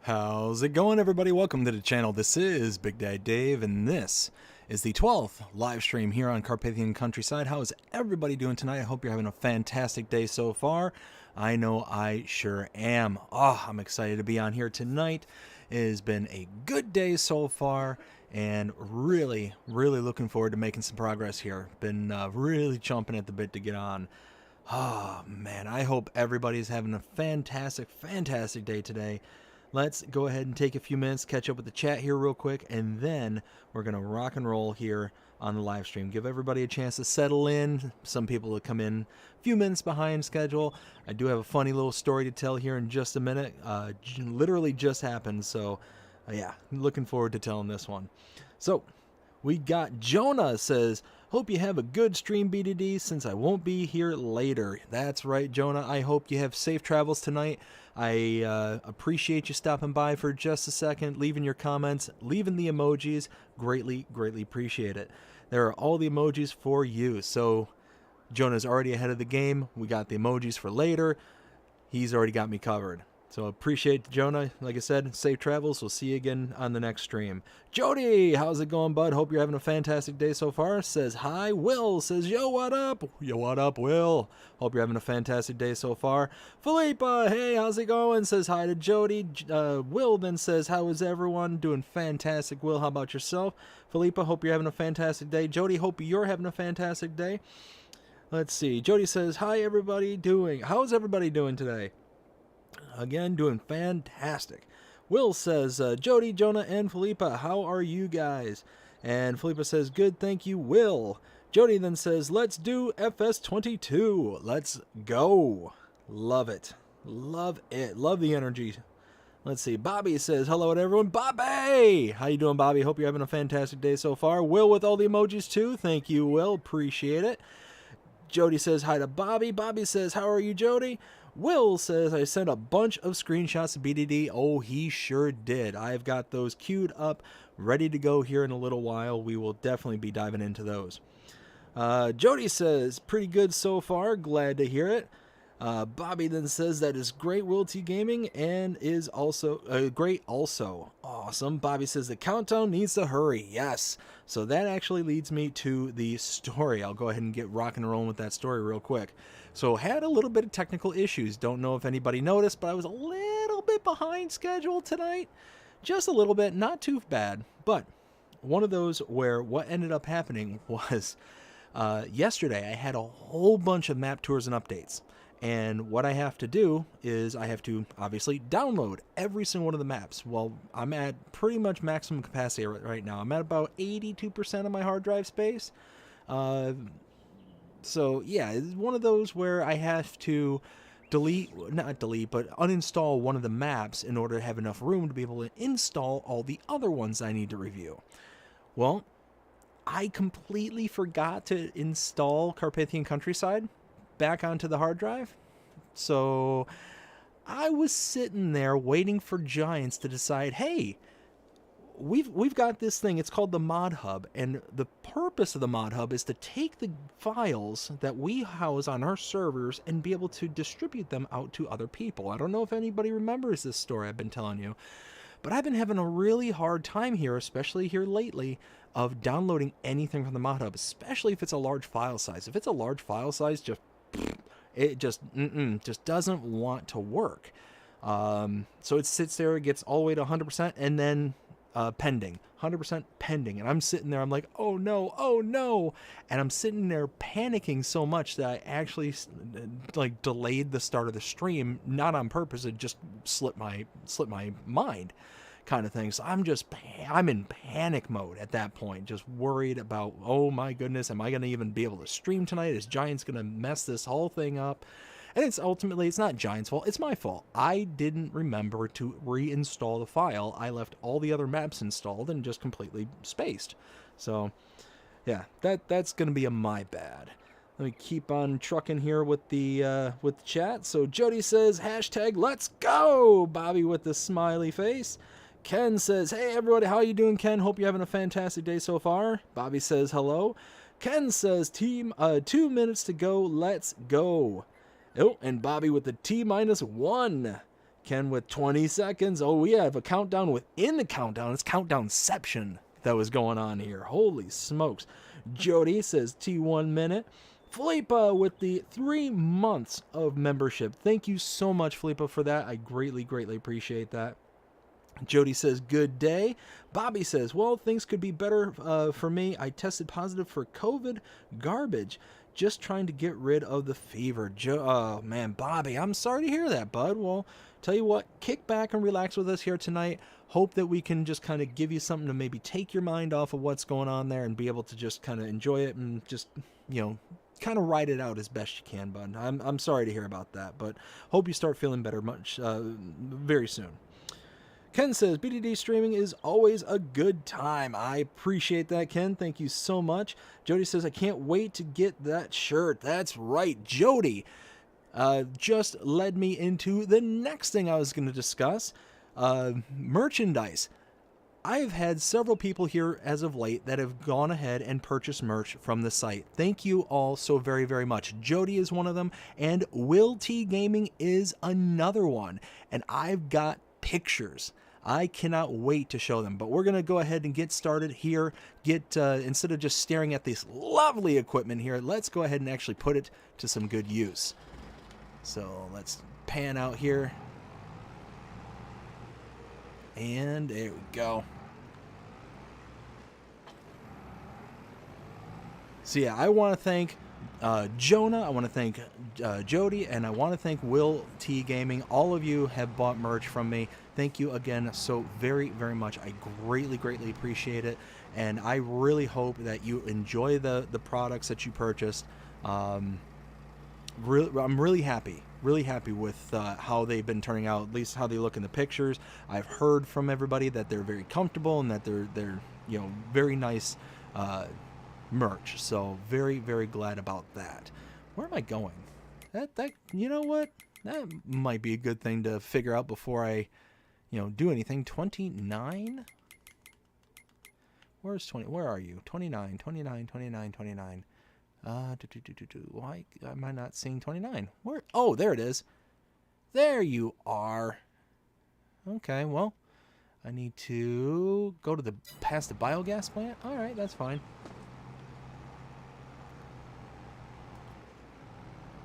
How's it going, everybody? Welcome to the channel. This is Big Dad Dave, and this is the 12th live stream here on Carpathian Countryside. How is everybody doing tonight? I hope you're having a fantastic day so far. I know I sure am. Oh, I'm excited to be on here tonight. It has been a good day so far, and really looking forward to making some progress here. Been really chomping at the bit to get on. Oh, man, I hope everybody's having a fantastic day today. Let's go ahead and take a few minutes, catch up with the chat here real quick, and then we're going to rock and roll here on the live stream. Give everybody a chance to settle in. Some people will come in a few minutes behind schedule. I do have a funny little story to tell here in just a minute. Literally just happened, so yeah, looking forward to telling this one. So, we got Jonah says, hope you have a good stream, BDD, since I won't be here later. That's right, Jonah. I hope you have safe travels tonight. I appreciate you stopping by for just a second, leaving your comments, leaving the emojis. Greatly appreciate it. There are all the emojis for you. So Jonah's already ahead of the game. We got the emojis for later. He's already got me covered. So appreciate Jonah. Like I said, safe travels. We'll see you again on the next stream. Jody, how's it going, bud? Hope you're having a fantastic day so far. Says hi. Will says, yo, what up? Yo, what up, Will? Hope you're having a fantastic day so far. Philippa, hey, how's it going? Says hi to Jody. Will then says, how is everyone? Doing fantastic. Will, how about yourself? Philippa, hope you're having a fantastic day. Jody, hope you're having a fantastic day. Let's see. Jody says, hi, everybody doing? How's everybody doing today? Again, doing fantastic. Will says, Jody, Jonah, and Philippa, how are you guys? And Philippa says, good, thank you, Will. Jody then says, let's do FS22. Let's go. Love it. Love it. Love the energy. Let's see. Bobby says, hello to everyone. Bobby! How you doing, Bobby? Hope you're having a fantastic day so far. Will with all the emojis, too. Thank you, Will. Appreciate it. Jody says hi to Bobby. Bobby says, how are you, Jody? Will says, I sent a bunch of screenshots to BDD. Oh, he sure did. I've got those queued up, ready to go here in a little while. We will definitely be diving into those. Jody says, pretty good so far. Glad to hear it. Bobby then says, that is great, Will T Gaming, and is also great also. Awesome. Bobby says, the countdown needs to hurry. Yes. So that actually leads me to the story. I'll go ahead and get rocking and rolling with that story real quick. So had a little bit of technical issues. Don't know if anybody noticed, but I was a little bit behind schedule tonight. Just a little bit, not too bad. But one of those where what ended up happening was yesterday I had a whole bunch of map tours and updates. And what I have to do is I have to obviously download every single one of the maps. Well, I'm at pretty much maximum capacity right now. I'm at about 82% of my hard drive space. So yeah, it's one of those where I have to uninstall one of the maps in order to have enough room to be able to install all the other ones I need to review. Well, I completely forgot to install Carpathian Countryside back onto the hard drive. So I was sitting there waiting for Giants to decide, hey, we've got this thing, it's called the Mod Hub, and the purpose of the Mod Hub is to take the files that we house on our servers and be able to distribute them out to other people. I don't know if anybody remembers this story I've been telling you, but I've been having a really hard time here, especially here lately, of downloading anything from the Mod Hub, especially if it's a large file size. If it's a large file size, it just doesn't want to work. So it sits there, it gets all the way to 100%, and then pending, 100% pending, and I'm sitting there, I'm like, oh no, and I'm sitting there panicking so much that I actually like delayed the start of the stream, not on purpose. It just slipped my mind, kind of thing. So I'm in panic mode at that point, just worried about, oh my goodness, am I going to even be able to stream tonight? Is Giants going to mess this whole thing up? And it's not Giants' fault, it's my fault. I didn't remember to reinstall the file. I left all the other maps installed and just completely spaced. So yeah, that's gonna be my bad. Let me keep on trucking here with the chat. So Jody says, hashtag let's go. Bobby with the smiley face. Ken says, hey everybody, how you doing, Ken? Hope you're having a fantastic day so far. Bobby says hello. Ken says, team, 2 minutes to go, let's go. Oh, and Bobby with the T-1. Ken with 20 seconds. Oh, we have a countdown within the countdown. It's countdownception that was going on here. Holy smokes. Jody says T1 minute. Felipa with the 3 months of membership. Thank you so much, Felipa, for that. I greatly, greatly appreciate that. Jody says, good day. Bobby says, well, things could be better for me. I tested positive for COVID. Garbage. Just trying to get rid of the fever. Oh, man, Bobby, I'm sorry to hear that, bud. Well, tell you what, kick back and relax with us here tonight. Hope that we can just kind of give you something to maybe take your mind off of what's going on there and be able to just kind of enjoy it and just, you know, kind of ride it out as best you can, bud. I'm sorry to hear about that, but hope you start feeling better very soon. Ken says, BDD streaming is always a good time. I appreciate that, Ken. Thank you so much. Jody says, I can't wait to get that shirt. That's right. Jody just led me into the next thing I was going to discuss, merchandise. I've had several people here as of late that have gone ahead and purchased merch from the site. Thank you all so very, very much. Jody is one of them, and Will T Gaming is another one. And I've got pictures. I cannot wait to show them, but we're going to go ahead and get started here. Instead of just staring at this lovely equipment here, let's go ahead and actually put it to some good use. So let's pan out here. And there we go. So yeah, I want to thank Jonah, I want to thank Jody, and I want to thank Will T Gaming. All of you have bought merch from me. Thank you again so very, very much. I greatly, greatly appreciate it, and I really hope that you enjoy the products that you purchased. I'm really happy with how they've been turning out, at least how they look in the pictures. I've heard from everybody that they're very comfortable and that they're you know, very nice merch. So very, very glad about that. Where am I going? That you know what? That might be a good thing to figure out before I, you know, do anything. 29? Where's 20? Where are you? 29, 29, 29, 29. Why am I not seeing 29? Where? Oh, there it is. There you are. Okay, well, I need to go to past the biogas plant. All right, that's fine.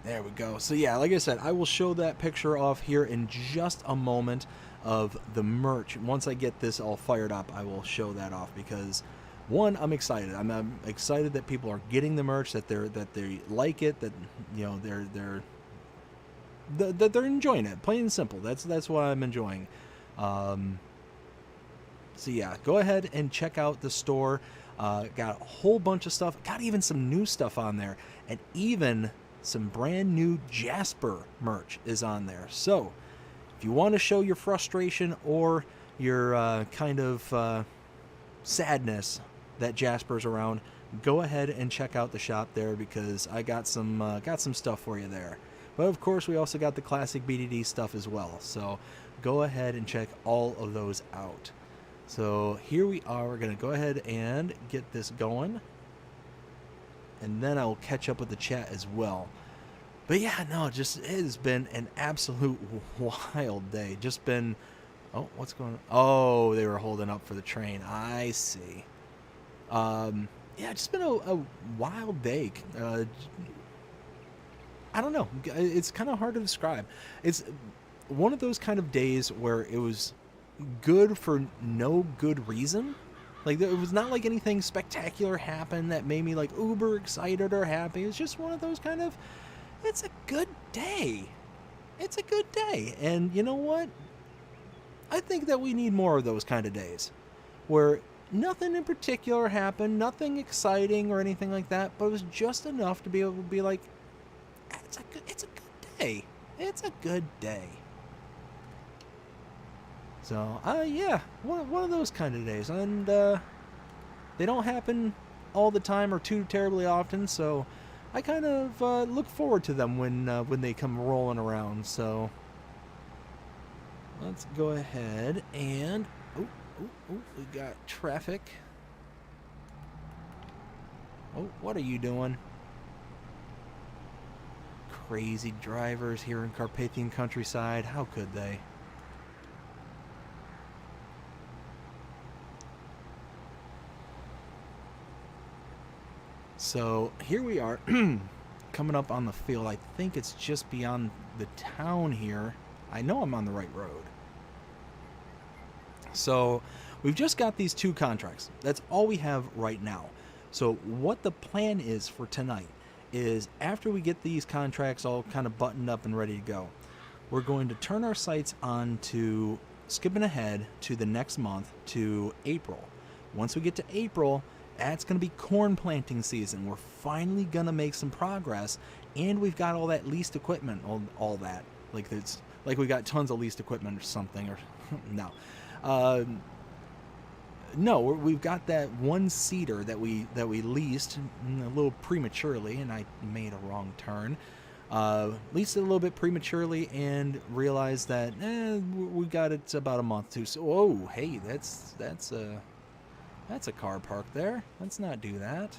There we go. So yeah, like I said, I will show that picture off here in just a moment of the merch. Once I get this all fired up, I will show that off because, one, I'm excited. I'm excited that people are getting the merch, that they like it, that you know they're enjoying it. Plain and simple. That's why I'm enjoying. So yeah, go ahead and check out the store. Got a whole bunch of stuff. Got even some new stuff on there, and even some brand new Jasper merch is on there. So if you want to show your frustration or your kind of sadness that Jasper's around, go ahead and check out the shop there because I got some stuff for you there. But of course, we also got the classic BDD stuff as well. So go ahead and check all of those out. So here we are. We're going to go ahead and get this going, and then I'll catch up with the chat as well. But yeah, no, it has been an absolute wild day. Just been, oh, what's going on? Oh, they were holding up for the train. I see. Yeah, just been a wild day. I don't know. It's kind of hard to describe. It's one of those kind of days where it was good for no good reason. Like, it was not like anything spectacular happened that made me like uber excited or happy. It's just one of those kind of, it's a good day. It's a good day. And you know what? I think that we need more of those kind of days where nothing in particular happened, nothing exciting or anything like that, but it was just enough to be able to be like, it's a good day. It's a good day. So, yeah, one of those kind of days. And they don't happen all the time or too terribly often, so I kind of look forward to them when they come rolling around. So let's go ahead and... Oh, we got traffic. Oh, what are you doing? Crazy drivers here in Carpathian Countryside. How could they? So here we are, coming up on the field. I think it's just beyond the town here. I know I'm on the right road. So we've just got these 2 contracts. That's all we have right now. So what the plan is for tonight is, after we get these contracts all kind of buttoned up and ready to go, we're going to turn our sights on to skipping ahead to the next month, to April. Once we get to April, that's going to be corn planting season. We're finally going to make some progress, and we've got all that leased equipment, all that. Like it's like we got tons of leased equipment or something, or no. No, we've got that 1 seeder that we leased a little prematurely, and I made a wrong turn. Leased it a little bit prematurely and realized that we got it about a month too. So, oh, hey, that's a car parked there. Let's not do that.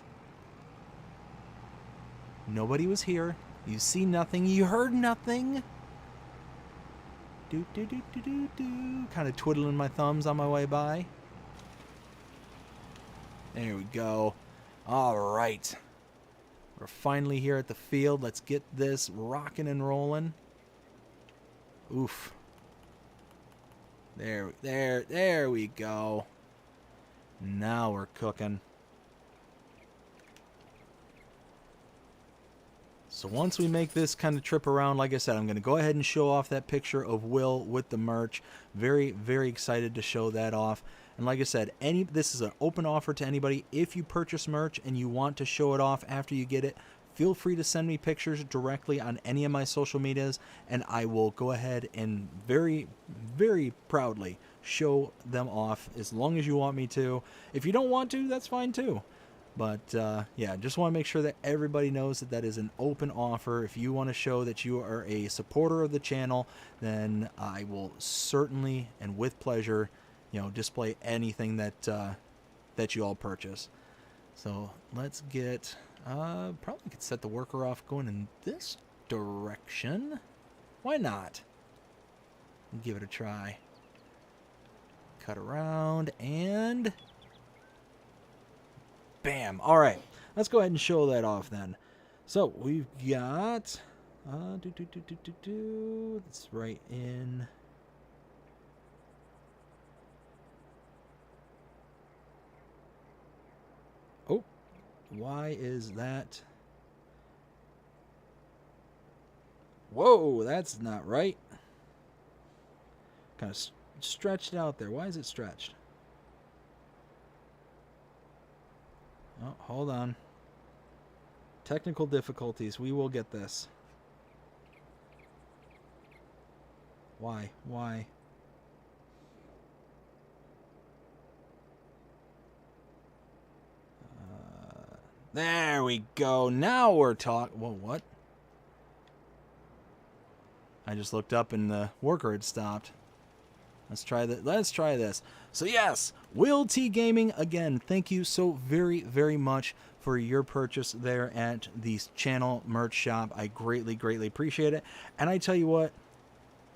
Nobody was here. You see nothing. You heard nothing. Do do do do do do. Kind of twiddling my thumbs on my way by. There we go. All right. We're finally here at the field. Let's get this rocking and rolling. Oof. There we go. Now we're cooking. So once we make this kind of trip around, like I said, I'm going to go ahead and show off that picture of Will with the merch. Very, very excited to show that off. And like I said, this is an open offer to anybody. If you purchase merch and you want to show it off after you get it, feel free to send me pictures directly on any of my social medias, and I will go ahead and very, very proudly show them off as long as you want me to. If you don't want to, that's fine too. But yeah, just want to make sure that everybody knows that that is an open offer. If you want to show that you are a supporter of the channel, then I will certainly and with pleasure, display anything that that you all purchase. So let's get, probably could set the worker off going in this direction. Why not? Give it a try. Cut around and bam. All right, let's go ahead and show that off then. So we've got, it's right in. Oh, why is that? Whoa, that's not right. Kind of stretched out there. Why is it stretched? Oh, hold on. Technical difficulties. We will get this. Why? Why? There we go. Now we're talking. Well, what? I just looked up and the worker had stopped. Let's try that. Let's try this. So yes, Will T Gaming, again, thank you so very, very much for your purchase there at the channel merch shop. I greatly, greatly appreciate it. And I tell you what,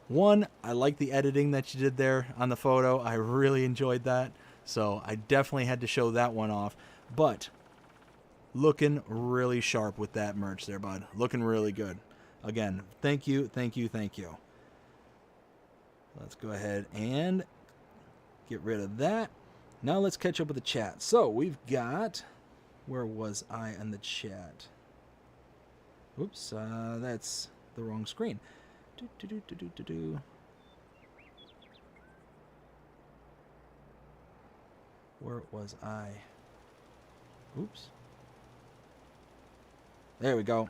one, I like the editing that you did there on the photo. I really enjoyed that. So I definitely had to show that one off. But looking really sharp with that merch there, bud. Looking really good. Again, thank you, thank you, thank you. Let's go ahead and get rid of that. Now let's catch up with the chat. So we've got, where was I in the chat? Oops, that's the wrong screen. Where was I? Oops. There we go.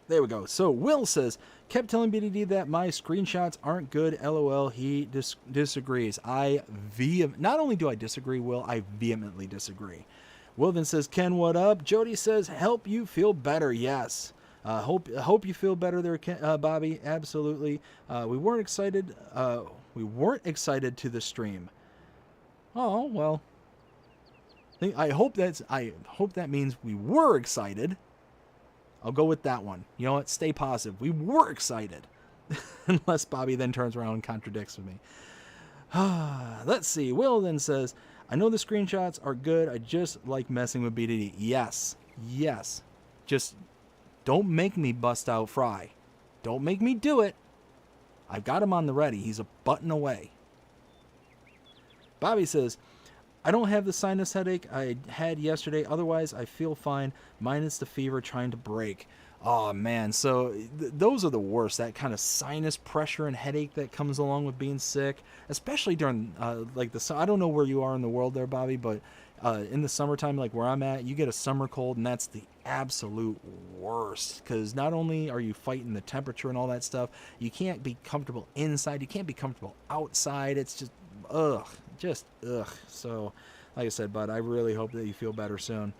There we go. So Will says, kept telling BDD that my screenshots aren't good. LOL. He disagrees. Not only do I disagree, Will, I vehemently disagree. Will then says, Ken, what up? Jody says, help you feel better. Yes. Hope you feel better there, Ken, Bobby. Absolutely. We weren't excited. We weren't excited to the stream. Oh well. I hope that means we were excited. I'll go with that one. You know what? Stay positive. We were excited. Unless Bobby then turns around and contradicts with me. Let's see. Will then says, I know the screenshots are good. I just like messing with BDD. Yes. Yes. Just don't make me bust out Fry. Don't make me do it. I've got him on the ready. He's a button away. Bobby says, I don't have the sinus headache I had yesterday. Otherwise, I feel fine, minus the fever trying to break. Oh, man. So those are the worst. That kind of sinus pressure and headache that comes along with being sick, especially during, like, I don't know where you are in the world there, Bobby, but in the summertime, like where I'm at, you get a summer cold, and that's the absolute worst. Because not only are you fighting the temperature and all that stuff, you can't be comfortable inside. You can't be comfortable outside. It's just, ugh. Just, ugh. So, like I said, bud, I really hope that you feel better soon.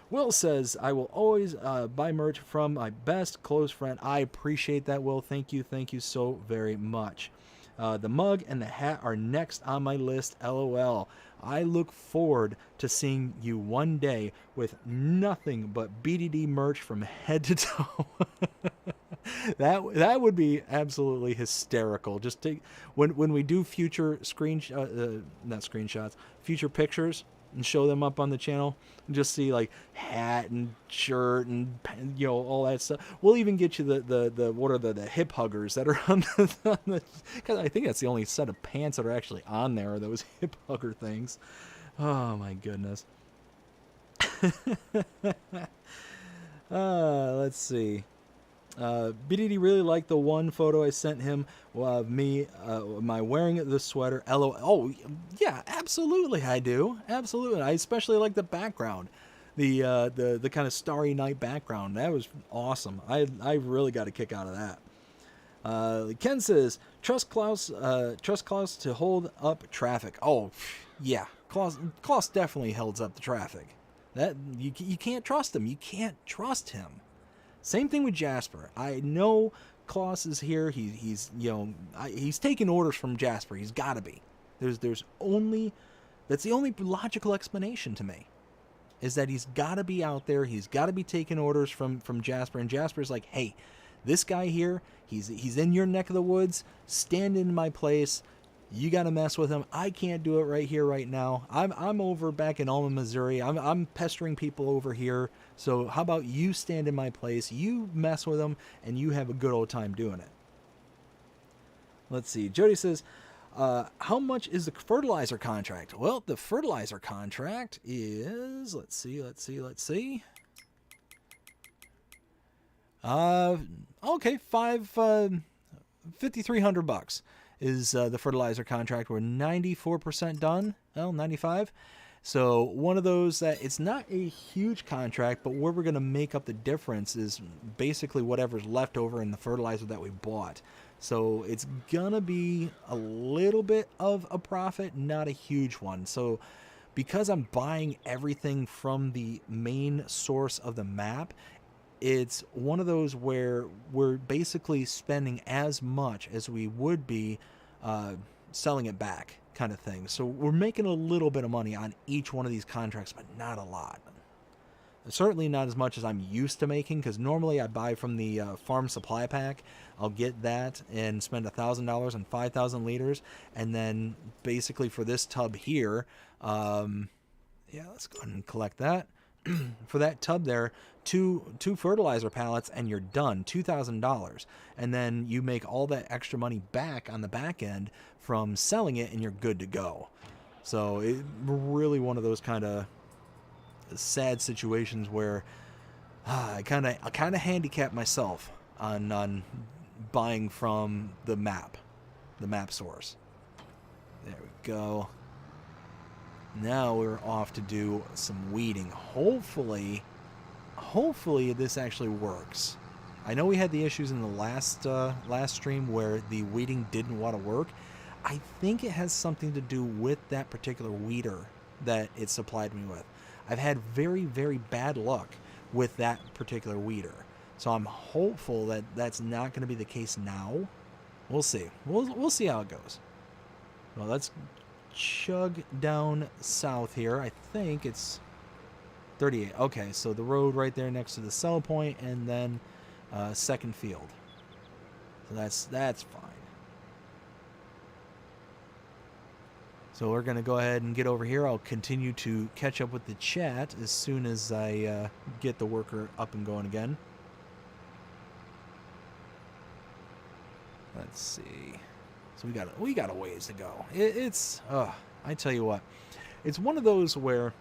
Will says, I will always buy merch from my best close friend. I appreciate that, Will. Thank you so very much. The mug and the hat are next on my list, LOL. I look forward to seeing you one day with nothing but BDD merch from head to toe. That would be absolutely hysterical. Just take when we do future not screenshots, future pictures and show them up on the channel, and just see like hat and shirt and all that stuff. We'll even get you the what are the hip huggers that are on the because I think that's the only set of pants that are actually on there are those hip hugger things. Oh my goodness. Let's see. BDD really liked the one photo I sent him of me, my wearing the sweater. LOL. Oh, yeah, absolutely I do. Absolutely. I especially like the background. The kind of starry night background. That was awesome. I really got a kick out of that. Ken says, trust Klaus to hold up traffic. Oh, yeah. Klaus definitely holds up the traffic. That you can't trust him. You can't trust him. Same thing with Jasper. I know Klaus is here. He's taking orders from Jasper. He's got to be. That's the only logical explanation to me, is that he's got to be out there. He's got to be taking orders from Jasper, and Jasper's like, hey, this guy here, he's in your neck of the woods. Stand in my place. You got to mess with him. I can't do it right here, right now. I'm over back in Alma, Missouri. I'm pestering people over here. So how about you stand in my place? You mess with him, and you have a good old time doing it. Let's see. Jody says, how much is the fertilizer contract? Well, the fertilizer contract is, let's see. Okay, $5,300 is the fertilizer contract. We're 94% done. Well, 95. So one of those that it's not a huge contract, but where we're going to make up the difference is basically whatever's left over in the fertilizer that we bought. So it's going to be a little bit of a profit, not a huge one. So because I'm buying everything from the main source of the map, it's one of those where we're basically spending as much as we would be selling it back, kind of thing. So we're making a little bit of money on each one of these contracts, but not a lot. Certainly not as much as I'm used to making, because normally I buy from the farm supply pack. I'll get that and spend $1,000 on 5,000 liters, and then basically for this tub here, yeah, let's go ahead and collect that. For that tub there, two fertilizer pallets, and you're done. $2,000, and then you make all that extra money back on the back end from selling it, and you're good to go. So it's really one of those kind of sad situations where I kind of handicap myself on buying from the map source. There we go. Now we're off to do some weeding. Hopefully this actually works. I know we had the issues in the last stream where the weeding didn't want to work. I think it has something to do with that particular weeder that it supplied me with. I've had very, very bad luck with that particular weeder. So I'm hopeful that that's not going to be the case now. We'll see. We'll see how it goes. Well, let's chug down south here. I think it's 38. Okay, so the road right there next to the sell point, and then second field. So that's fine. So we're going to go ahead and get over here. I'll continue to catch up with the chat as soon as I get the worker up and going again. Let's see. So we got a ways to go. I tell you what, it's one of those where,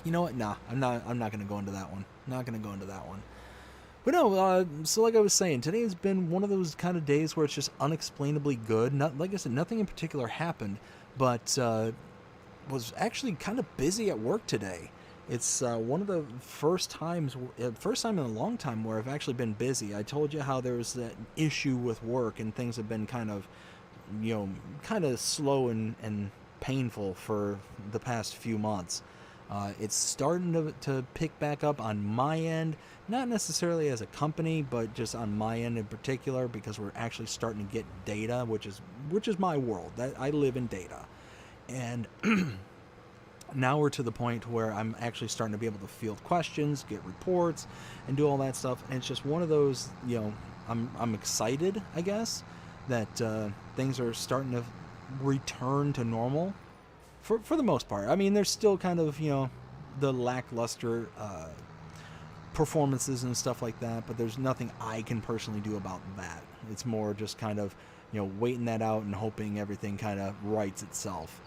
you know what? Nah, I'm not going to go into that one. Not going to go into that one. But no, so like I was saying, today has been one of those kind of days where it's just unexplainably good. Not, like I said, nothing in particular happened, but was actually kind of busy at work today. It's one of the first time in a long time where I've actually been busy. I told you how there was that issue with work and things have been kind of slow and painful for the past few months. It's starting to pick back up on my end, not necessarily as a company, but just on my end in particular, because we're actually starting to get data, which is my world. That I live in data, and now we're to the point where I'm actually starting to be able to field questions, get reports, and do all that stuff. And it's just one of those, I'm excited, I guess, that things are starting to return to normal. For the most part. I mean, there's still kind of, the lackluster performances and stuff like that, but there's nothing I can personally do about that. It's more just kind of, waiting that out and hoping everything kind of rights itself.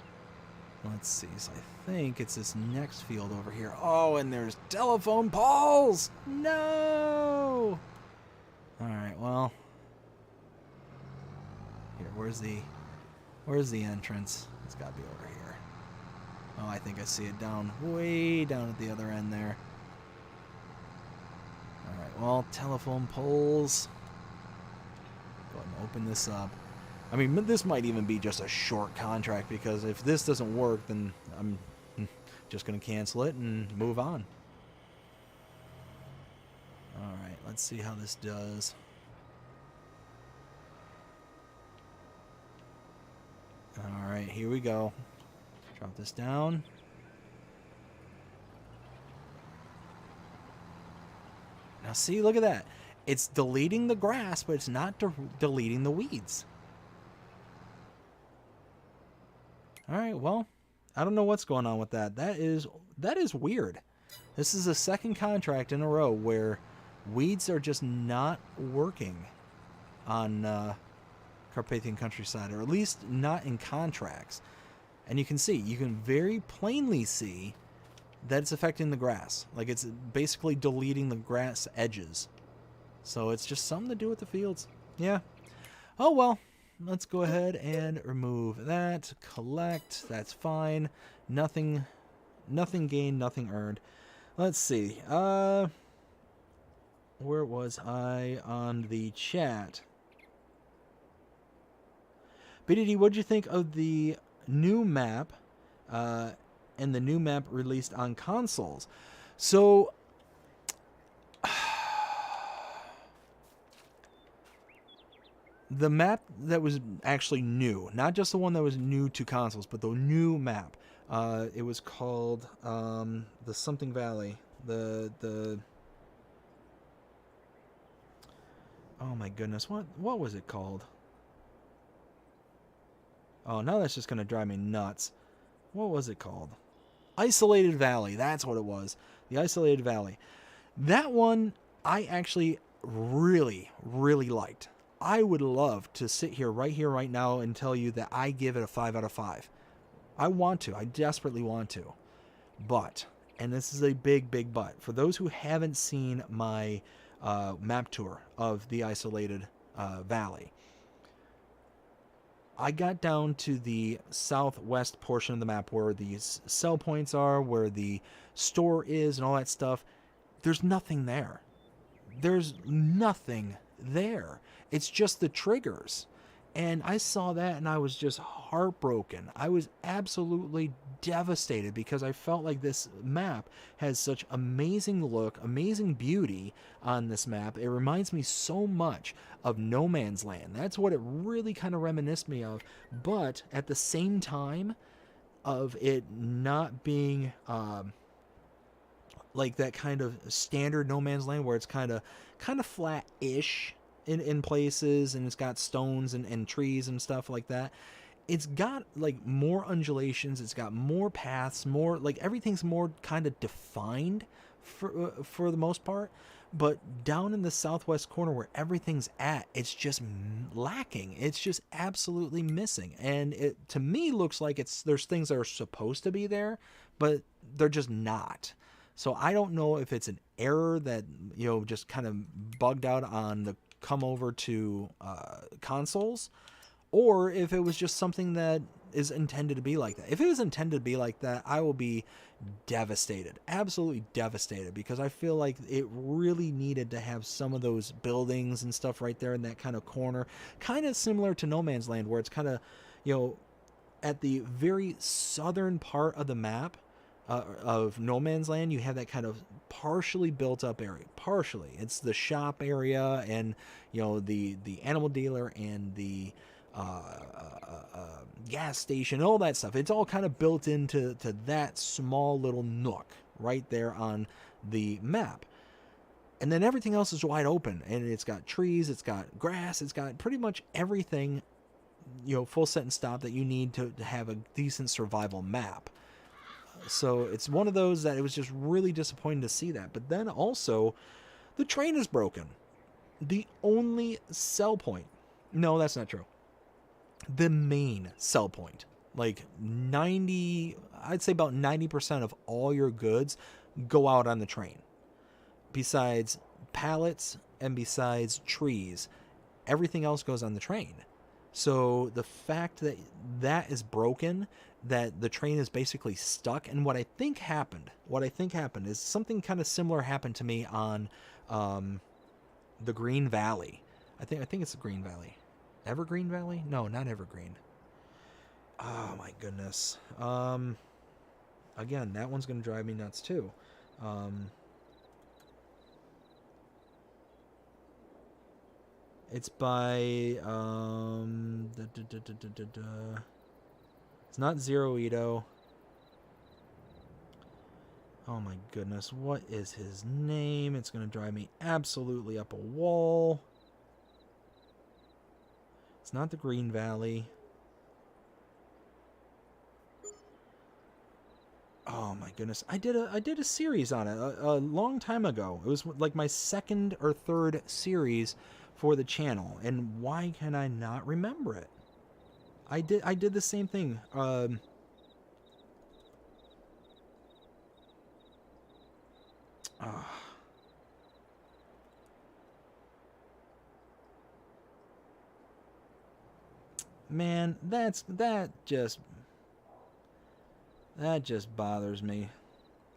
Let's see. So I think it's this next field over here. Oh, and there's telephone poles! No! Alright, well. Here, where's the entrance? It's got to be over here. Oh, I think I see it way down at the other end there. Alright, well, telephone poles. Go ahead and open this up. I mean, this might even be just a short contract, because if this doesn't work, then I'm just going to cancel it and move on. Alright, let's see how this does. Alright, here we go. Drop this down. Now see, look at that. It's deleting the grass, but it's not deleting the weeds. Alright, well, I don't know what's going on with that. That is weird. This is the second contract in a row where weeds are just not working on Carpathian Countryside, or at least not in contracts. And you can very plainly see that it's affecting the grass. Like, it's basically deleting the grass edges. So it's just something to do with the fields. Yeah. Oh, well. Let's go ahead and remove that. Collect. That's fine. Nothing gained, nothing earned. Let's see. Where was I on the chat? BDD, what'd you think of the new map and the new map released on consoles? So the map that was actually new, not just the one that was new to consoles, but the new map, it was called the something valley, the oh my goodness, what was it called? Oh, now that's just going to drive me nuts. What was it called? Isolated Valley. That's what it was. The Isolated Valley. That one I actually really, really liked. I would love to sit here right now and tell you that I give it a 5 out of 5. I want to. I desperately want to. But, and this is a big, big but, for those who haven't seen my map tour of the Isolated Valley, I got down to the southwest portion of the map where the sell points are, where the store is and all that stuff. There's nothing there. There's nothing there. It's just the triggers. And I saw that and I was just heartbroken. I was absolutely devastated because I felt like this map has such amazing look, amazing beauty on this map. It reminds me so much of No Man's Land. That's what it really kind of reminisced me of. But at the same time of it not being like that kind of standard No Man's Land where it's kind of flat-ish. in places, and it's got stones and trees and stuff like that. It's got like more undulations, it's got more paths, more like everything's more kind of defined for the most part. But down in the southwest corner where everything's at, it's just lacking. It's just absolutely missing. And it, to me, looks like there's things that are supposed to be there, but they're just not. So I don't know if it's an error that, you know, just kind of bugged out on the come over to consoles, or if it was just something that is intended to be like that. If it was intended to be like that, I will be devastated, absolutely devastated, because I feel like it really needed to have some of those buildings and stuff right there in that kind of corner, kind of similar to No Man's Land, where it's kind of, you know, at the very southern part of the map of No Man's Land, you have that kind of partially built up area. Partially, it's the shop area, and you know, the animal dealer and the gas station, all that stuff. It's all kind of built into that small little nook right there on the map. And then everything else is wide open, and it's got trees, it's got grass, it's got pretty much everything, you know, full set and stop that you need to have a decent survival map. So it's one of those that it was just really disappointing to see that. But then also, the train is broken. The only sell point. No, that's not true. The main sell point. Like I'd say about 90% of all your goods go out on the train. Besides pallets and besides trees, everything else goes on the train. So the fact that that is broken, that the train is basically stuck, and what I think happened is something kind of similar happened to me on the Green Valley. I think it's the Green Valley. Evergreen Valley? No, not Evergreen. Oh my goodness. Again, that one's going to drive me nuts too. It's by it's not Zero Edo. Oh my goodness, what is his name? It's going to drive me absolutely up a wall. It's not the Green Valley. Oh my goodness, I did a series on it a long time ago. It was like my second or third series for the channel, and why can I not remember it? I did the same thing. Man, that just bothers me.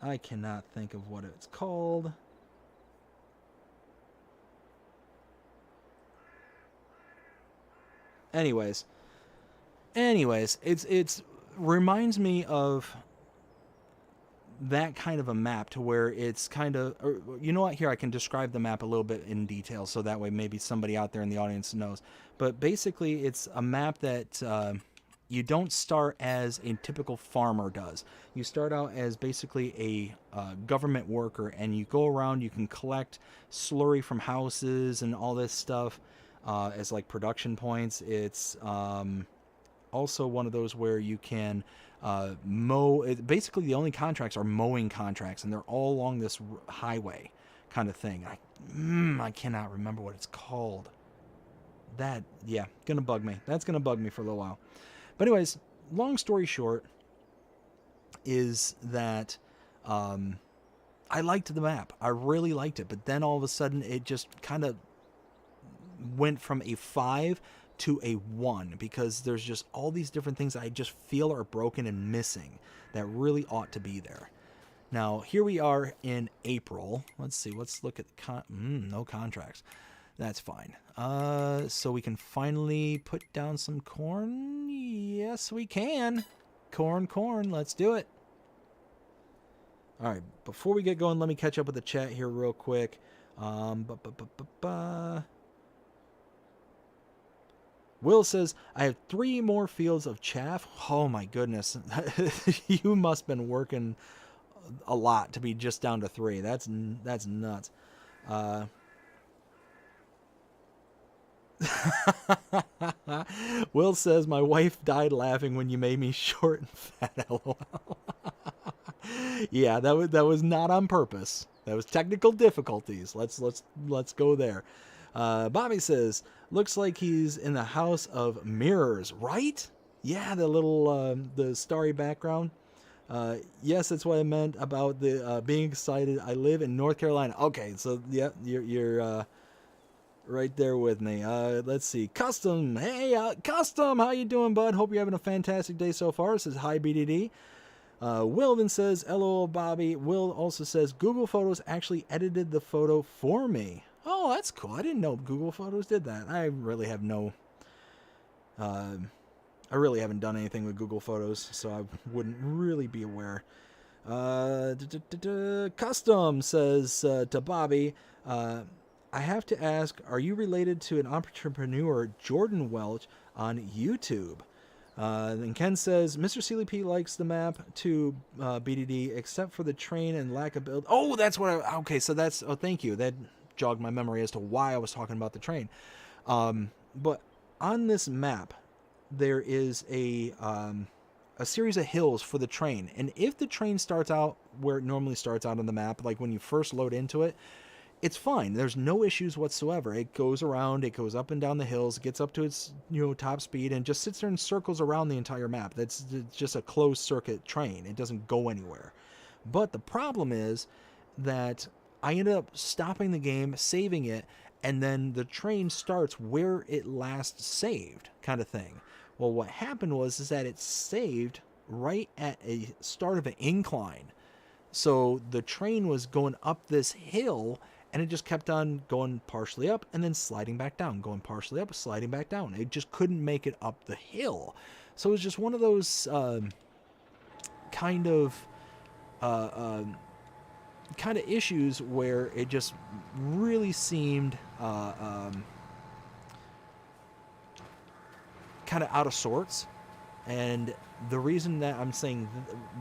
I cannot think of what it's called. Anyways, it's reminds me of that kind of a map, to where it's kind of, or, you know what, here I can describe the map a little bit in detail, so that way maybe somebody out there in the audience knows. But basically, it's a map that you don't start as a typical farmer does. You start out as basically a government worker, and you go around, you can collect slurry from houses and all this stuff as like production points. It's also one of those where you can mow. Basically, the only contracts are mowing contracts, and they're all along this highway kind of thing. I cannot remember what it's called. That, yeah, gonna bug me. That's gonna bug me for a little while. But anyways, long story short is that I liked the map. I really liked it. But then all of a sudden, it just kind of went from a 5 to a 1, because there's just all these different things I just feel are broken and missing that really ought to be there. Now, here we are in April. Let's see. Let's look at no contracts. That's fine. So we can finally put down some corn. Yes, we can. Corn. Let's do it. All right. Before we get going, let me catch up with the chat here real quick. Will says, I have 3 more fields of chaff. Oh my goodness. You must have been working a lot to be just down to 3. That's nuts. Will says, my wife died laughing when you made me short and fat. LOL. Yeah, that was not on purpose. That was technical difficulties. Let's go there. Bobby says, looks like he's in the house of mirrors, right? Yeah, the little the starry background. Yes, that's what I meant about the being excited. I live in North Carolina. Okay, so yeah, you're right there with me. Let's see. Custom. Hey, Custom. How you doing, bud? Hope you're having a fantastic day so far. It says, hi, BDD. Will then says, LOL, Bobby. Will also says, Google Photos actually edited the photo for me. Oh, that's cool. I didn't know Google Photos did that. I really have no... I really haven't done anything with Google Photos, so I wouldn't really be aware. Custom says to Bobby, I have to ask, are you related to an entrepreneur, Jordan Welch, on YouTube? And Ken says, Mr. CLP likes the map to BDD, except for the train and lack of build. Oh, that's what okay, so that's... Oh, thank you. That jogged my memory as to why I was talking about the train. But on this map, there is a series of hills for the train. And if the train starts out where it normally starts out on the map, like when you first load into it, it's fine. There's no issues whatsoever. It goes around, it goes up and down the hills, gets up to its top speed, and just sits there and circles around the entire map. That's just a closed circuit train. It doesn't go anywhere. But the problem is that I ended up stopping the game, saving it, and then the train starts where it last saved, kind of thing. Well, what happened was that it saved right at a start of an incline. So the train was going up this hill, and it just kept on going partially up and then sliding back down, going partially up, sliding back down. It just couldn't make it up the hill. So it was just one of those kind of issues where it just really seemed kind of out of sorts. And the reason that I'm saying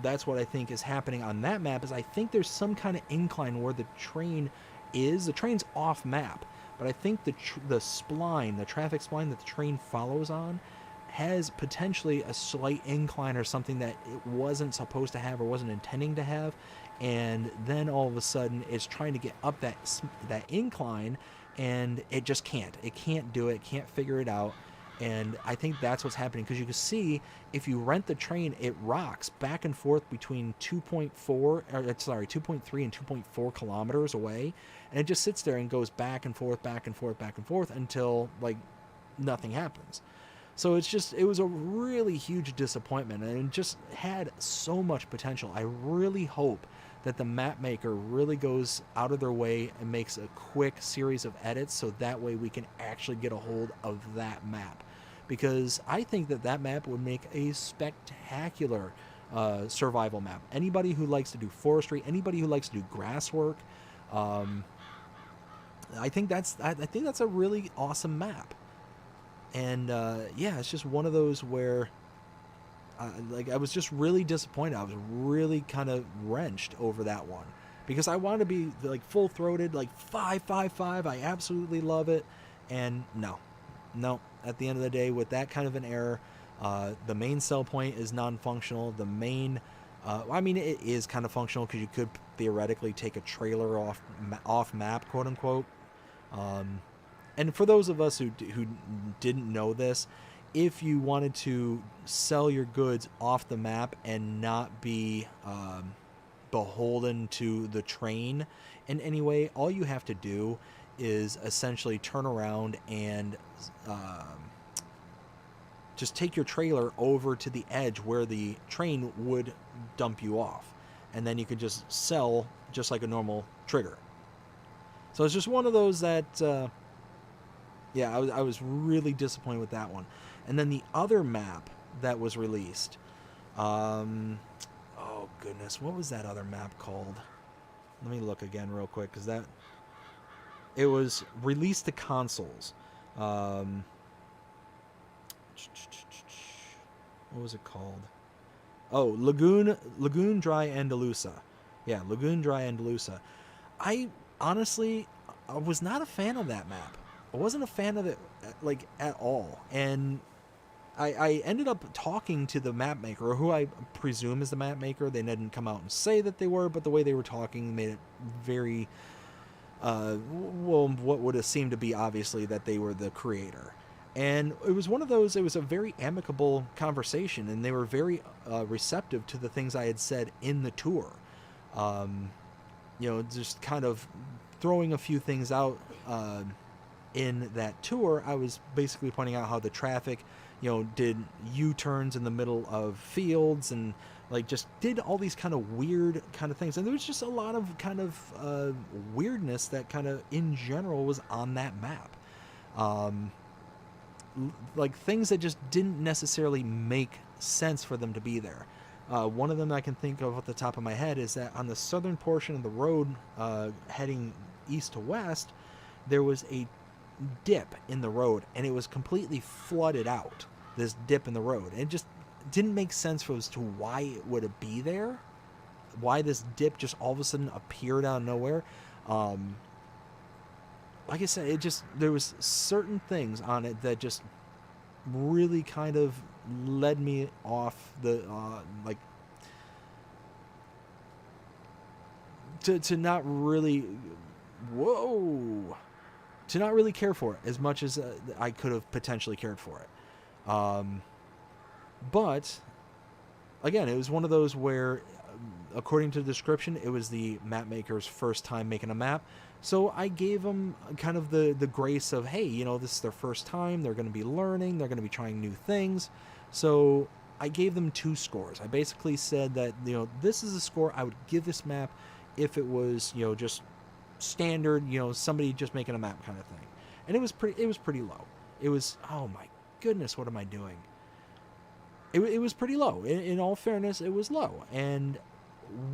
that's what I think is happening on that map is I think there's some kind of incline where the train is. The train's off map, but I think the spline, the traffic spline that the train follows on, has potentially a slight incline or something that it wasn't supposed to have or wasn't intending to have, and then all of a sudden it's trying to get up that incline, and it just can't. It can't do it. Can't figure it out. And I think that's what's happening, because you can see if you rent the train, it rocks back and forth between 2.3 and 2.4 kilometers away, and it just sits there and goes back and forth, back and forth, back and forth until like nothing happens. So it was a really huge disappointment, and it just had so much potential. I really hope that the map maker really goes out of their way and makes a quick series of edits so that way we can actually get a hold of that map. Because I think that map would make a spectacular survival map. Anybody who likes to do forestry, anybody who likes to do grass work, I think that's a really awesome map. And yeah, it's just one of those where I was just really disappointed. I was really kind of wrenched over that one, because I wanted to be like full-throated, like 555. I absolutely love it. And no, at the end of the day, with that kind of an error, the main sell point is non-functional. The main I mean, it is kind of functional, because you could theoretically take a trailer off map, quote unquote. And for those of us who didn't know this, if you wanted to sell your goods off the map and not be beholden to the train in any way, all you have to do is essentially turn around and just take your trailer over to the edge where the train would dump you off, and then you could just sell just like a normal trigger. So it's just one of those that yeah, I was really disappointed with that one. And then the other map that was released, oh goodness, what was that other map called? Let me look again real quick, because it was released to consoles. What was it called? Oh, Lagoon Dry Andalusia. Yeah, Lagoon Dry Andalusia. I honestly was not a fan of that map. I wasn't a fan of it like at all. And I ended up talking to the map maker, who I presume is the map maker. They didn't come out and say that they were, but the way they were talking made it very, well, what would have seemed to be obviously that they were the creator. And it was one of those, it was a very amicable conversation, and they were very receptive to the things I had said in the tour. Just kind of throwing a few things out in that tour. I was basically pointing out how the traffic, did U-turns in the middle of fields, and like just did all these kind of weird kind of things. And there was just a lot of kind of weirdness that kind of in general was on that map. Like things that just didn't necessarily make sense for them to be there. One of them I can think of at the top of my head is that on the southern portion of the road heading east to west, there was a dip in the road, and it was completely flooded out, this dip in the road. And it just didn't make sense as to why it would be there, why this dip just all of a sudden appeared out of nowhere. Like I said, there was certain things on it that just really kind of led me off the to not really to not really care for it as much as I could have potentially cared for it. But again, it was one of those where, according to the description, it was the map maker's first time making a map. So I gave them kind of the grace of, hey, this is their first time. They're going to be learning. They're going to be trying new things. So I gave them 2 scores. I basically said that, this is a score I would give this map if it was, just standard, somebody just making a map kind of thing. And it was pretty low. It was, oh my goodness, what am I doing? It was pretty low. In all fairness, it was low. And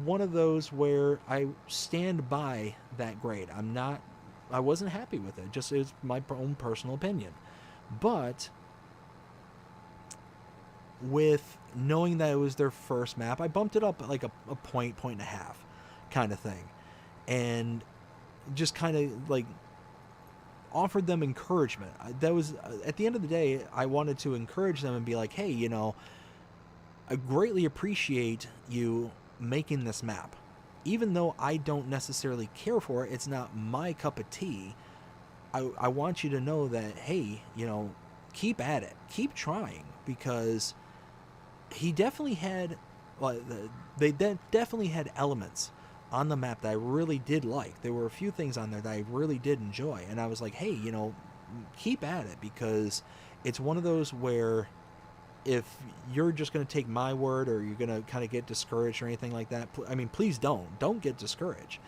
one of those where I stand by that grade. I wasn't happy with it. Just it's my own personal opinion. But with knowing that it was their first map, I bumped it up like a point and a half kind of thing. And just kind of like offered them encouragement. That was, at the end of the day, I wanted to encourage them and be like, hey, I greatly appreciate you making this map. Even though I don't necessarily care for it, it's not my cup of tea, I want you to know that, hey, keep at it, keep trying, because he definitely had, they definitely had elements on the map that I really did like. There were a few things on there that I really did enjoy, and I was like, hey, keep at it, because it's one of those where if you're just going to take my word, or you're going to kind of get discouraged or anything like that, please don't get discouraged.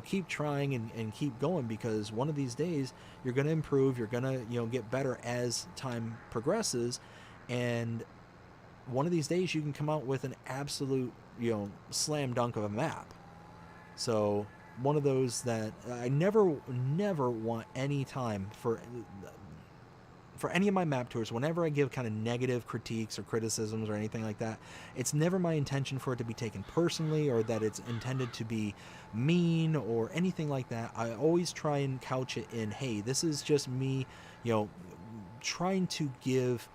Keep trying and keep going, because one of these days you're going to improve, you're going to, get better as time progresses, and one of these days you can come out with an absolute, slam dunk of a map. So one of those that I never want any time for any of my map tours, whenever I give kind of negative critiques or criticisms or anything like that, it's never my intention for it to be taken personally, or that it's intended to be mean or anything like that. I always try and couch it in, hey, this is just me, trying to give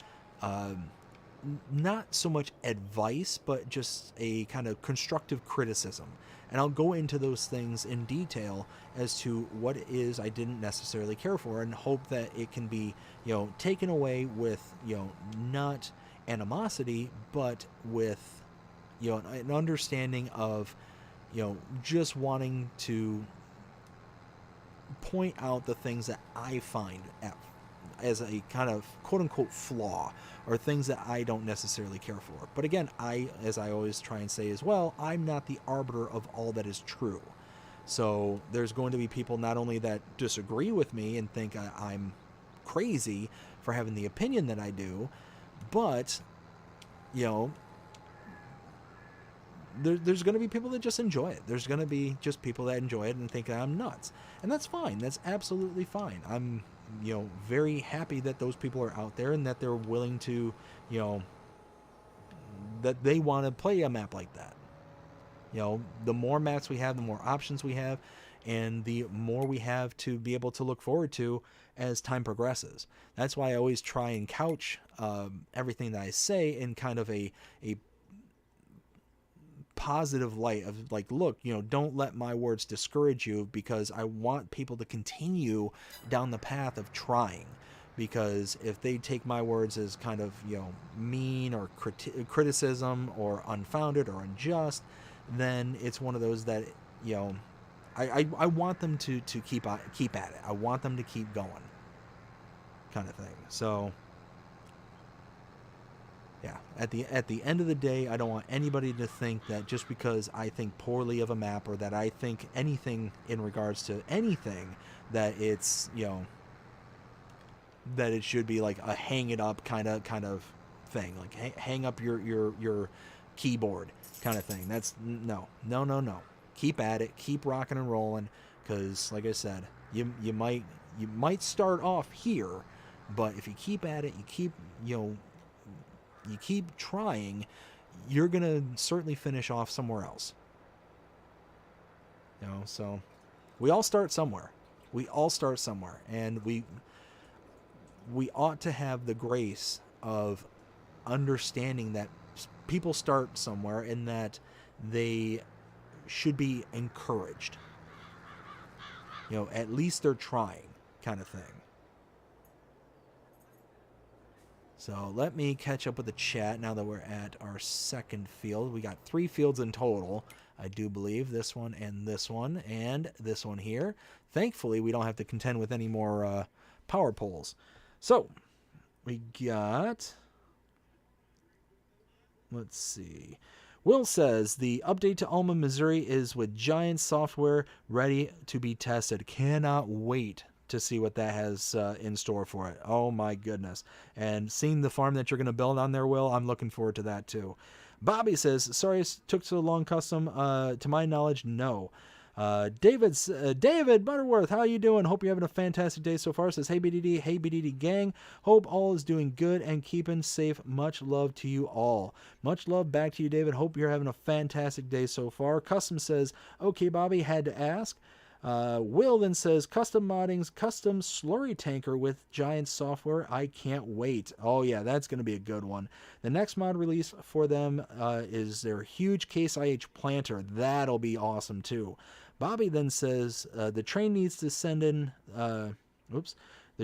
not so much advice, but just a kind of constructive criticism. And I'll go into those things in detail as to what it is I didn't necessarily care for, and hope that it can be, taken away with, not animosity, but with, an understanding of, just wanting to point out the things that I find as a kind of quote-unquote flaw, or things that I don't necessarily care for. But again, as I always try and say as well, I'm not the arbiter of all that is true. So there's going to be people not only that disagree with me and think I'm crazy for having the opinion that I do, but, there's going to be people that just enjoy it. There's going to be just people that enjoy it and think I'm nuts. And that's fine. That's absolutely fine. I'm very happy that those people are out there, and that they're willing to, that they want to play a map like that. The more maps we have, the more options we have, and the more we have to be able to look forward to as time progresses. That's why I always try and couch everything that I say in kind of a positive light of like, look, don't let my words discourage you, because I want people to continue down the path of trying. Because if they take my words as kind of, mean or criticism or unfounded or unjust, then it's one of those that, I want them to keep at it. I want them to keep going, kind of thing. So yeah, at the end of the day, I don't want anybody to think that just because I think poorly of a map, or that I think anything in regards to anything, that it's, that it should be like a hang it up kind of thing, like hang up your keyboard kind of thing. That's no. Keep at it, keep rocking and rolling, because like I said, you might start off here, but if you keep at it, you keep trying, you're gonna certainly finish off somewhere else. So we all start somewhere. And we ought to have the grace of understanding that people start somewhere, and that they should be encouraged. At least they're trying, kind of thing. So let me catch up with the chat now that we're at our second field. We got 3 fields in total, I do believe. This one and this one here. Thankfully, we don't have to contend with any more power poles. So we got, let's see. Will says the update to Alma, Missouri is with Giant software ready to be tested. Cannot wait to see what that has in store for it. Oh my goodness. And seeing the farm that you're going to build on there, Will, I'm looking forward to that too. Bobby says, sorry it took so long, custom. To my knowledge, no. David Butterworth, how you doing? Hope you're having a fantastic day so far. Says, hey BDD gang. Hope all is doing good and keeping safe. Much love to you all. Much love back to you, David. Hope you're having a fantastic day so far. Custom says, okay, Bobby, had to ask. Will then says, custom moddings, custom slurry tanker with Giant software. I can't wait. Oh yeah, that's going to be a good one. The next mod release for them is their huge Case IH planter. That'll be awesome too. Bobby then says, the train needs to send in, the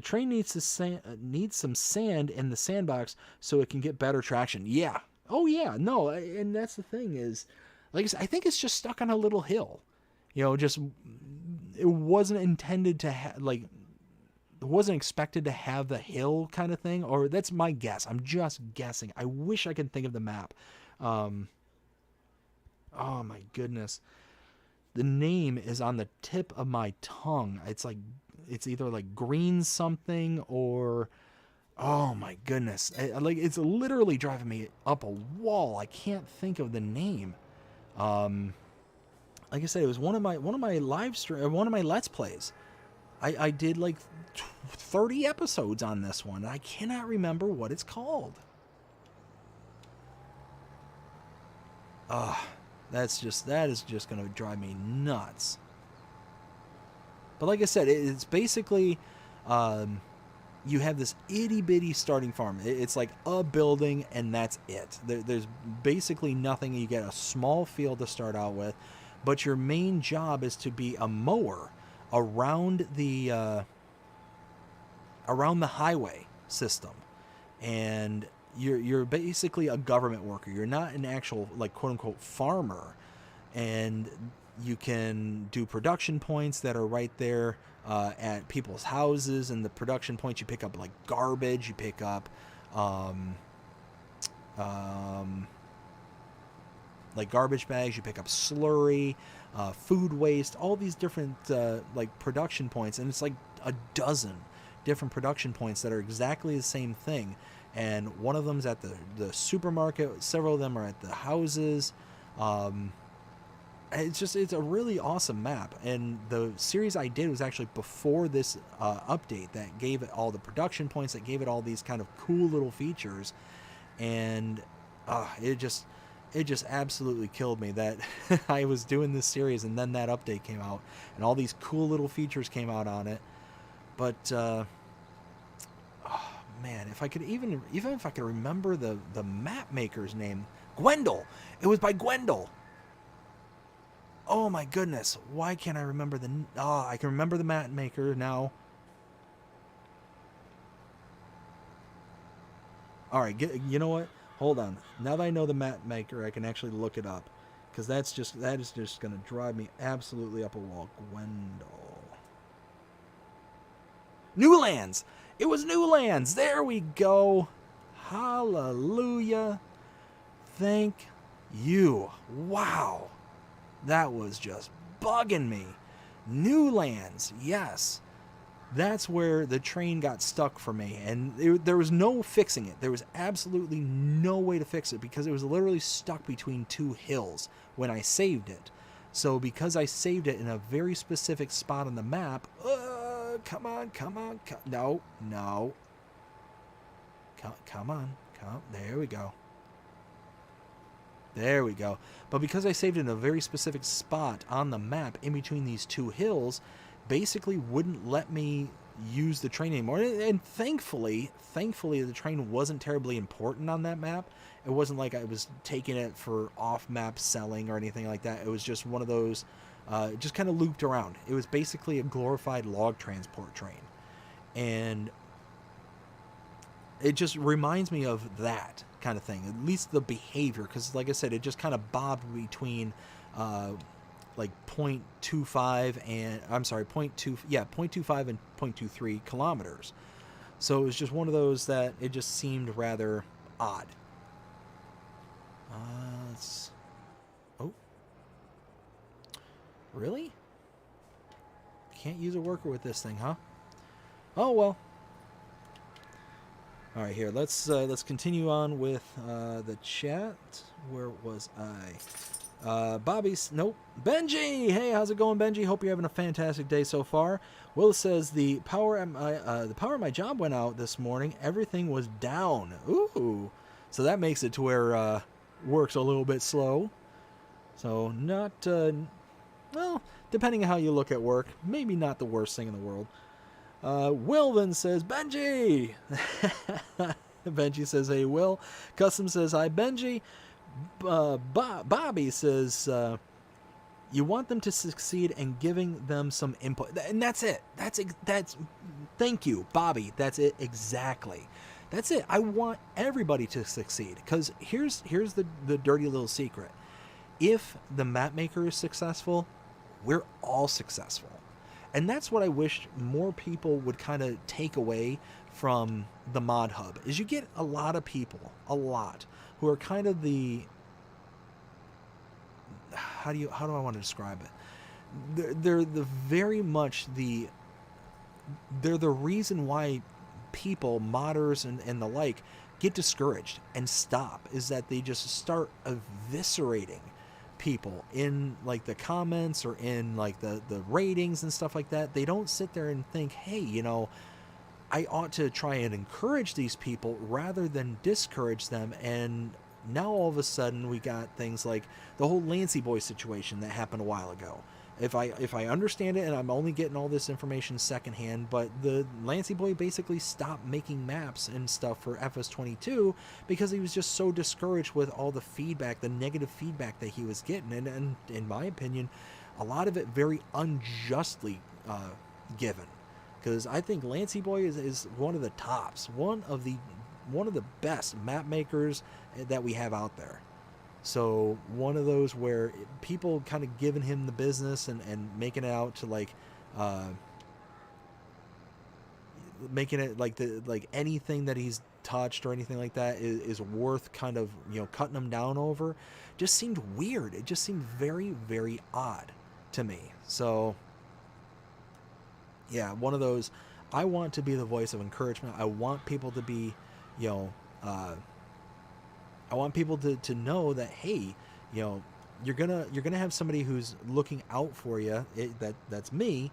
train needs to needs some sand in the sandbox so it can get better traction. Yeah. Oh yeah, no, and that's the thing is, like I said, I think it's just stuck on a little hill. Just, it wasn't intended to it wasn't expected to have the hill kind of thing, or that's my guess. I'm just guessing. I wish I could think of the map. Oh my goodness. The name is on the tip of my tongue. It's either like green something or, oh my goodness. It's literally driving me up a wall. I can't think of the name. Like I said, it was one of my Let's Plays. I did like 30 episodes on this one. I cannot remember what it's called. That is just going to drive me nuts. But like I said, it's basically, you have this itty bitty starting farm. It's like a building and that's it. There's basically nothing. You get a small field to start out with, but your main job is to be a mower around the highway system. And you're basically a government worker. You're not an actual, like, quote unquote farmer. And you can do production points that are right there at people's houses. And the production points, you pick up like garbage, you pick up like garbage bags, you pick up slurry, food waste, all these different like production points. And it's like a dozen different production points that are exactly the same thing. And one of them's at the supermarket. Several of them are at the houses. It's a really awesome map. And the series I did was actually before this update that gave it all the production points, that gave it all these kind of cool little features. And it just absolutely killed me that I was doing this series and then that update came out and all these cool little features came out on it. But man, if I could even if I could remember the map maker's name, Gwendol. It was by Gwendol. Oh my goodness, why can't I remember the? Oh, I can remember the map maker now. All right, you know what? Hold on. Now that I know the map maker, I can actually look it up, because that is just gonna drive me absolutely up a wall. Gwendol. Newlands. It was Newlands. There we go. Hallelujah. Thank you. Wow. That was just bugging me. Newlands. Yes. That's where the train got stuck for me. And there was no fixing it. There was absolutely no way to fix it, because it was literally stuck between two hills when I saved it. So because I saved it in a very specific spot on the map, come on. No. Come on. There we go. There we go. But because I saved it in a very specific spot on the map in between these two hills, basically wouldn't let me use the train anymore. And thankfully the train wasn't terribly important on that map. It wasn't like I was taking it for off-map selling or anything like that. It was just one of those, just kind of looped around. It was basically a glorified log transport train. And it just reminds me of that kind of thing, at least the behavior, because like I said, it just kind of bobbed between like 0.25 and 0.25 and 0.23 kilometers. So it was just one of those that it just seemed rather odd. Oh, really? Can't use a worker with this thing, huh? Oh well. All right, here. Let's continue on with the chat. Where was I? Bobby's nope. Benji, hey, how's it going, Benji? Hope you're having a fantastic day so far. Will says the power at my job went out this morning. Everything was down. Ooh, so that makes it to where work's a little bit slow. So not well, depending on how you look at work, maybe not the worst thing in the world. Will then says, Benji! Benji says, hey, Will. Custom says, hi, Benji. Bobby says, you want them to succeed and giving them some input. And that's it. Thank you, Bobby. That's it exactly. That's it. I want everybody to succeed, because here's the dirty little secret. If the map maker is successful, we're all successful. And that's what I wish more people would kind of take away from the mod hub, is you get a lot of people, who are kind of the, how do I want to describe it? They're the reason why people, modders and the like, get discouraged and stop, is that they just start eviscerating people in like the comments or in like the ratings and stuff like that. They don't sit there and think, hey, you know, I ought to try and encourage these people rather than discourage them. And now all of a sudden we got things like the whole Lancy Boy situation that happened a while ago. If I understand it, and I'm only getting all this information secondhand, but the Lancy Boy basically stopped making maps and stuff for FS22 because he was just so discouraged with all the feedback, the negative feedback that he was getting, and in my opinion, a lot of it very unjustly given. Because I think Lancy Boy is one of the tops, one of the best map makers that we have out there. So one of those where people kind of giving him the business and making it out to like making it like anything that he's touched or anything like that is worth kind of, you know, cutting him down over, just seemed weird. It just seemed very, very odd to me. So yeah, one of those, I want to be the voice of encouragement. I want people to be, you know, I want people to know that, hey, you know, you're gonna have somebody who's looking out for you. That's me,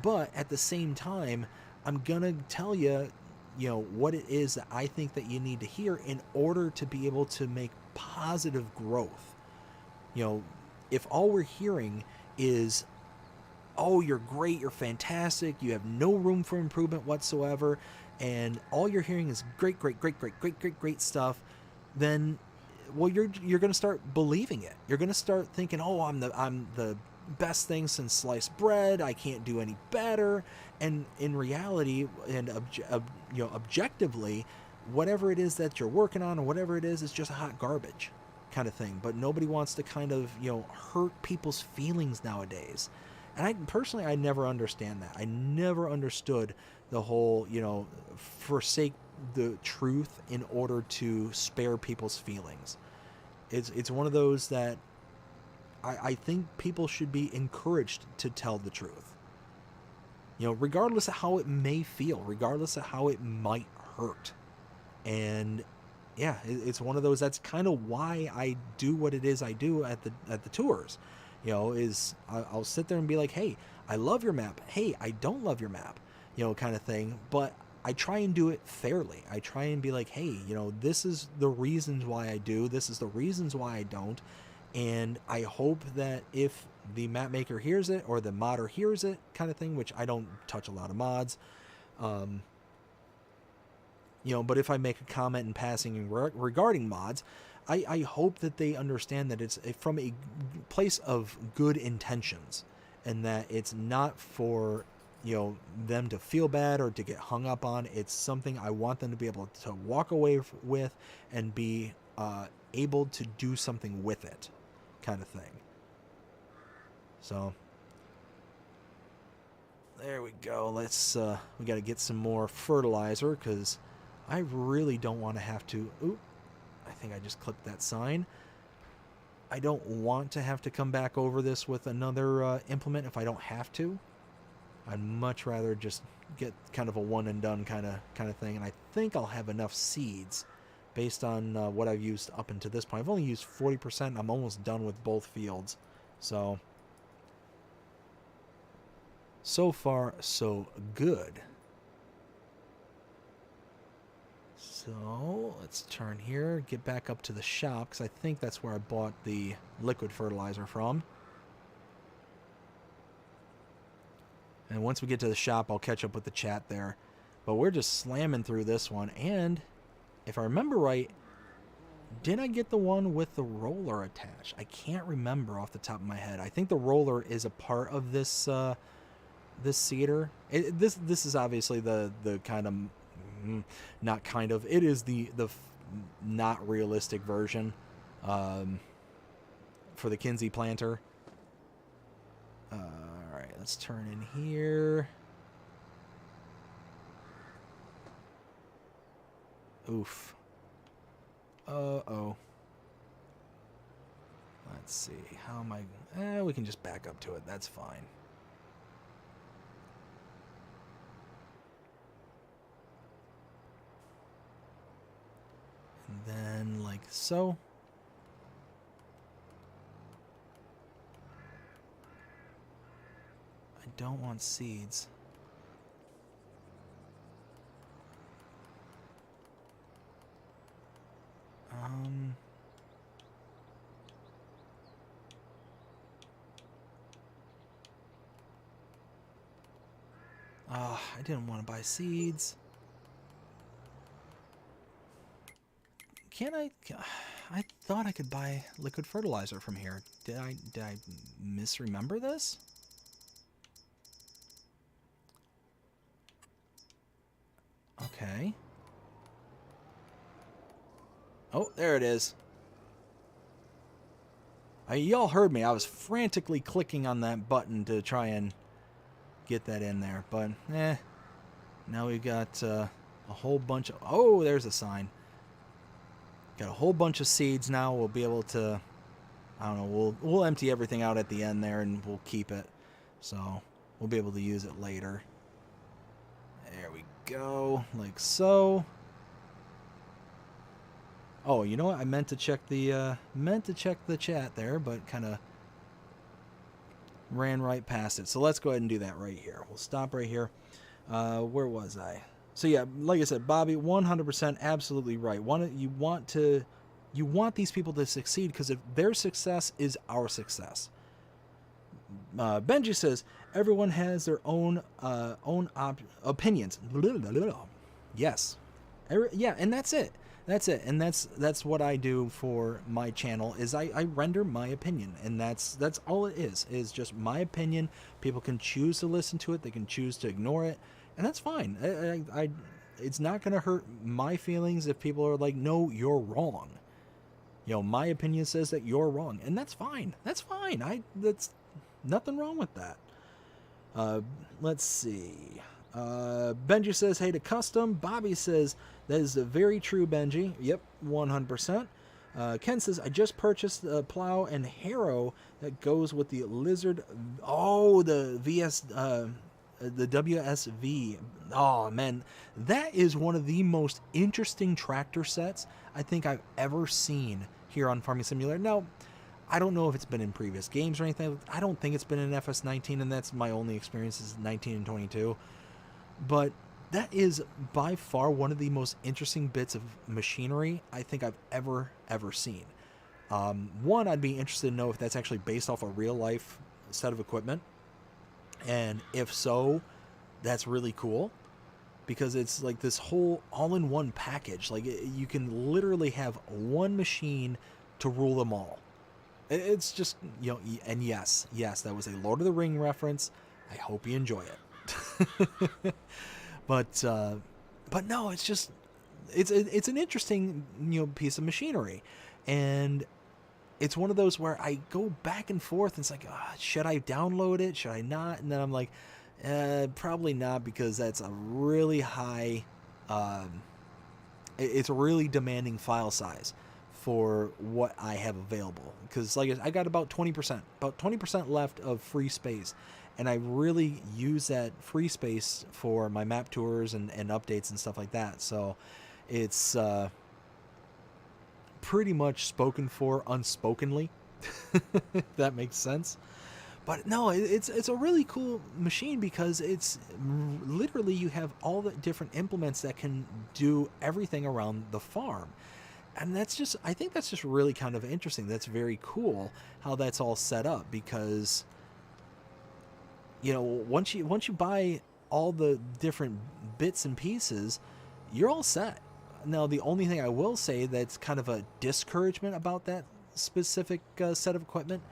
but at the same time, I'm gonna tell you, you know, what it is that I think that you need to hear in order to be able to make positive growth. You know, if all we're hearing is, oh, you're great, you're fantastic, you have no room for improvement whatsoever, and all you're hearing is great, great, great, great, great, great, great stuff, then, well, you're going to start believing it. You're going to start thinking, oh, I'm the best thing since sliced bread. I can't do any better. And in reality, and objectively, whatever it is that you're working on, or whatever it is just hot garbage kind of thing. But nobody wants to kind of, hurt people's feelings nowadays. And I never understand that. I never understood the whole, forsake the truth in order to spare people's feelings. It's one of those that I think people should be encouraged to tell the truth. Regardless of how it may feel, regardless of how it might hurt. And yeah, it's one of those, that's kind of why I do what it is I do at the tours. Is I'll sit there and be like, hey, I love your map. Hey, I don't love your map, kind of thing. But I try and do it fairly. I try and be like, hey, this is the reasons why I do. This is the reasons why I don't. And I hope that if the map maker hears it, or the modder hears it, kind of thing, which I don't touch a lot of mods, but if I make a comment in passing regarding mods, I hope that they understand that it's from a place of good intentions, and that it's not for, them to feel bad or to get hung up on. It's something I want them to be able to walk away with and be able to do something with it, kind of thing. So there we go. Let's we got to get some more fertilizer, because I really don't want to have to. Oop, I think I just clicked that sign. I don't want to have to come back over this with another implement if I don't have to. I'd much rather just get kind of a one and done kind of thing. And I think I'll have enough seeds based on what I've used up until this point. I've only used 40%. I'm almost done with both fields. So far, so good. So let's turn here, get back up to the shop, because I think that's where I bought the liquid fertilizer from. And once we get to the shop, I'll catch up with the chat there. But we're just slamming through this one. And if I remember right, did I get the one with the roller attached? I can't remember off the top of my head. I think the roller is a part of this this seeder. This is obviously the kind of, not kind of, it is the not realistic version for the Kinsey planter. Alright, let's turn in here. Oof. Uh-oh. Let's see. How am I... we can just back up to it. That's fine. And then, like so. I don't want seeds. I didn't want to buy seeds. I thought I could buy liquid fertilizer from here. Did I misremember this? Okay. Oh, there it is. Y'all heard me. I was frantically clicking on that button to try and get that in there. But, now we've got a whole bunch of... Oh, there's a sign. Got a whole bunch of seeds now. We'll be able to... I don't know. We'll empty everything out at the end there, and we'll keep it. So, we'll be able to use it later. There we go. Like so. Oh, you know what? I meant to check the chat there, but kind of ran right past it. So let's go ahead and do that right here. We'll stop right here. Where was I? So yeah, like I said, Bobby, 100% absolutely right. You want these people to succeed, because if their success is our success. Benji says everyone has their own opinions. Yes. Yeah, and that's it. That's it. And that's what I do for my channel is I render my opinion, and that's all it is just my opinion. People can choose to listen to it, they can choose to ignore it, and that's fine. I it's not going to hurt my feelings if people are like, "No, you're wrong." You know, my opinion says that you're wrong, and that's fine. That's fine. That's nothing wrong with that. Let's see. Benji says, hey to custom. Bobby says, that is very true, Benji. Yep, 100%. Ken says, I just purchased a plow and harrow that goes with the Lizard. Oh, the the WSV. Oh, man. That is one of the most interesting tractor sets I think I've ever seen here on Farming Simulator. Now, I don't know if it's been in previous games or anything. I don't think it's been in FS19, and that's my only experiences, 19 and 22. But that is by far one of the most interesting bits of machinery I think I've ever seen. One, I'd be interested to know if that's actually based off a real-life set of equipment. And if so, that's really cool. Because it's like this whole all-in-one package. Like, you can literally have one machine to rule them all. It's just, you know, and yes, that was a Lord of the Ring reference. I hope you enjoy it. But no, it's just, it's an interesting, you know, piece of machinery. And it's one of those where I go back and forth, and it's like, should I download it? Should I not? And then I'm like, probably not, because that's a really high, it's a really demanding file size for what I have available. Because like I got about 20% left of free space, and I really use that free space for my map tours and updates and stuff like that. So it's pretty much spoken for unspokenly, if that makes sense. But no, it's a really cool machine, because it's literally, you have all the different implements that can do everything around the farm. And that's just, I think that's just really kind of interesting. That's very cool how that's all set up, because, you know, once you buy all the different bits and pieces, you're all set. Now, the only thing I will say that's kind of a discouragement about that specific set of equipment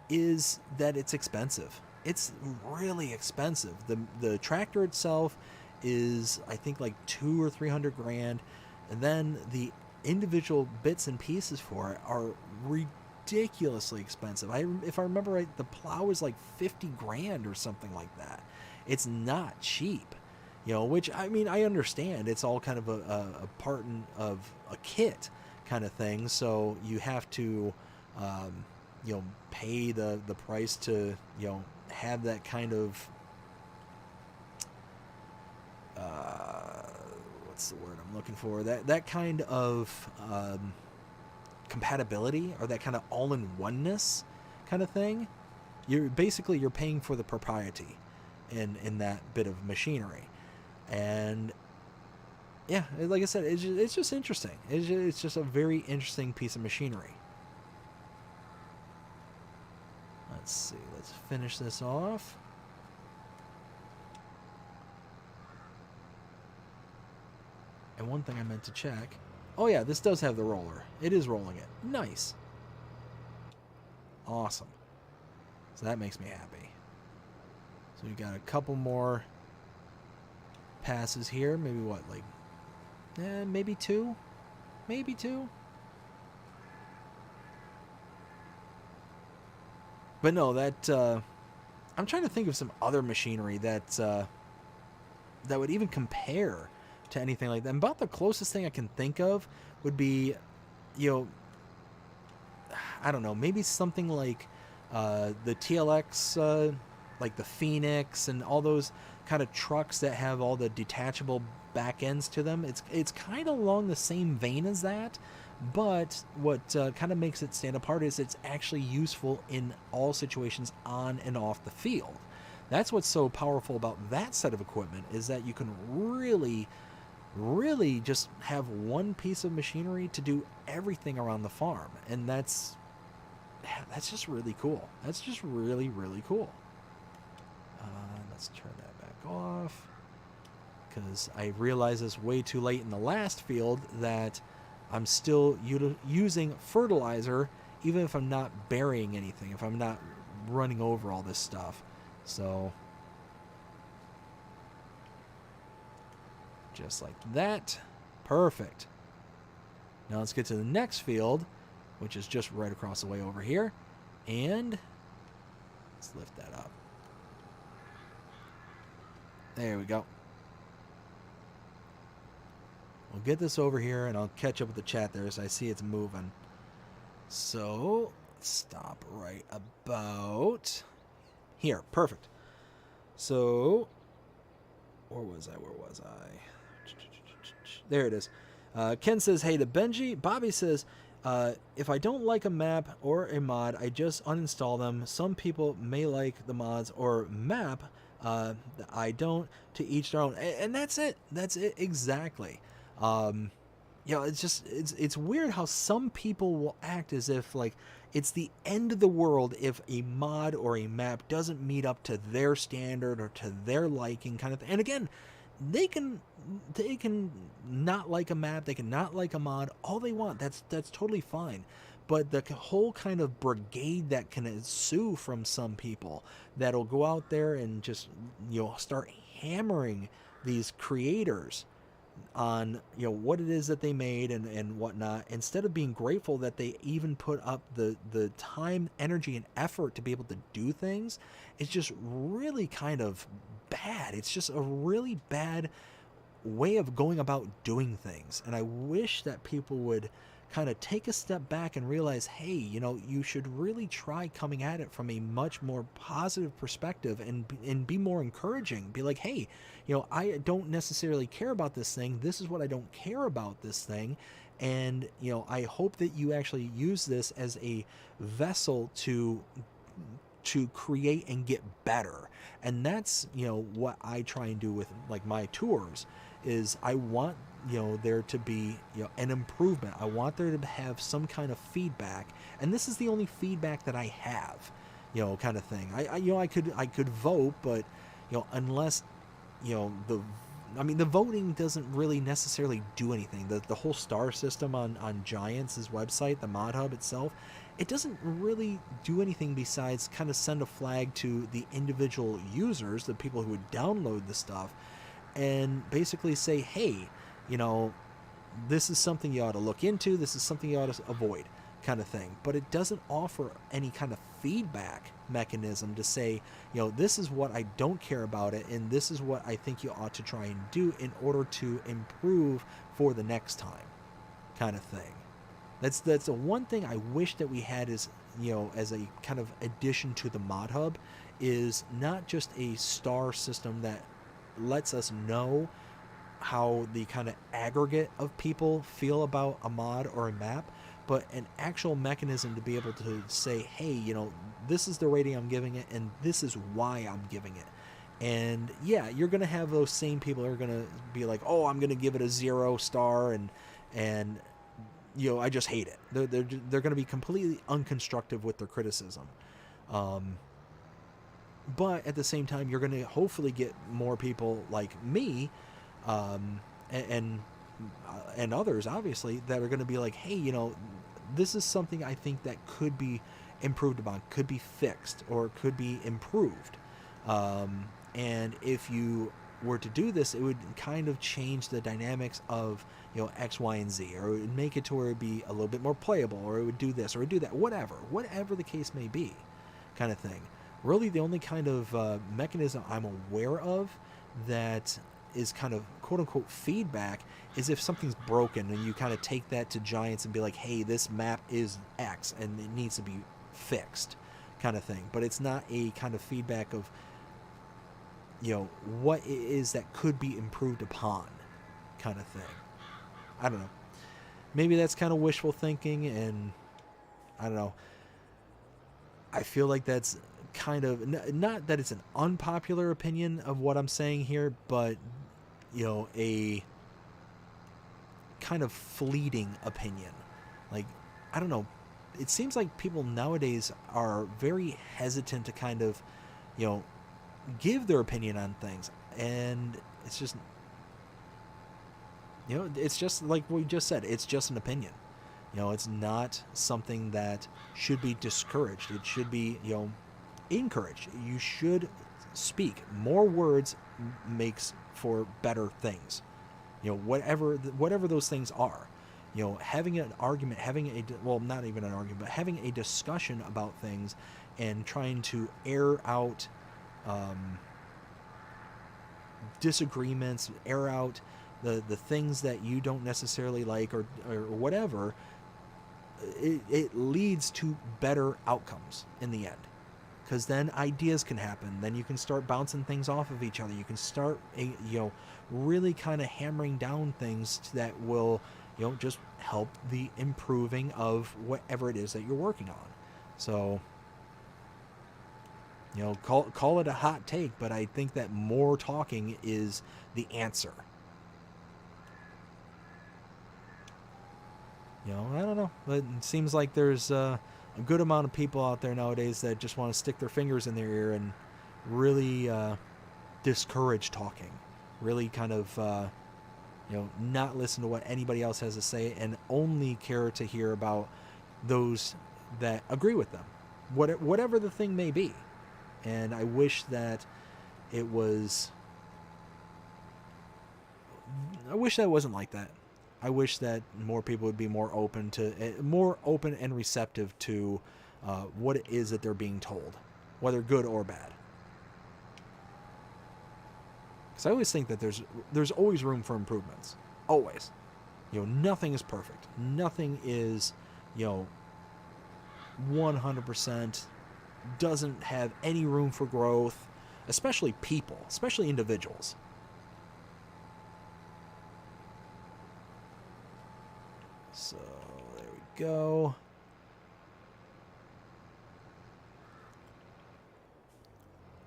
is that it's expensive. It's really expensive. The tractor itself is, I think, like $200 or $300 grand, and then the individual bits and pieces for it are ridiculously expensive. If I remember right, the plow is like 50 grand or something like that. It's not cheap, you know, which, I mean, I understand it's all kind of a part of a kit kind of thing. So you have to, you know, pay the price to, you know, have that kind of, what's the word I'm looking for? That kind of compatibility, or that kind of all-in-oneness kind of thing. You're paying for the propriety in that bit of machinery. And yeah, like I said, it's just interesting. It's just a very interesting piece of machinery. Let's see. Let's finish this off. And one thing I meant to check. Oh yeah, this does have the roller. It is rolling it. Nice. Awesome. So that makes me happy. So we got a couple more passes here. Maybe what, like, maybe two? Maybe two? But no, that, I'm trying to think of some other machinery that, that would even compare to anything like that. And about the closest thing I can think of would be, you know, I don't know, maybe something like the TLX, like the Phoenix and all those kind of trucks that have all the detachable back ends to them. It's kind of along the same vein as that, but what kind of makes it stand apart is it's actually useful in all situations on and off the field. That's what's so powerful about that set of equipment, is that you can really just have one piece of machinery to do everything around the farm. And that's just really cool. That's just really cool. Let's turn that back off. because I realized this way too late in the last field that I'm still using fertilizer even if I'm not burying anything, if I'm not running over all this stuff. So just like that. Perfect. Now let's get to the next field, which is just right across the way over here. And let's lift that up. There we go. We'll get this over here, and I'll catch up with the chat there as I see it's moving. So, stop right about here. Perfect. So, where was I? There it is. Ken says, hey to Benji. Bobby says, if I don't like a map or a mod, I just uninstall them. Some people may like the mods or map. I don't. To each their own. And that's it. That's it exactly. You know, it's weird how some people will act as if like it's the end of the world if a mod or a map doesn't meet up to their standard or to their liking kind of thing. And again, they can not like a map, they can not like a mod, all they want. That's totally fine. But the whole kind of brigade that can ensue from some people that'll go out there and just, you know, start hammering these creators on, you know, what it is that they made and whatnot, instead of being grateful that they even put up the time, energy, and effort to be able to do things. It's just really kind of bad. It's just a really bad way of going about doing things. And I wish that people would kind of take a step back and realize, hey, you know, you should really try coming at it from a much more positive perspective and be more encouraging. Be like, hey, you know, I don't necessarily care about this thing. This is what I don't care about this thing. And, you know, I hope that you actually use this as a vessel to create and get better. And that's, you know, what I try and do with like my tours is I want, you know, there to be, you know, an improvement. I want there to have some kind of feedback, and this is the only feedback that I have, you know, kind of thing. I could vote, but, you know, unless, you know, the voting doesn't really necessarily do anything. The whole star system on Giants' website, the mod hub itself, it doesn't really do anything besides kind of send a flag to the individual users, the people who would download the stuff, and basically say, hey, you know, this is something you ought to look into, this is something you ought to avoid, kind of thing. But it doesn't offer any kind of feedback mechanism to say, you know, this is what I don't care about it, and this is what I think you ought to try and do in order to improve for the next time, kind of thing. That's the one thing I wish that we had, is, you know, as a kind of addition to the mod hub, is not just a star system that lets us know how the kind of aggregate of people feel about a mod or a map, but an actual mechanism to be able to say, hey, you know, this is the rating I'm giving it, and this is why I'm giving it. And yeah, you're going to have those same people who are going to be like, oh, I'm going to give it a 0 star, and you know, I just hate it. They're going to be completely unconstructive with their criticism. But at the same time, you're going to hopefully get more people like me, and others, obviously, that are going to be like, hey, you know, this is something I think that could be improved upon, could be fixed, or could be improved. And if you were to do this, it would kind of change the dynamics of, you know, X, Y, and Z, or it would make it to where it'd be a little bit more playable, or it would do this, or it would do that, whatever the case may be, kind of thing. Really, the only kind of mechanism I'm aware of that is kind of quote-unquote feedback is if something's broken and you kind of take that to Giants and be like, hey, this map is X and it needs to be fixed, kind of thing. But it's not a kind of feedback of, you know, what it is that could be improved upon, kind of thing. I don't know. Maybe that's kind of wishful thinking, and I don't know. I feel like that's kind of, not that it's an unpopular opinion of what I'm saying here, but, you know, a kind of fleeting opinion. Like, I don't know. It seems like people nowadays are very hesitant to kind of, you know, give their opinion on things. And it's just, You know, it's just like we just said, it's just an opinion. You know, it's not something that should be discouraged. It should be, you know, encouraged. You should speak. More words makes for better things. You know, whatever those things are. You know, having an argument, not even an argument, but having a discussion about things and trying to air out disagreements, air out the things that you don't necessarily like or whatever, it leads to better outcomes in the end. Because then ideas can happen. Then you can start bouncing things off of each other. You can start, really kind of hammering down things that will, just help the improving of whatever it is that you're working on. So, call it a hot take, but I think that more talking is the answer. I don't know. But it seems like there's a good amount of people out there nowadays that just want to stick their fingers in their ear and really discourage talking. Really kind of, not listen to what anybody else has to say and only care to hear about those that agree with them, whatever the thing may be. And I wish that it was... I wish that it wasn't like that. I wish that more people would be more open and receptive to what it is that they're being told, whether good or bad. Because I always think that there's always room for improvements. Always. Nothing is perfect. Nothing is, 100%, doesn't have any room for growth, especially people, especially individuals. So, there we go.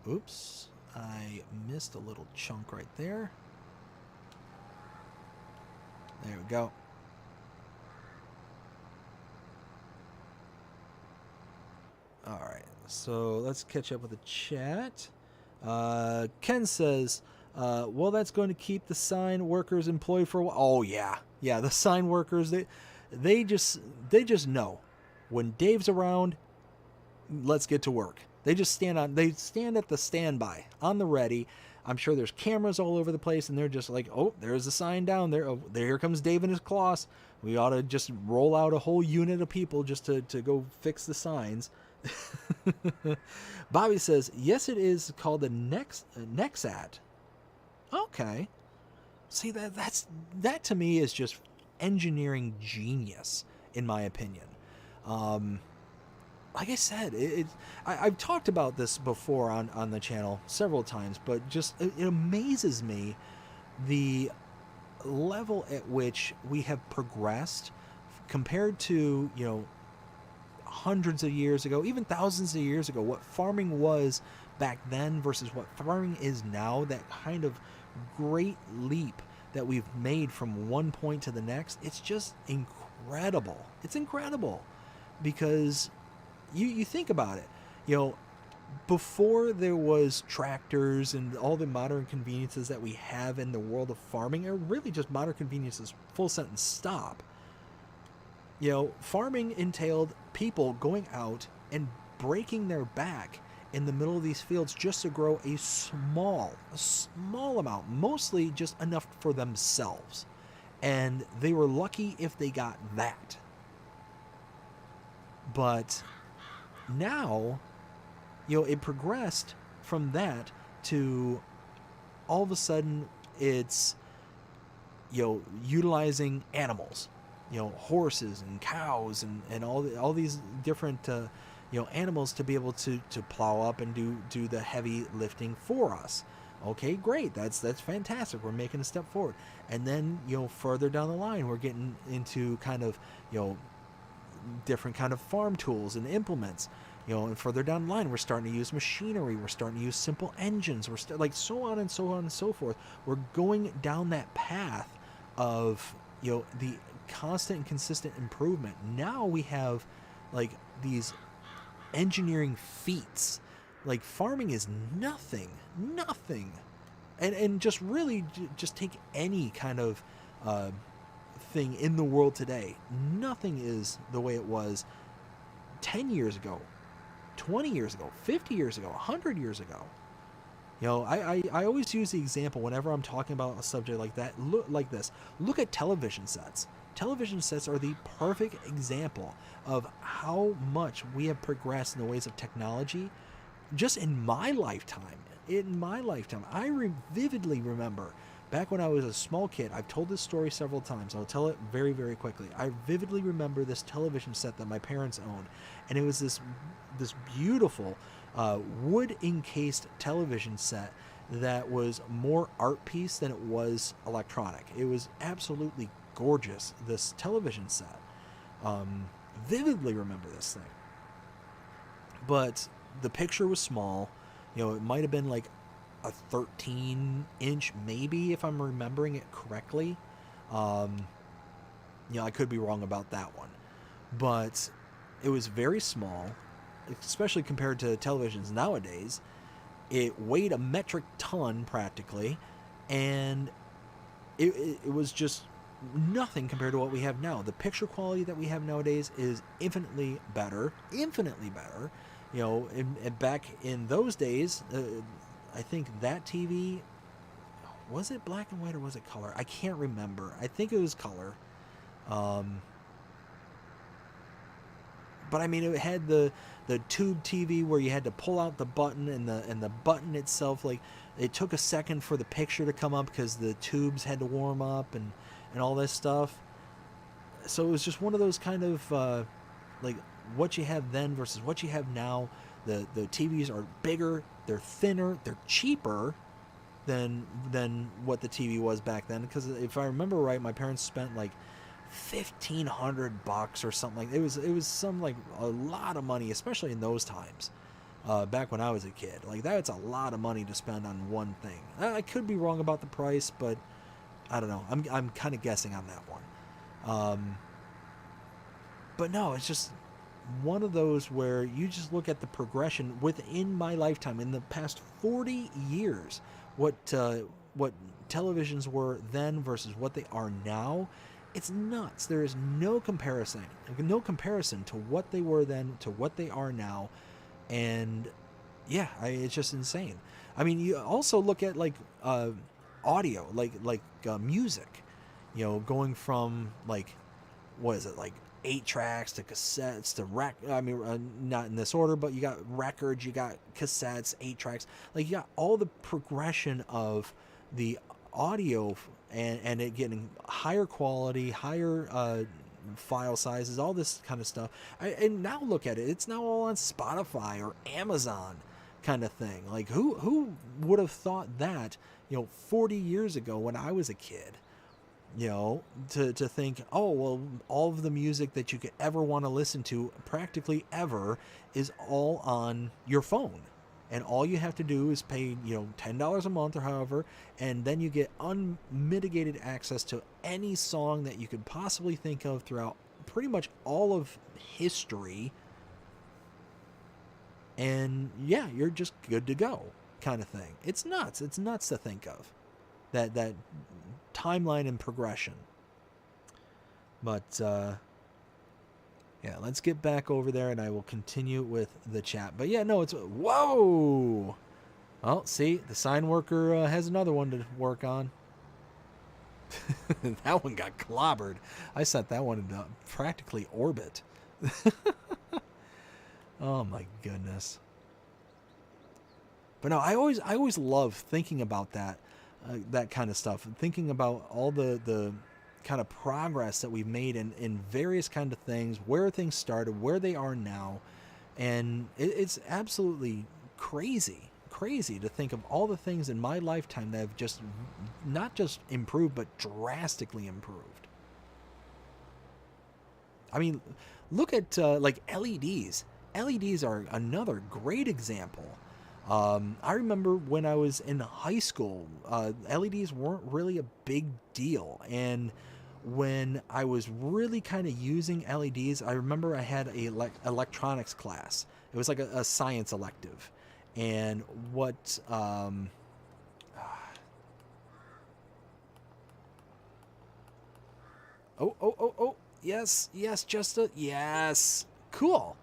Oops, I missed a little chunk right there. There we go. Alright, so let's catch up with the chat. Ken says, well, that's going to keep the sign workers employed for a while. Oh, yeah. Yeah, the sign workers, they just know when Dave's around, let's get to work. They stand at the standby, on the ready. I'm sure there's cameras all over the place, and they're just like, oh, there's a sign down there. Oh, here comes Dave and his claws. We ought to just roll out a whole unit of people just to go fix the signs. Bobby says, yes, it is called the Nexat. Okay. See, that to me is just engineering genius, in my opinion. Like I said, I've talked about this before on the channel several times, but just it amazes me the level at which we have progressed compared to, hundreds of years ago, even thousands of years ago, what farming was back then versus what farming is now. That kind of great leap that we've made from one point to the next, it's just incredible. It's incredible because you think about it, before there was tractors and all the modern conveniences that we have in the world of farming, are really just modern conveniences, full sentence, stop. Farming entailed people going out and breaking their back in the middle of these fields just to grow a small amount, mostly just enough for themselves. And they were lucky if they got that. But now, it progressed from that to all of a sudden it's, utilizing animals, horses and cows and all these different, animals to be able to plow up and do the heavy lifting for us. Okay, great. That's fantastic. We're making a step forward. And then, further down the line, we're getting into kind of, different kind of farm tools and implements. And further down the line, we're starting to use machinery. We're starting to use simple engines. We're so on and so on and so forth. We're going down that path of, the constant and consistent improvement. Now we have these engineering feats. Farming is nothing. And just really just take any kind of thing in the world today. Nothing is the way it was 10 years ago, 20 years ago, 50 years ago, 100 years ago. You know, I always use the example whenever I'm talking about a subject like that. Look like this. Look at television sets. Television sets are the perfect example of how much we have progressed in the ways of technology just in my lifetime. In my lifetime, I vividly remember back when I was a small kid. I've told this story several times. I'll tell it very, very quickly. I vividly remember this television set that my parents owned, and it was this beautiful wood encased television set that was more art piece than it was electronic. It was absolutely gorgeous, this television set. Vividly remember this thing. But the picture was small. You know, it might have been like a 13-inch, maybe, if I'm remembering it correctly. You know, I could be wrong about that one. But it was very small, especially compared to televisions nowadays. It weighed a metric ton practically, and it was just nothing compared to what we have now. The picture quality that we have nowadays is infinitely better. You know, back in those days, I think that TV, was it black and white or was it color? I can't remember. I think it was color. But I mean, it had the tube TV where you had to pull out the button, and the button itself, like, it took a second for the picture to come up because the tubes had to warm up and all this stuff. So it was just one of those kind of like what you have then versus what you have now. The TVs are bigger, they're thinner, they're cheaper than what the TV was back then. Because if I remember right, my parents spent like $1,500 or something. Like it was some, like, a lot of money, especially in those times. Back when I was a kid, like, that's a lot of money to spend on one thing. I could be wrong about the price, but I don't know. I'm kind of guessing on that one. But no, it's just one of those where you just look at the progression within my lifetime in the past 40 years, what televisions were then versus what they are now. It's nuts. There is no comparison to what they were then to what they are now. And yeah, it's just insane. I mean, you also look at like audio, like music, you know, going from like, what is it, like 8 tracks to cassettes to I mean, not in this order, but you got records, you got cassettes, 8 tracks. Like, you got all the progression of the audio and it getting higher quality, higher file sizes, all this kind of stuff. And now look at it. It's now all on Spotify or Amazon kind of thing. Like, who would have thought that, you know, 40 years ago when I was a kid? You know, to think, oh, well, all of the music that you could ever want to listen to, practically ever, is all on your phone. And all you have to do is pay, you know, $10 a month or however, and then you get unmitigated access to any song that you could possibly think of throughout pretty much all of history. And yeah, you're just good to go, kind of thing. It's nuts. It's nuts to think of that timeline and progression. But yeah, let's get back over there and I will continue with the chat. But yeah, no, it's, whoa. Well, see, the sign worker has another one to work on. That one got clobbered. I sent that one into practically orbit. Oh my goodness. But no, I always love thinking about that kind of stuff, thinking about all the kind of progress that we've made in various kind of things, where things started, where they are now. And it's absolutely crazy to think of all the things in my lifetime that have just not just improved, but drastically improved. I mean, look at like LEDs. LEDs are another great example. I remember when I was in high school, LEDs weren't really a big deal. And when I was really kind of using LEDs, I remember I had a electronics class. It was like a science elective. And what Oh, oh, oh, oh. Yes, yes, just a... Yes. Cool.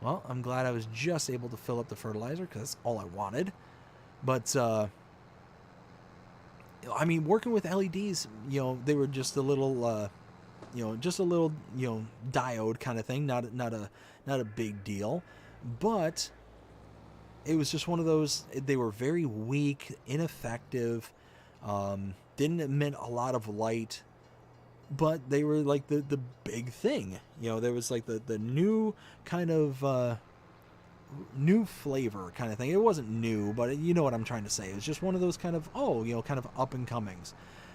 Well, I'm glad I was just able to fill up the fertilizer because that's all I wanted. But, I mean, working with LEDs, they were just a little, just a little, diode kind of thing. Not a big deal. But it was just one of those, they were very weak, ineffective, didn't emit a lot of light, but they were like the big thing. There was like the new kind of new flavor kind of thing. It wasn't new, but you know what I'm trying to say. It was just one of those kind of, kind of up and comings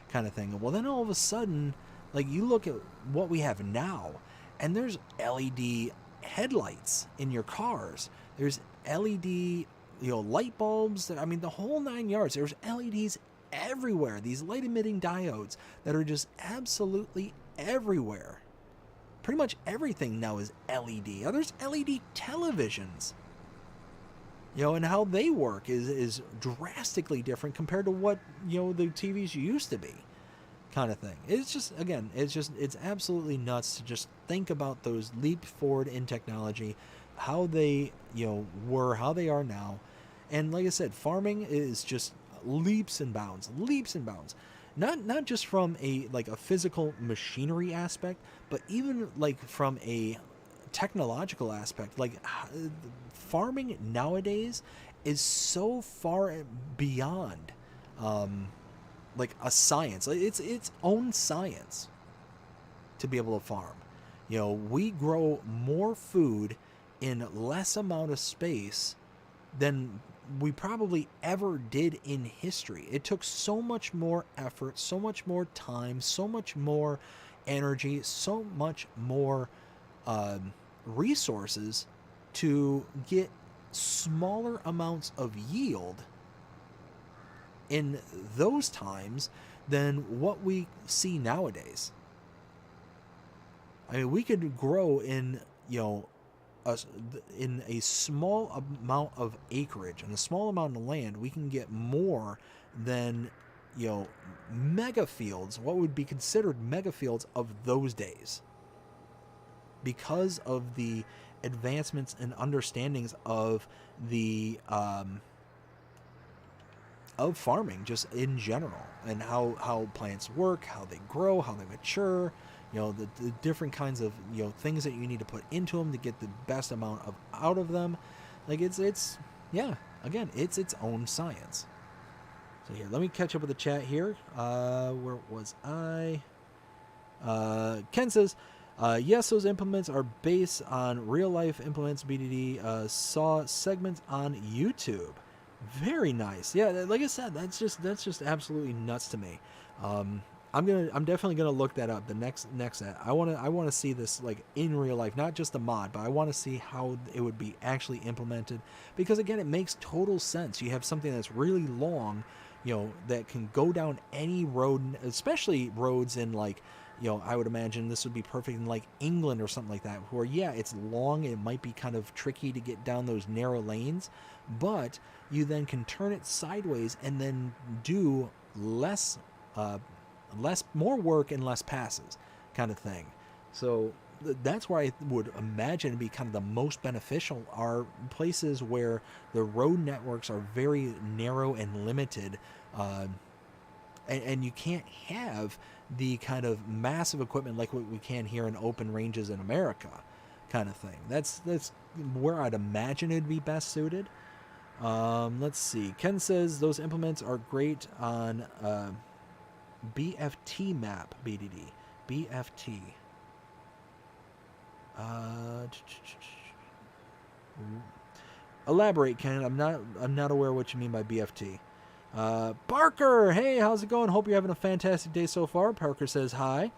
kind of thing. Well, then all of a sudden, like you look at what we have now, and there's LED headlights in your cars. There's LED, light bulbs. I mean, the whole 9 yards. There's LEDs everywhere. These light emitting diodes that are just absolutely everywhere. Pretty much everything now is LED. There's LED televisions. And how they work is drastically different compared to what, the TVs used to be, kind of thing. It's just, again, it's absolutely nuts to just think about those leap forward in technology, how they, were, how they are now. And like I said, farming is just leaps and bounds. Not just from a physical machinery aspect, but even like from a technological aspect. Like farming nowadays is so far beyond like a science. It's its own science to be able to farm. We grow more food in less amount of space than we probably ever did in history. It took so much more effort, so much more time, so much more energy, so much more resources to get smaller amounts of yield in those times than what we see nowadays. I mean, we could grow in, in a small amount of acreage, in a small amount of land, we can get more than, mega fields, what would be considered mega fields of those days, because of the advancements and understandings of the of farming just in general, and how plants work, how they grow, how they mature, the different kinds of things that you need to put into them to get the best amount of out of them. Like it's yeah, again, it's its own science. So here, let me catch up with the chat here. Where was I? Ken says, yes, those implements are based on real life implements. BDD saw segments on YouTube. Very nice. Yeah, like I said, that's just absolutely nuts to me. I'm definitely gonna look that up. The next set. I wanna see this like in real life, not just the mod, but I want to see how it would be actually implemented. Because again, it makes total sense. You have something that's really long, that can go down any road, especially roads in like, I would imagine this would be perfect in like England or something like that, where yeah, it's long, it might be kind of tricky to get down those narrow lanes, but you then can turn it sideways and then do more work and less passes kind of thing. So that's where I would imagine it'd be kind of the most beneficial are places where the road networks are very narrow and limited, and you can't have the kind of massive equipment like what we can here in open ranges in America kind of thing. That's where I'd imagine it'd be best suited. Let's see. Ken says those implements are great on BFT map, BDD. BFT. Elaborate, Ken. I'm not aware what you mean by BFT. Parker, hey, how's it going? Hope you're having a fantastic day so far. Parker says hi.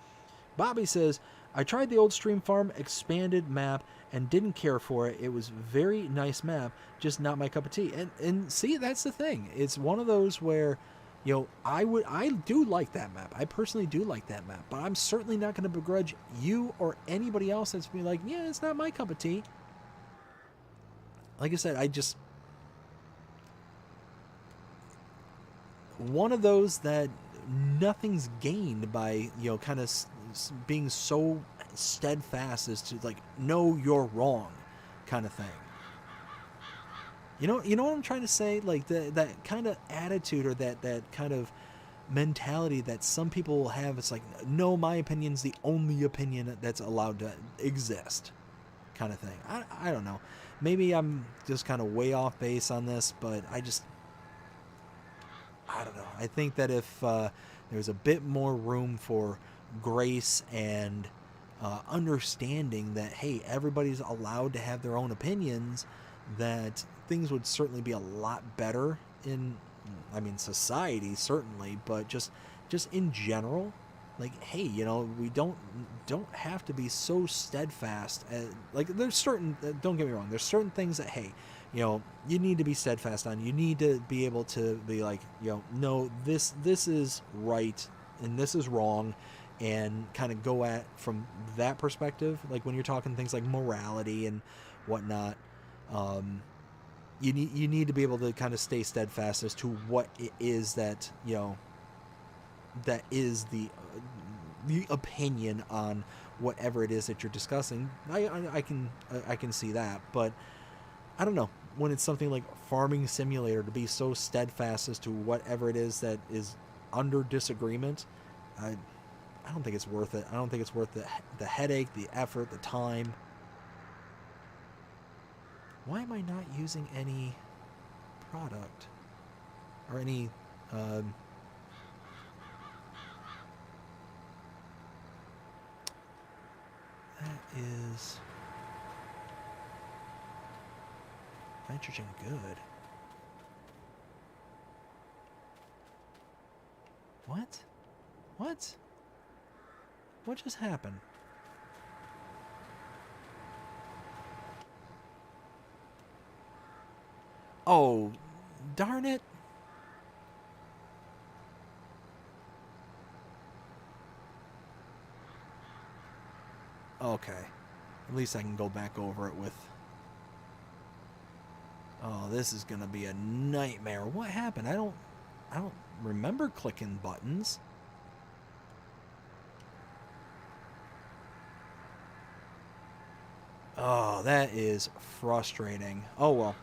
Bobby says, I tried the old Stream Farm expanded map and didn't care for it. It was very nice map, just not my cup of tea. And see, that's the thing. It's one of those where, I do like that map. I personally do like that map, but I'm certainly not going to begrudge you or anybody else that's be like, yeah, it's not my cup of tea. Like I said, one of those that nothing's gained by, kind of being so steadfast as to, like, no, you're wrong kind of thing. You know what I'm trying to say? Like, that kind of attitude, or that kind of mentality that some people will have. It's like, no, my opinion's the only opinion that's allowed to exist kind of thing. I don't know. Maybe I'm just kind of way off base on this, but I don't know. I think that if there's a bit more room for grace and understanding that, hey, everybody's allowed to have their own opinions, that things would certainly be a lot better in, society certainly, but just in general. Like, hey, we don't have to be so steadfast. Like, there's certain, don't get me wrong, there's certain things that, hey, you need to be steadfast on. You need to be able to be like, no, this is right and this is wrong, and kind of go at from that perspective. Like, when you're talking things like morality and whatnot, you need to be able to kind of stay steadfast as to what it is that, that is the opinion on whatever it is that you're discussing. I can see that, but I don't know, when it's something like Farming Simulator, to be so steadfast as to whatever it is that is under disagreement, I don't think it's worth it. I don't think it's worth the headache, the effort, the time. Why am I not using any product or any that is nitrogen good. What just happened? Oh, darn it. Okay. At least I can go back over it with... Oh, this is going to be a nightmare. What happened? I don't remember clicking buttons. Oh, that is frustrating. Oh, well.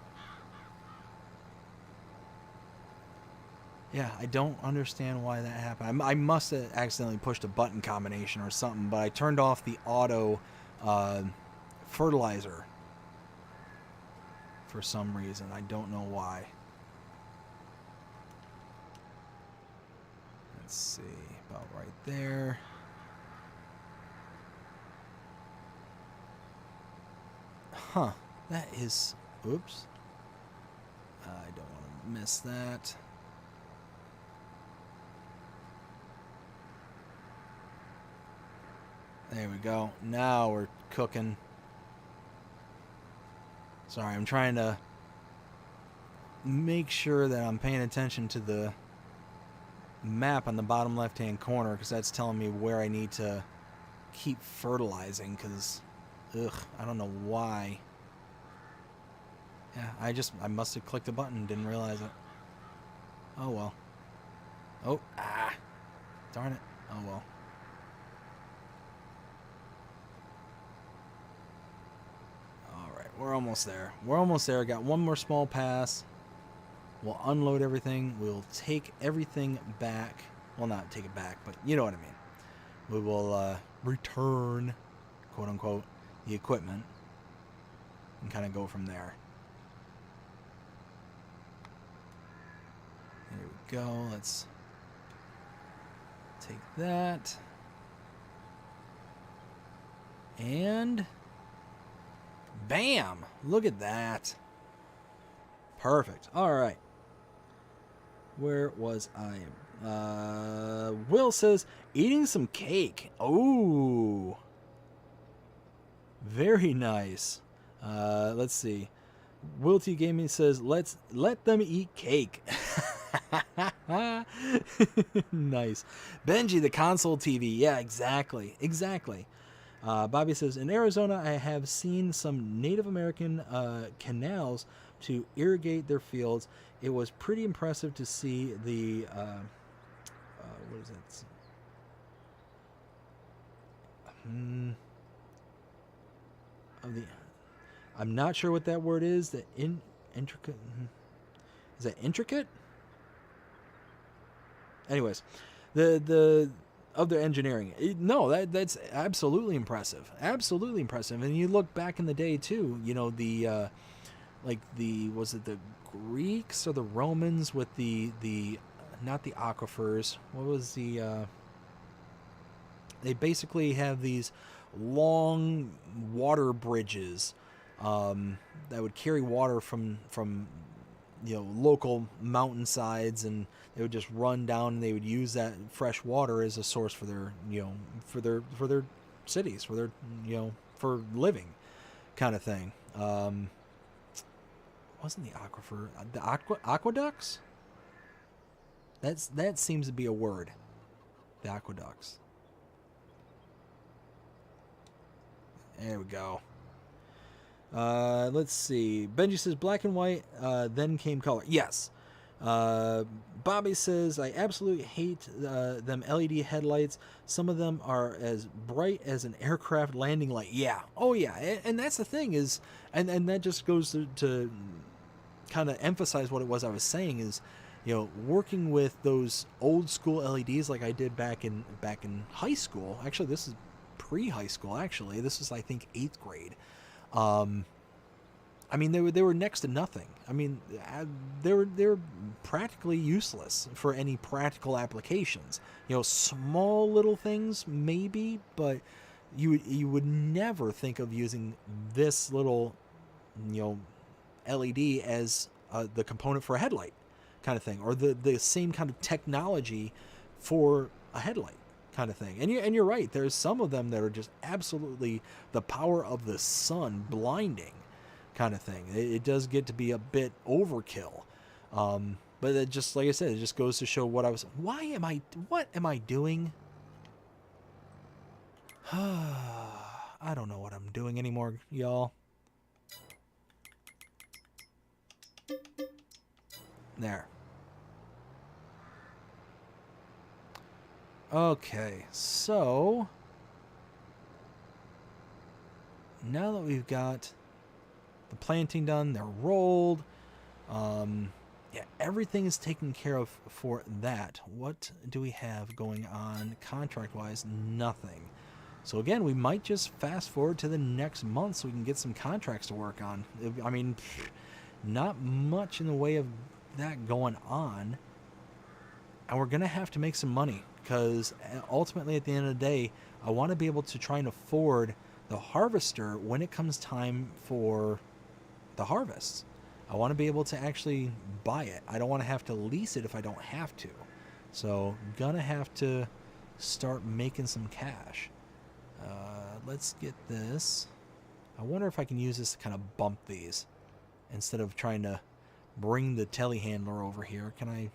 Yeah, I don't understand why that happened. I must have accidentally pushed a button combination or something, but I turned off the auto fertilizer for some reason. I don't know why. Let's see, about right there. Huh, that is... Oops. I don't want to miss that. There we go. Now we're cooking. Sorry, I'm trying to make sure that I'm paying attention to the map on the bottom left-hand corner, because that's telling me where I need to keep fertilizing, because, I don't know why. Yeah, I must have clicked a button, didn't realize it. Oh, well. Oh, darn it. Oh, well. We're almost there. We're almost there. Got one more small pass. We'll unload everything. We'll take everything back. Well, not take it back, but you know what I mean. We will return, quote unquote, the equipment and kind of go from there. There we go. Let's take that. And... bam! Look at that. Perfect. All right. Where was I? Will says, eating some cake. Oh. Very nice. Let's see. Will T Gaming says, let them eat cake. Nice. Benji, the console TV. Yeah, exactly. Exactly. Bobby says, in Arizona, I have seen some Native American canals to irrigate their fields. It was pretty impressive to see the, what is it? Of the, I'm not sure what that word is. The intricate. Is that intricate? Anyways, the of their engineering. No, that's absolutely impressive. Absolutely impressive. And you look back in the day too. You know, the was it the Greeks or the Romans with the not the aquifers. What was the they basically have these long water bridges that would carry water from local mountainsides, and they would just run down, and they would use that fresh water as a source for their for their cities, for their for living kind of thing. Wasn't the aquifer the aqueducts? That seems to be a word. The aqueducts. There we go. Let's see. Benji says black and white, then came color. Yes. Bobby says, I absolutely hate them LED headlights. Some of them are as bright as an aircraft landing light. Yeah. Oh, yeah. And that's the thing is, and that just goes to kind of emphasize what it was I was saying is, working with those old school LEDs like I did back in high school. Actually, this is pre-high school, actually. This was, I think, 8th grade. I mean, they were next to nothing. I mean, they were practically useless for any practical applications. Small little things maybe, but you would never think of using this little LED as the component for a headlight kind of thing, or the same kind of technology for a headlight kind of thing. And you're right. There's some of them that are just absolutely the power of the sun blinding kind of thing. It does get to be a bit overkill. But it just, like I said, it just goes to show what am I doing? I don't know what I'm doing anymore, y'all. There. Okay, so now that we've got the planting done, they're rolled, yeah, everything is taken care of for that. What do we have going on contract-wise? Nothing. So again, we might just fast forward to the next month so we can get some contracts to work on. I mean, not much in the way of that going on. And we're going to have to make some money, because ultimately at the end of the day, I want to be able to try and afford the harvester when it comes time for the harvest. I want to be able to actually buy it. I don't want to have to lease it if I don't have to. So, gonna have to start making some cash. Let's get this. I wonder if I can use this to kind of bump these instead of trying to bring the telehandler over here. Can I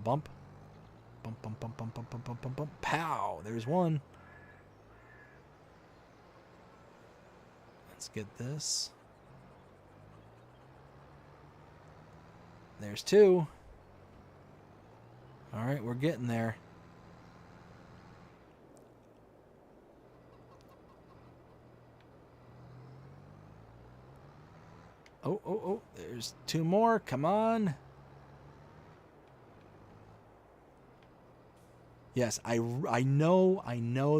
bump? Bump, bump, bump, bump, bump, bump, bump, bump, bump. Pow! There's one. Let's get this. There's two. All right, we're getting there. Oh, there's two more. Come on. Yes, I know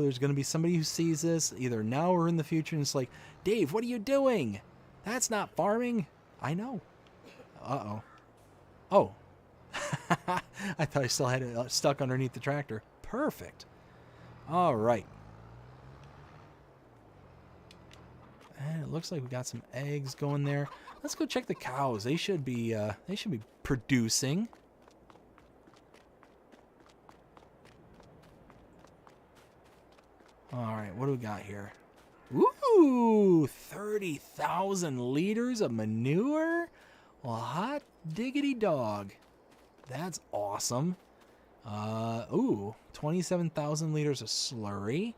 there's going to be somebody who sees this either now or in the future, and it's like, Dave, what are you doing? That's not farming. I know. Uh-oh. Oh. I thought I still had it stuck underneath the tractor. Perfect. All right. And it looks like we got some eggs going there. Let's go check the cows. They should be producing. All right, what do we got here? Ooh, 30,000 liters of manure? Well, hot diggity dog. That's awesome. Ooh, 27,000 liters of slurry.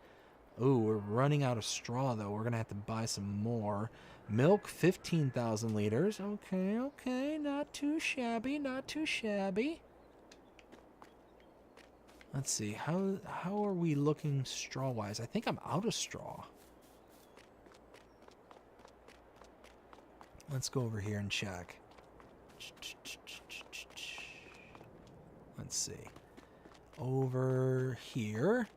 Ooh, we're running out of straw, though. We're going to have to buy some more. Milk, 15,000 liters. Okay. Not too shabby, not too shabby. Let's see. How are we looking straw-wise? I think I'm out of straw. Let's go over here and check. Let's see. Over here.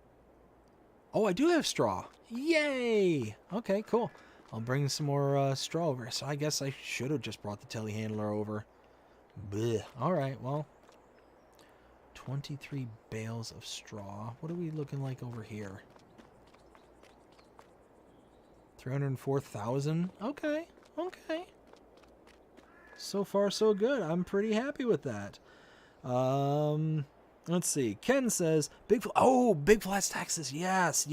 Oh, I do have straw. Yay! Okay, cool. I'll bring some more straw over. So I guess I should have just brought the telehandler over. Blech. All right, well. 23 bales of straw. What are we looking like over here? 304,000? Okay, okay. So far, so good. I'm pretty happy with that. Let's see. Ken says, Big Flats, Texas. Yes.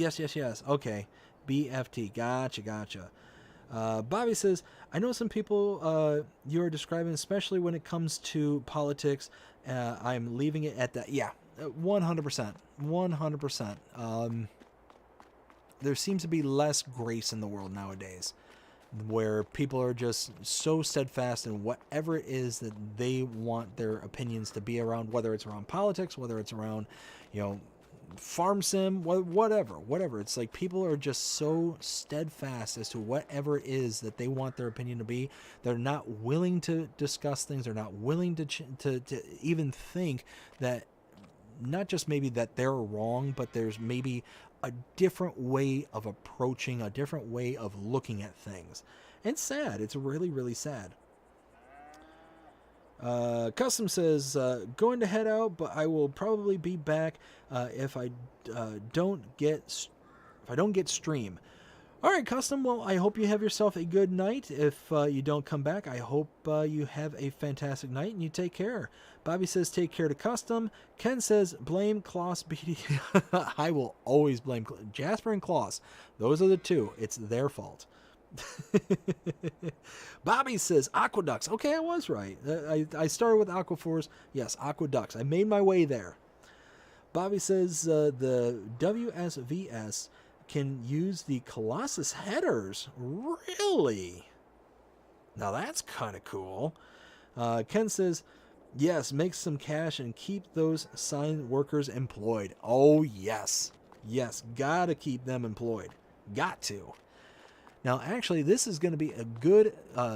Okay. BFT. Gotcha. Bobby says, I know some people you're describing, especially when it comes to politics. I'm leaving it at that. Yeah, 100%. 100%. There seems to be less grace in the world nowadays, where people are just so steadfast in whatever it is that they want their opinions to be around, whether it's around politics, whether it's around, farm sim, whatever. It's like people are just so steadfast as to whatever it is that they want their opinion to be. They're not willing to discuss things. They're not willing to even think that, not just maybe that they're wrong, but there's maybe a different way of approaching, a different way of looking at things. It's sad. It's really, really sad. Custom says, going to head out, but I will probably be back if I don't get stream. All right, Custom. Well, I hope you have yourself a good night. If you don't come back, I hope you have a fantastic night and you take care. Bobby says, take care to Custom. Ken says, blame Klaus BD. I will always blame Jasper and Klaus. Those are the two. It's their fault. Bobby says aqueducts. Okay, I was right. I started with aquifers. Yes, aqueducts. I made my way there. Bobby says the WSVS can use the Colossus headers. Really? Now that's kind of cool. Ken says, yes, make some cash and keep those sign workers employed. Oh, yes. Yes, gotta keep them employed. Got to. Now, actually, this is going to be a good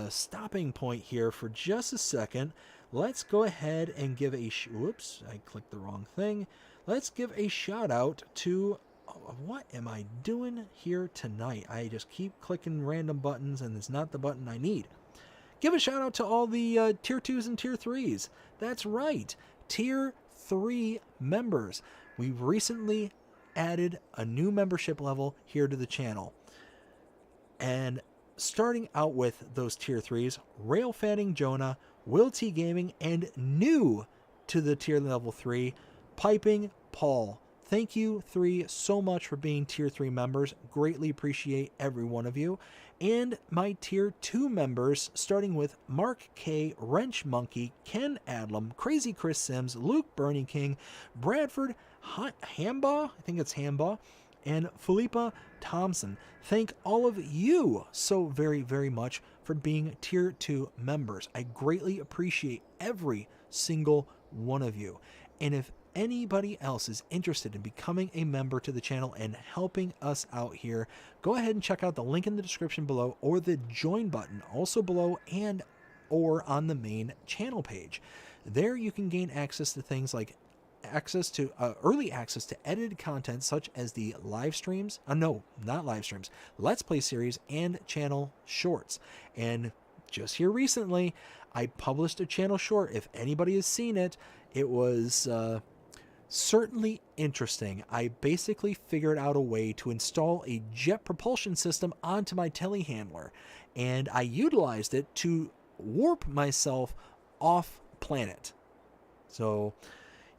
stopping point here for just a second. Let's go ahead and give a... Whoops, I clicked the wrong thing. Let's give a shout out to... what am I doing here tonight? I just keep clicking random buttons, and it's not the button I need. Give a shout out to all the Tier 2s and Tier 3s. That's right, Tier 3 members. We've recently added a new membership level here to the channel. And starting out with those Tier 3s, Rail Fanning Jonah, Will T Gaming, and new to the Tier Level 3, Piping Paul. Thank you, 3, so much for being Tier 3 members. Greatly appreciate every one of you. And my Tier 2 members, starting with Mark K, Wrench Monkey, Ken Adlam, Crazy Chris Sims, Luke Burning King, Bradford Hambaugh, I think it's Hambaugh, and Philippa Thompson. Thank all of you so very, very much for being Tier 2 members. I greatly appreciate every single one of you. And if anybody else is interested in becoming a member to the channel and helping us out here, go ahead and check out the link in the description below, or the join button also below and or on the main channel page. There you can gain access to things like early access to edited content such as the live streams, Let's Play series and channel shorts. And just here recently, I published a channel short. If anybody has seen it, it was certainly interesting. I basically figured out a way to install a jet propulsion system onto my telehandler, and I utilized it to warp myself off planet. So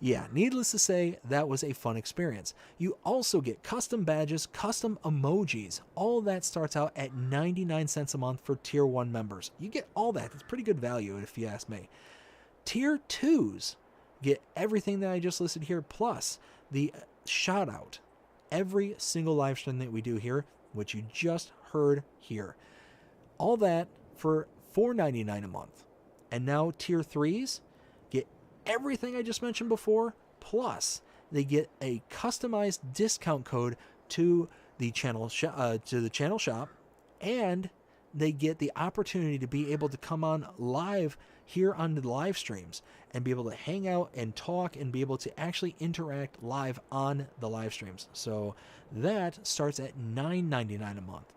yeah, needless to say, that was a fun experience. You also get custom badges, custom emojis. All of that starts out at 99 cents a month for Tier 1 members. You get all that. It's pretty good value if you ask me. Tier 2s get everything that I just listed here, plus the shout out every single live stream that we do here, which you just heard here. All that for $4.99 a month. And now Tier 3s get everything I just mentioned before, plus they get a customized discount code to the channel shop, and they get the opportunity to be able to come on live here on the live streams and be able to hang out and talk and be able to actually interact live on the live streams. So that starts at $9.99 a month.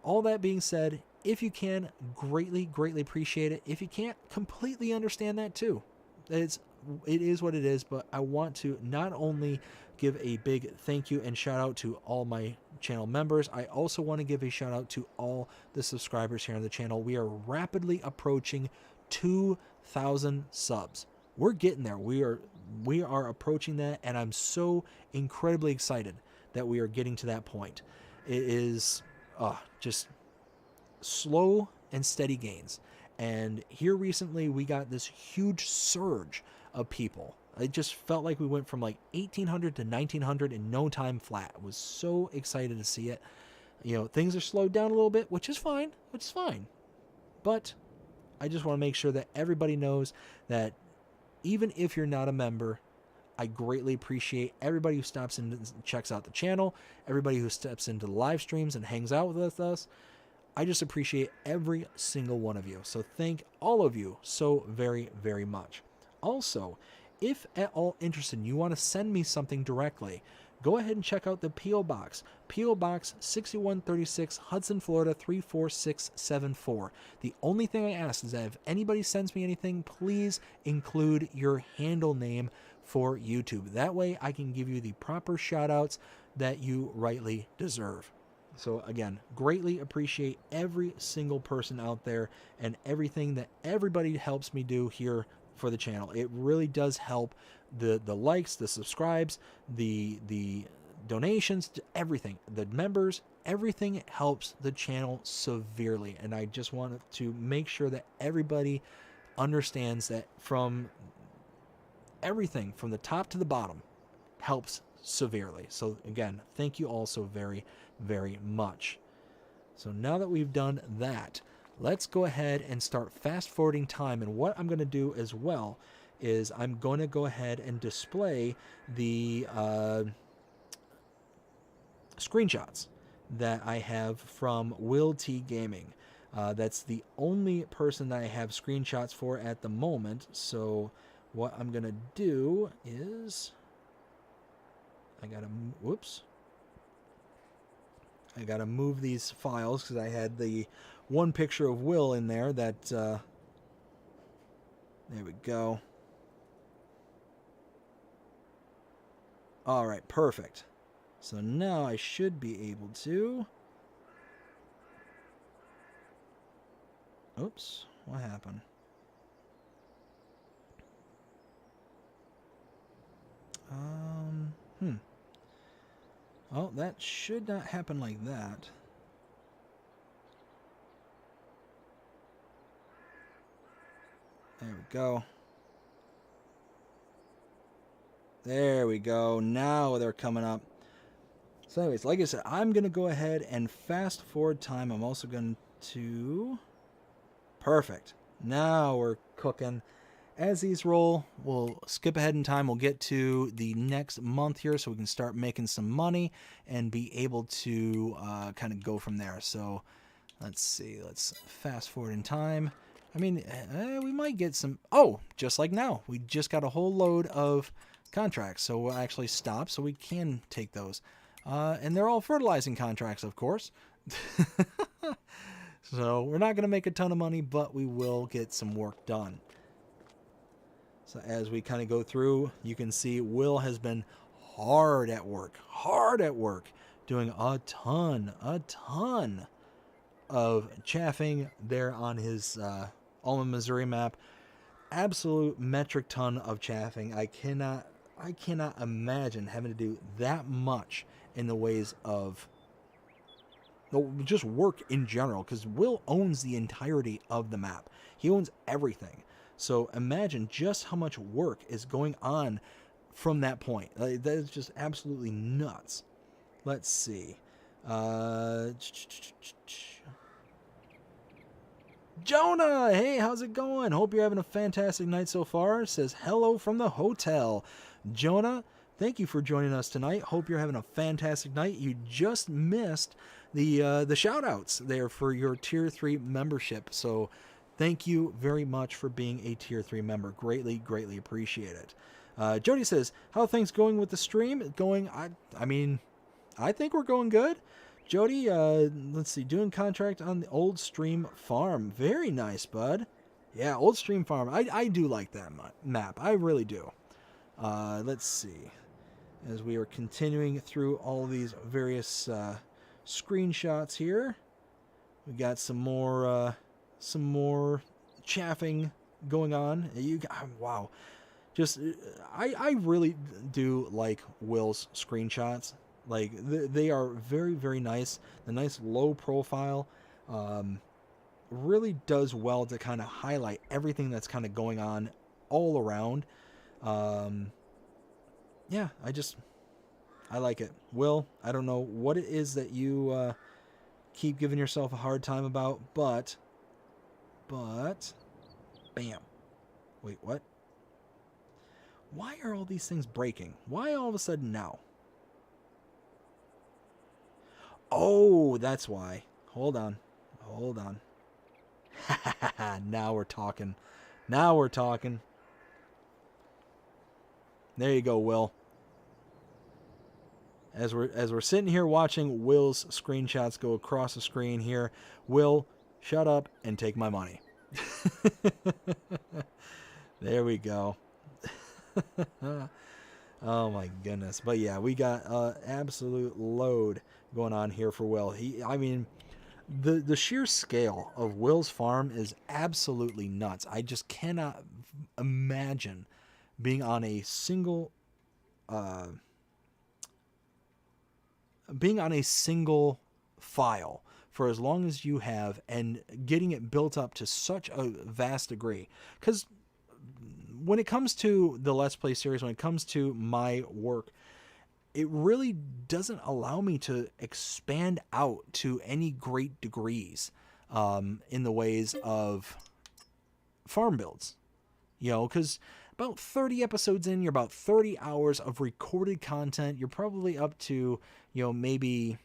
All that being said, if you can, greatly appreciate it. If you can't, completely understand that too. It is what it is, but I want to not only give a big thank you and shout out to all my channel members, I also want to give a shout out to all the subscribers here on the channel. We are rapidly approaching 2,000 subs. We're getting there. We are approaching that, and I'm so incredibly excited that we are getting to that point. It is just slow and steady gains. And here recently we got this huge surge of people. It just felt like we went from like 1,800 to 1,900 in no time flat. I was so excited to see it. You know, things are slowed down a little bit, which is fine. But I just want to make sure that everybody knows that even if you're not a member, I greatly appreciate everybody who stops in and checks out the channel, everybody who steps into the live streams and hangs out with us. I just appreciate every single one of you. So thank all of you so very, very much. Also, if at all interested and you want to send me something directly, go ahead and check out the P.O. Box. P.O. Box 6136, Hudson, Florida 34674. The only thing I ask is that if anybody sends me anything, please include your handle name for YouTube. That way I can give you the proper shout outs that you rightly deserve. So again, greatly appreciate every single person out there and everything that everybody helps me do here for the channel. It really does help the likes, the subscribes, the donations, everything, the members, everything helps the channel severely. And I just wanted to make sure that everybody understands that from everything from the top to the bottom helps severely. So again, thank you all so very, very much. So now that we've done that, let's go ahead and start fast forwarding time. And what I'm going to do as well is I'm going to go ahead and display the screenshots that I have from Will T Gaming. That's the only person that I have screenshots for at the moment. So what I'm going to do is I got to move these files because I had the one picture of Will in there that, there we go. All right, perfect. So now I should be able to, oops, what happened? Oh, that should not happen like that. There we go. There we go. Now they're coming up. So anyways, like I said, I'm going to go ahead and fast forward time. I'm also going to... Perfect. Now we're cooking. As these roll, we'll skip ahead in time. We'll get to the next month here so we can start making some money and be able to kind of go from there. So let's see. Let's fast forward in time. I mean, we might get some... Oh, just like now. We just got a whole load of contracts. So we'll actually stop so we can take those. And they're all fertilizing contracts, of course. So we're not going to make a ton of money, but we will get some work done. So as we kind of go through, you can see Will has been hard at work, doing a ton of chaffing there on his Alma, Missouri map. Absolute metric ton of chaffing. I cannot imagine having to do that much in the ways of just work in general, because Will owns the entirety of the map. He owns everything. So imagine just how much work is going on from that point. That is just absolutely nuts. Let's see. Jonah, hey, how's it going? Hope you're having a fantastic night so far. Says hello from the hotel. Jonah, thank you for joining us tonight. Hope you're having a fantastic night. You just missed the shout outs there for your tier 3 membership. So thank you very much for being a tier 3 member. Greatly appreciate it. Jody says, how are things going with the stream? Going, I mean, I think we're going good. Jody, let's see, doing contract on the Old Stream Farm. Very nice, bud. Yeah, Old Stream Farm. I do like that map. I really do. Let's see. As we are continuing through all these various screenshots here, we got some more chaffing going on. Wow. Just, I really do like Will's screenshots. Like, they are very, very nice. The nice low profile really does well to kind of highlight everything that's kind of going on all around. Yeah, I like it. Will, I don't know what it is that you keep giving yourself a hard time about, but, bam. Wait, what? Why are all these things breaking? Why all of a sudden now? Oh, that's why. Hold on. Now we're talking. There you go, Will. As we're sitting here watching Will's screenshots go across the screen here, Will, shut up and take my money. There we go. Oh my goodness. But yeah, we got absolute load going on here for Will. I mean, the sheer scale of Will's farm is absolutely nuts. I just cannot imagine being on a single file for as long as you have and getting it built up to such a vast degree. Because when it comes to the Let's Play series, when it comes to my work, it really doesn't allow me to expand out to any great degrees in the ways of farm builds. You know, because about 30 episodes in, you're about 30 hours of recorded content. You're probably up to, you know, maybe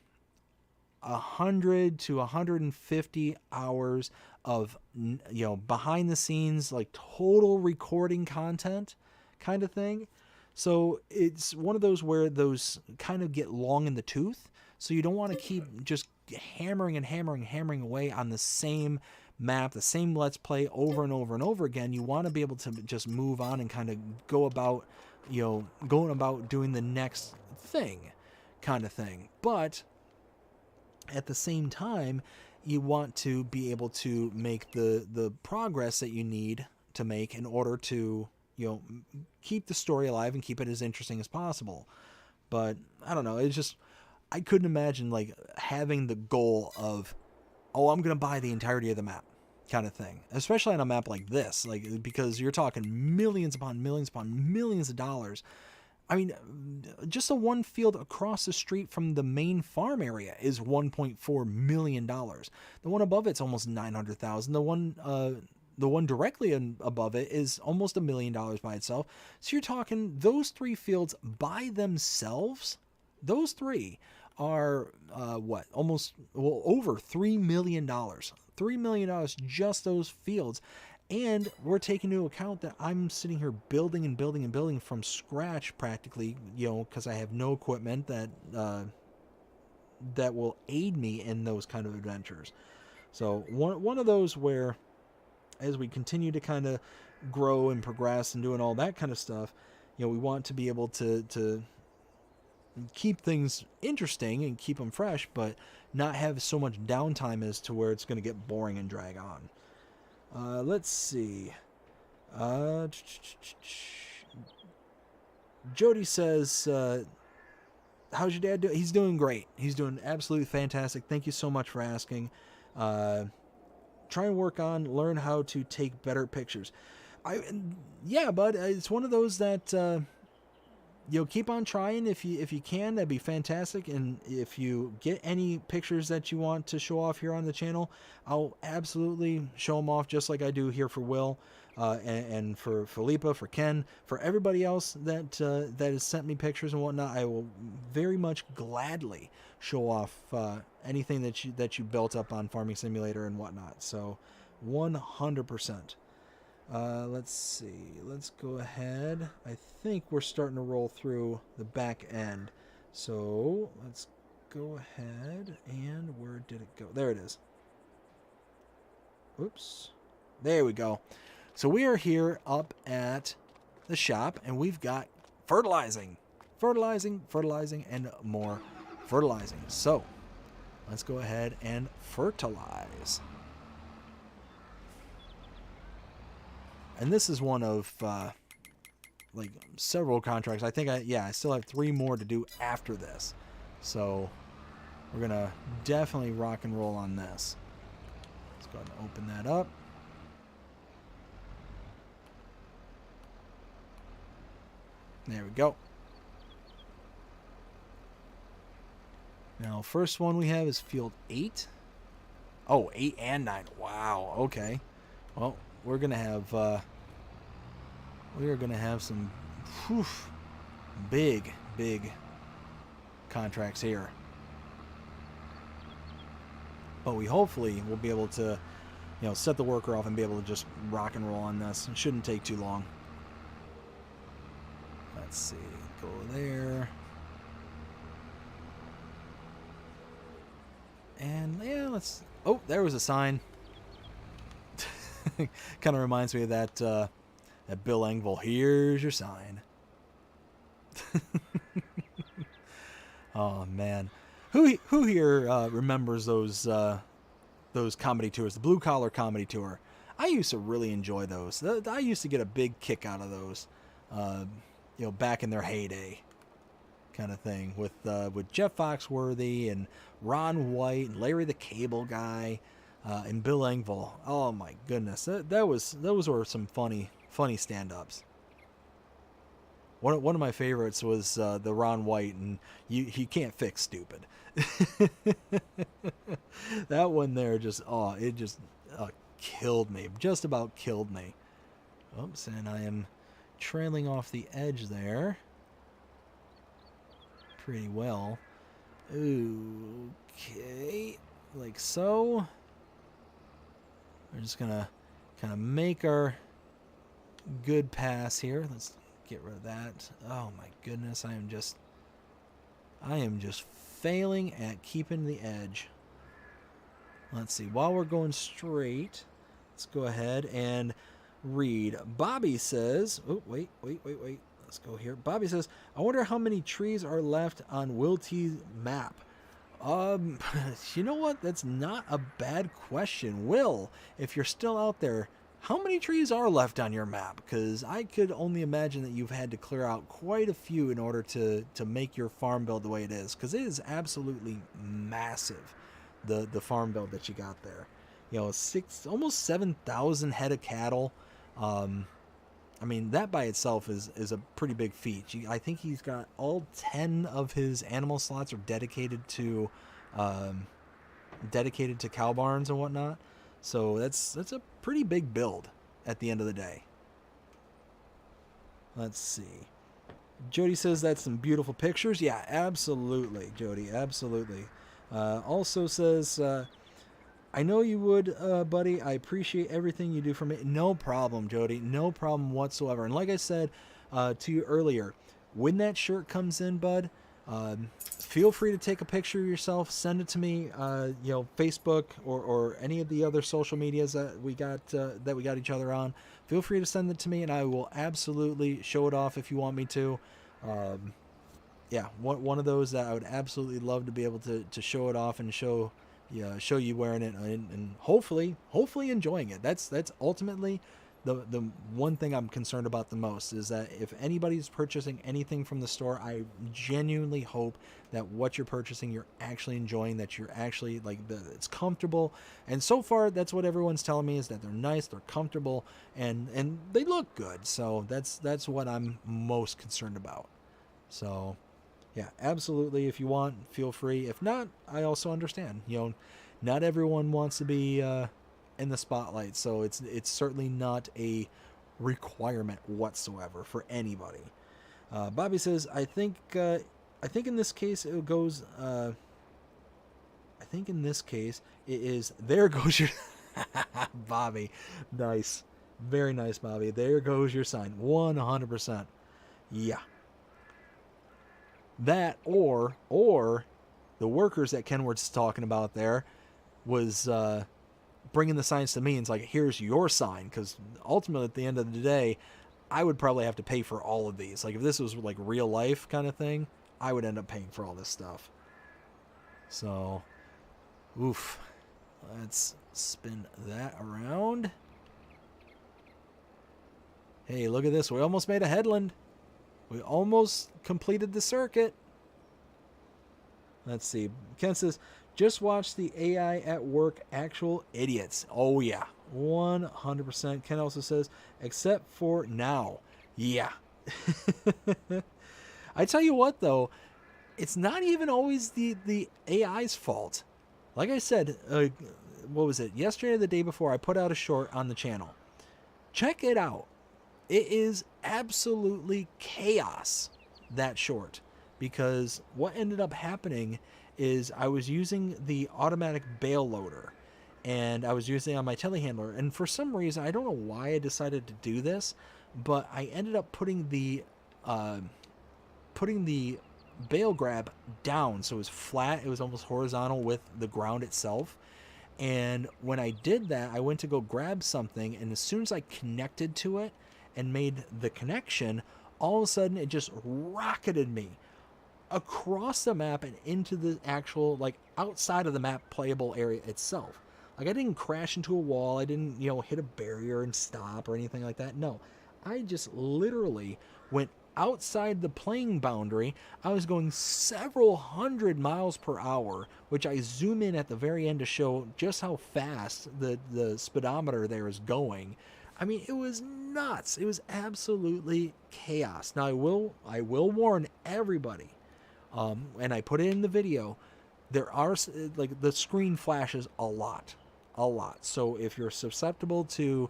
100 to 150 hours of, you know, behind the scenes, like total recording content kind of thing. So it's one of those where those kind of get long in the tooth. So you don't want to keep just hammering away on the same map, the same Let's Play over and over again. You want to be able to just move on and kind of go about, you know, going about doing the next thing kind of thing. But at the same time, you want to be able to make the progress that you need to make in order to, you know, keep the story alive and keep it as interesting as possible. But I don't know, it's just, I couldn't imagine like having the goal of, oh, I'm going to buy the entirety of the map kind of thing, especially on a map like this, like, because you're talking millions upon millions of dollars. I mean, just the one field across the street from the main farm area is $1.4 million. The one above it's almost $900,000. The one directly above it is almost $1 million by itself. So you're talking those three fields by themselves. Those three are over $3 million. $3 million just those fields. And we're taking into account that I'm sitting here building from scratch practically, you know, because I have no equipment that will aid me in those kind of adventures. So one of those where, as we continue to kind of grow and progress and doing all that kind of stuff, you know, we want to be able to keep things interesting and keep them fresh, but not have so much downtime as to where it's going to get boring and drag on. Let's see. Jody says, how's your dad doing? He's doing great. He's doing absolutely fantastic. Thank you so much for asking. Try and learn how to take better pictures. Yeah, bud, it's one of those that, keep on trying if you can. That'd be fantastic. And if you get any pictures that you want to show off here on the channel, I'll absolutely show them off just like I do here for Will, and for Philippa, for Ken, for everybody else that has sent me pictures and whatnot. I will very much gladly show off anything that you built up on Farming Simulator and whatnot. So 100%. Let's see. Let's go ahead. I think we're starting to roll through the back end. So let's go ahead. And where did it go? There it is. Oops. There we go. So we are here up at the shop, and we've got fertilizing, and more fertilizing. So let's go ahead and fertilize. And this is one of like several contracts. I think I still have 3 more to do after this. So we're gonna definitely rock and roll on this. Let's go ahead and open that up. There we go. Now, first one we have is field 8. Oh, 8 and 9. Wow. Okay. Well, we're gonna have some big contracts here, but we hopefully will be able to, set the worker off and be able to just rock and roll on this. It shouldn't take too long. Let's see, go there, and yeah, let's. Oh, there was a sign. Kind of reminds me of that Bill Engvall. Here's your sign. Oh man, who here remembers those comedy tours, the blue collar comedy tour? I used to really enjoy those. I used to get a big kick out of those, back in their heyday, kind of thing, with Jeff Foxworthy and Ron White and Larry the Cable Guy. And Bill Engvall. Oh my goodness, those were some funny stand-ups. One of my favorites was the Ron White, and he can't fix stupid. That one there just killed me, just about killed me. Oops, and I am trailing off the edge there pretty well. Okay, like so. We're just gonna kind of make our good pass here. Let's get rid of that. Oh my goodness, I am just failing at keeping the edge. Let's see. While we're going straight, let's go ahead and read. Bobby says, oh wait. Let's go here. Bobby says, I wonder how many trees are left on Will T's map. You know what? That's not a bad question. Will, if you're still out there, how many trees are left on your map? Because I could only imagine that you've had to clear out quite a few in order to make your farm build the way it is. Because it is absolutely massive, the farm build that you got there. Almost 7,000 head of cattle. I mean, that by itself is a pretty big feat. I think he's got all 10 of his animal slots are dedicated to cow barns and whatnot. So that's a pretty big build at the end of the day. Let's see. Jody says that's some beautiful pictures. Yeah, absolutely, Jody, absolutely. Also says, I know you would, buddy. I appreciate everything you do for me. No problem, Jody. No problem whatsoever. And like I said to you earlier, when that shirt comes in, bud, feel free to take a picture of yourself. Send it to me, Facebook or any of the other social medias that we got each other on. Feel free to send it to me, and I will absolutely show it off if you want me to. Yeah, one of those that I would absolutely love to be able to show it off and show you wearing it and hopefully enjoying it. That's ultimately the one thing I'm concerned about the most, is that if anybody's purchasing anything from the store, I genuinely hope that what you're purchasing you're actually enjoying, that you're actually it's comfortable. And so far that's what everyone's telling me, is that they're nice, they're comfortable, and they look good. So that's what I'm most concerned about. So, yeah, absolutely. If you want, feel free. If not, I also understand. Not everyone wants to be in the spotlight, so it's certainly not a requirement whatsoever for anybody. Bobby says, I think in this case it goes. I think in this case it is. There goes your Bobby. Nice, very nice, Bobby. There goes your sign. 100%. Yeah. That or the workers that Kenward's talking about there was bringing the signs to me and it's like, here's your sign, because ultimately at the end of the day, I would probably have to pay for all of these. Like if this was like real life kind of thing, I would end up paying for all this stuff. So, oof. Let's spin that around. Hey, look at this. We almost made a headland. We almost completed the circuit. Let's see. Ken says, just watch the AI at work, actual idiots. Oh, yeah. 100%. Ken also says, except for now. Yeah. I tell you what, though, it's not even always the AI's fault. Like I said, what was it? Yesterday or the day before, I put out a short on the channel. Check it out. It is absolutely chaos, that short. Because what ended up happening is I was using the automatic bail loader. And I was using it on my telehandler. And for some reason, I don't know why I decided to do this, but I ended up putting the bail grab down. So it was flat. It was almost horizontal with the ground itself. And when I did that, I went to go grab something. And as soon as I connected to it and made the connection, all of a sudden it just rocketed me across the map and into the actual, like, outside of the map playable area itself. Like, I didn't crash into a wall. I didn't, hit a barrier and stop or anything like that. No, I just literally went outside the playing boundary. I was going several hundred miles per hour, which I zoom in at the very end to show just how fast the speedometer there is going. I mean, it was nuts. It was absolutely chaos. Now, I will warn everybody, and I put it in the video, there are, like, the screen flashes a lot. So if you're susceptible to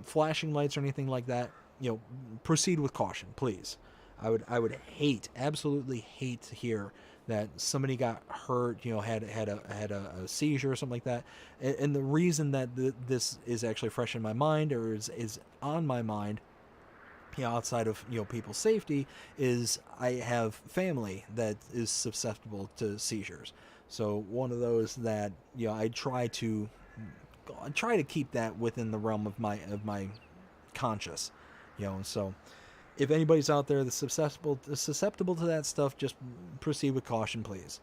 flashing lights or anything like that, proceed with caution, please. I would absolutely hate to hear that somebody got hurt, had a seizure or something like that. And the reason that this is actually fresh in my mind, or is on my mind, outside of people's safety, is I have family that is susceptible to seizures. So one of those that I try to keep that within the realm of my conscious. So if anybody's out there that's susceptible to that stuff, just proceed with caution, please.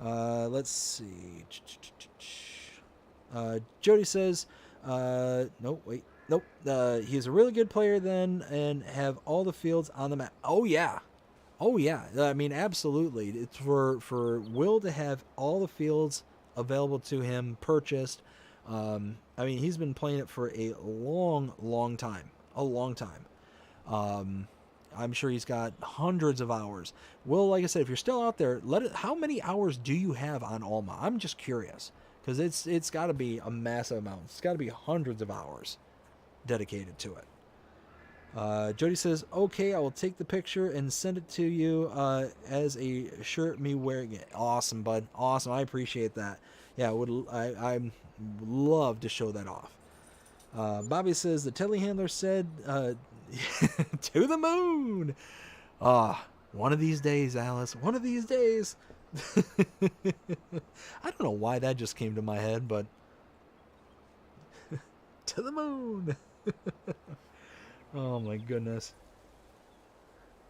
Let's see. Jody says, nope. He's a really good player then, and have all the fields on the map. Oh yeah. I mean, absolutely. It's for Will to have all the fields available to him, purchased. I mean, he's been playing it for a long time. I'm sure he's got hundreds of hours. Will, like I said, if you're still out there, how many hours do you have on Alma? I'm just curious, because it's got to be a massive amount. It's got to be hundreds of hours dedicated to it. Jody says, okay, I will take the picture and send it to you as a shirt me wearing it. Awesome, bud. Awesome. I appreciate that. Yeah, I love to show that off. Bobby says, the telehandler said, to the moon. One of these days, Alice. One of these days. I don't know why that just came to my head, but to the moon. Oh my goodness.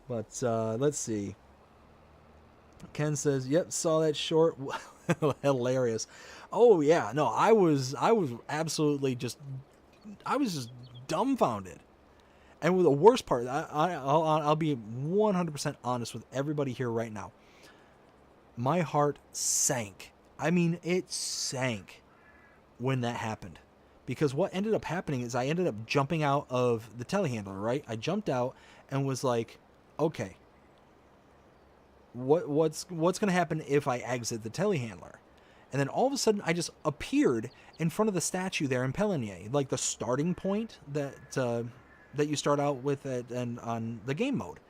But let's see. Ken says, yep, saw that short. Hilarious. Oh yeah, no, I was absolutely just dumbfounded. And with the worst part, I'll be 100% honest with everybody here right now. My heart sank. I mean, it sank when that happened. Because what ended up happening is I ended up jumping out of the telehandler, right? I jumped out and was like, okay, what's going to happen if I exit the telehandler? And then all of a sudden, I just appeared in front of the statue there in Peligny, like the starting point that you start out with and on the game mode,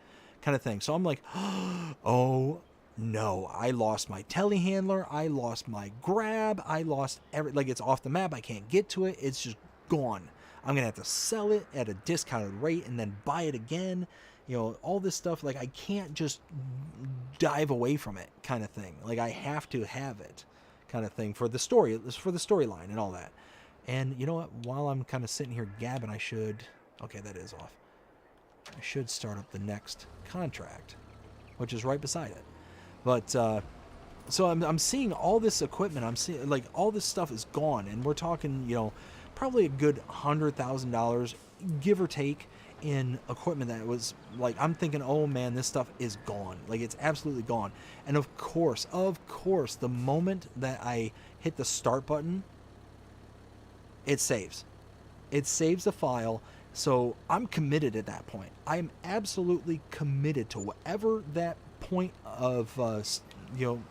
kind of thing. So I'm like, oh no, I lost my telehandler, I lost my grab, I lost like it's off the map, I can't get to it, it's just gone. I'm gonna have to sell it at a discounted rate and then buy it again. You know, all this stuff, like I can't just dive away from it, kind of thing. Like I have to have it, kind of thing, for the storyline and all that. And you know what? While I'm kind of sitting here gabbing, I should. Okay, that is off. I should start up the next contract, which is right beside it. But so I'm seeing all this equipment. I'm seeing like all this stuff is gone, and we're talking, you know, probably a good $100,000, give or take, in equipment that was like, I'm thinking, oh man, this stuff is gone. Like it's absolutely gone. And of course, the moment that I hit the start button, it saves. It saves the file. So I'm committed at that point. I'm absolutely committed to whatever that point of, you know,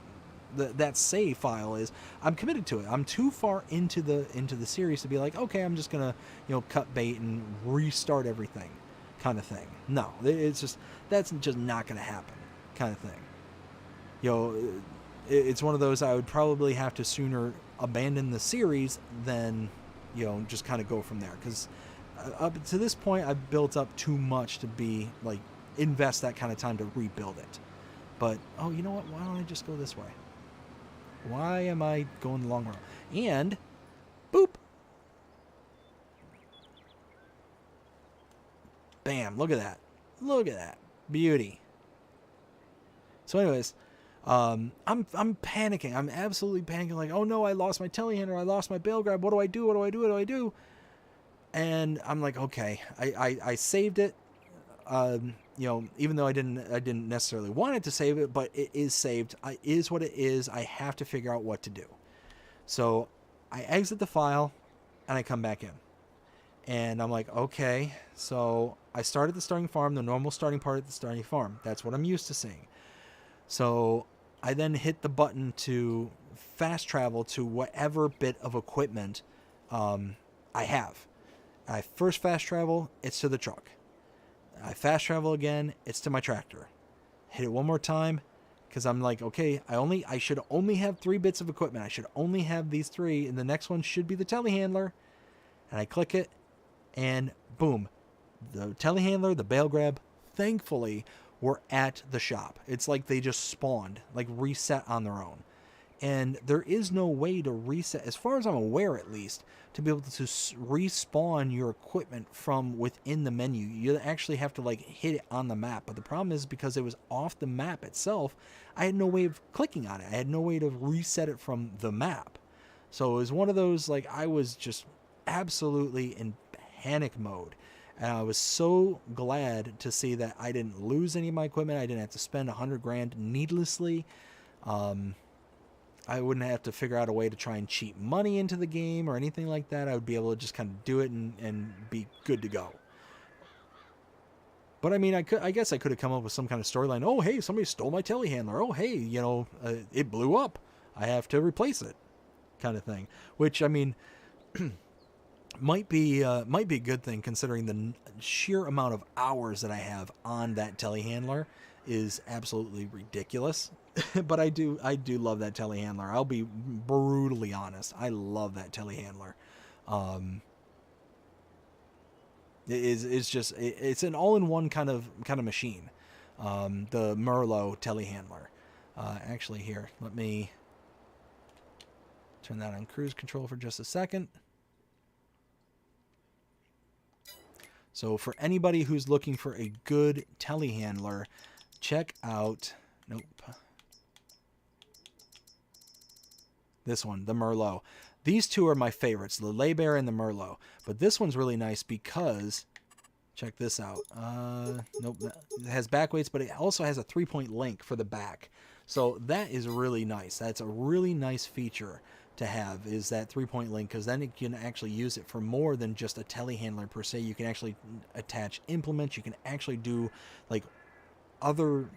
that save file is. I'm committed to it. I'm too far into the series to be like, okay, I'm just gonna, you know, cut bait and restart everything, kind of thing. No, it's just, that's just not gonna happen, kind of thing. You know, it's one of those, I would probably have to sooner abandon the series than, you know, just kind of go from there, because up to this point I've built up too much to be like invest that kind of time to rebuild it. But oh, you know what, why don't I just go this way? Why am I going the long route? And boop, bam, look at that, beauty. So anyways, I'm panicking. I'm absolutely panicking, like, oh no, I lost my telehandler, I lost my bale grab, what do I do? And I'm like, okay, I saved it. You know, even though I didn't necessarily want it to save it, but it is saved. It is what it is. I have to figure out what to do. So I exit the file and I come back in, and I'm like, okay, so I start at the starting farm, the normal starting part at the starting farm. That's what I'm used to seeing. So I then hit the button to fast travel to whatever bit of equipment I have. I first fast travel, it's to the truck. I fast travel again, it's to my tractor. Hit it one more time, because I'm like, okay, I should only have 3 bits of equipment. I should only have these 3, and the next one should be the telehandler. And I click it, and boom, the telehandler, the bale grab, thankfully, were at the shop. It's like they just spawned, like reset on their own. And there is no way to reset, as far as I'm aware at least, to be able to respawn your equipment from within the menu. You actually have to like hit it on the map. But the problem is, because it was off the map itself, I had no way of clicking on it. I had no way to reset it from the map. So it was one of those, like, I was just absolutely in panic mode. And I was so glad to see that I didn't lose any of my equipment. I didn't have to spend $100,000 needlessly. I wouldn't have to figure out a way to try and cheat money into the game or anything like that. I would be able to just kind of do it and be good to go. But I mean, I guess I could have come up with some kind of storyline. Oh, hey, somebody stole my telehandler. Oh, hey, you know, it blew up. I have to replace it, kind of thing. Which, I mean, might be a good thing, considering the sheer amount of hours that I have on that telehandler is absolutely ridiculous. But I do love that telehandler. I'll be brutally honest. I love that telehandler. It's an all-in-one kind of machine. The Merlot telehandler. Actually, here, let me turn that on cruise control for just a second. So for anybody who's looking for a good telehandler, check out, nope, this one, the Merlot. These two are my favorites, the Le Bear and the Merlot. But this one's really nice because, check this out. Nope, it has back weights, but it also has a 3-point link for the back. So that is really nice. That's a really nice feature to have, is that 3-point link, because then you can actually use it for more than just a telehandler per se. You can actually attach implements. You can actually do like other,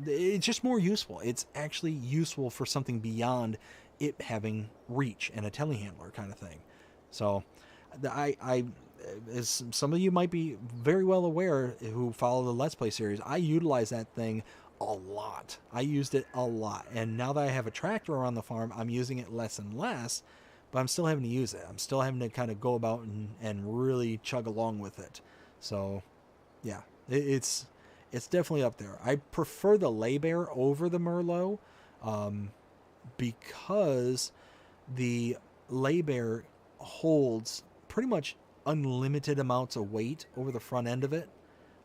it's just more useful. It's actually useful for something beyond it having reach and a telehandler kind of thing. So as some of you might be very well aware who follow the Let's Play series, I utilize that thing a lot. I used it a lot. And now that I have a tractor around the farm, I'm using it less and less, but I'm still having to use it. I'm still having to kind of go about and really chug along with it. So yeah, it's definitely up there. I prefer the Lay Bear over the Merlot, because the Lay Bear holds pretty much unlimited amounts of weight over the front end of it.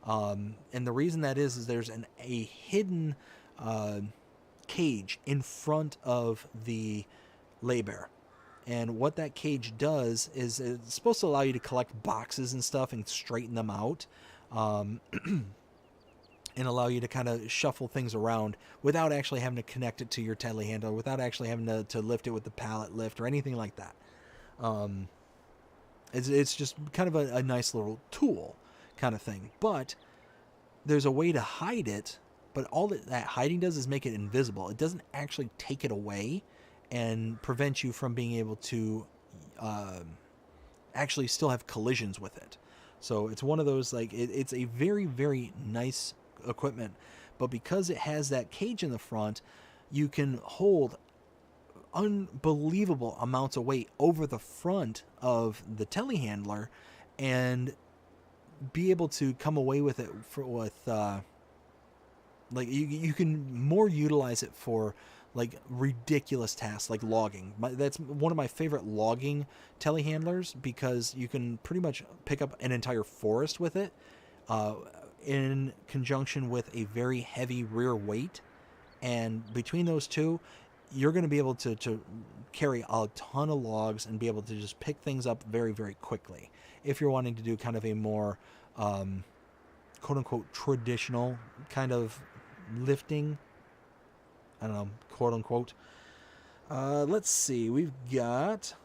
And the reason that is there's a hidden cage in front of the Lay Bear. And what that cage does is it's supposed to allow you to collect boxes and stuff and straighten them out. And allow you to kind of shuffle things around without actually having to connect it to your telehandler, without actually having to lift it with the pallet lift or anything like that. It's just kind of a nice little tool kind of thing. But there's a way to hide it, but all that hiding does is make it invisible. It doesn't actually take it away and prevent you from being able to actually still have collisions with it. So it's one of those, like, it's a very, very nice equipment, but because it has that cage in the front, you can hold unbelievable amounts of weight over the front of the telehandler and be able to come away with it with like you can more utilize it for like ridiculous tasks like logging. That's one of my favorite logging telehandlers, because you can pretty much pick up an entire forest with it, in conjunction with a very heavy rear weight. And between those two, you're going to be able to carry a ton of logs and be able to just pick things up very, very quickly. If you're wanting to do kind of a more quote unquote traditional kind of lifting, I don't know, quote unquote. Let's see, we've got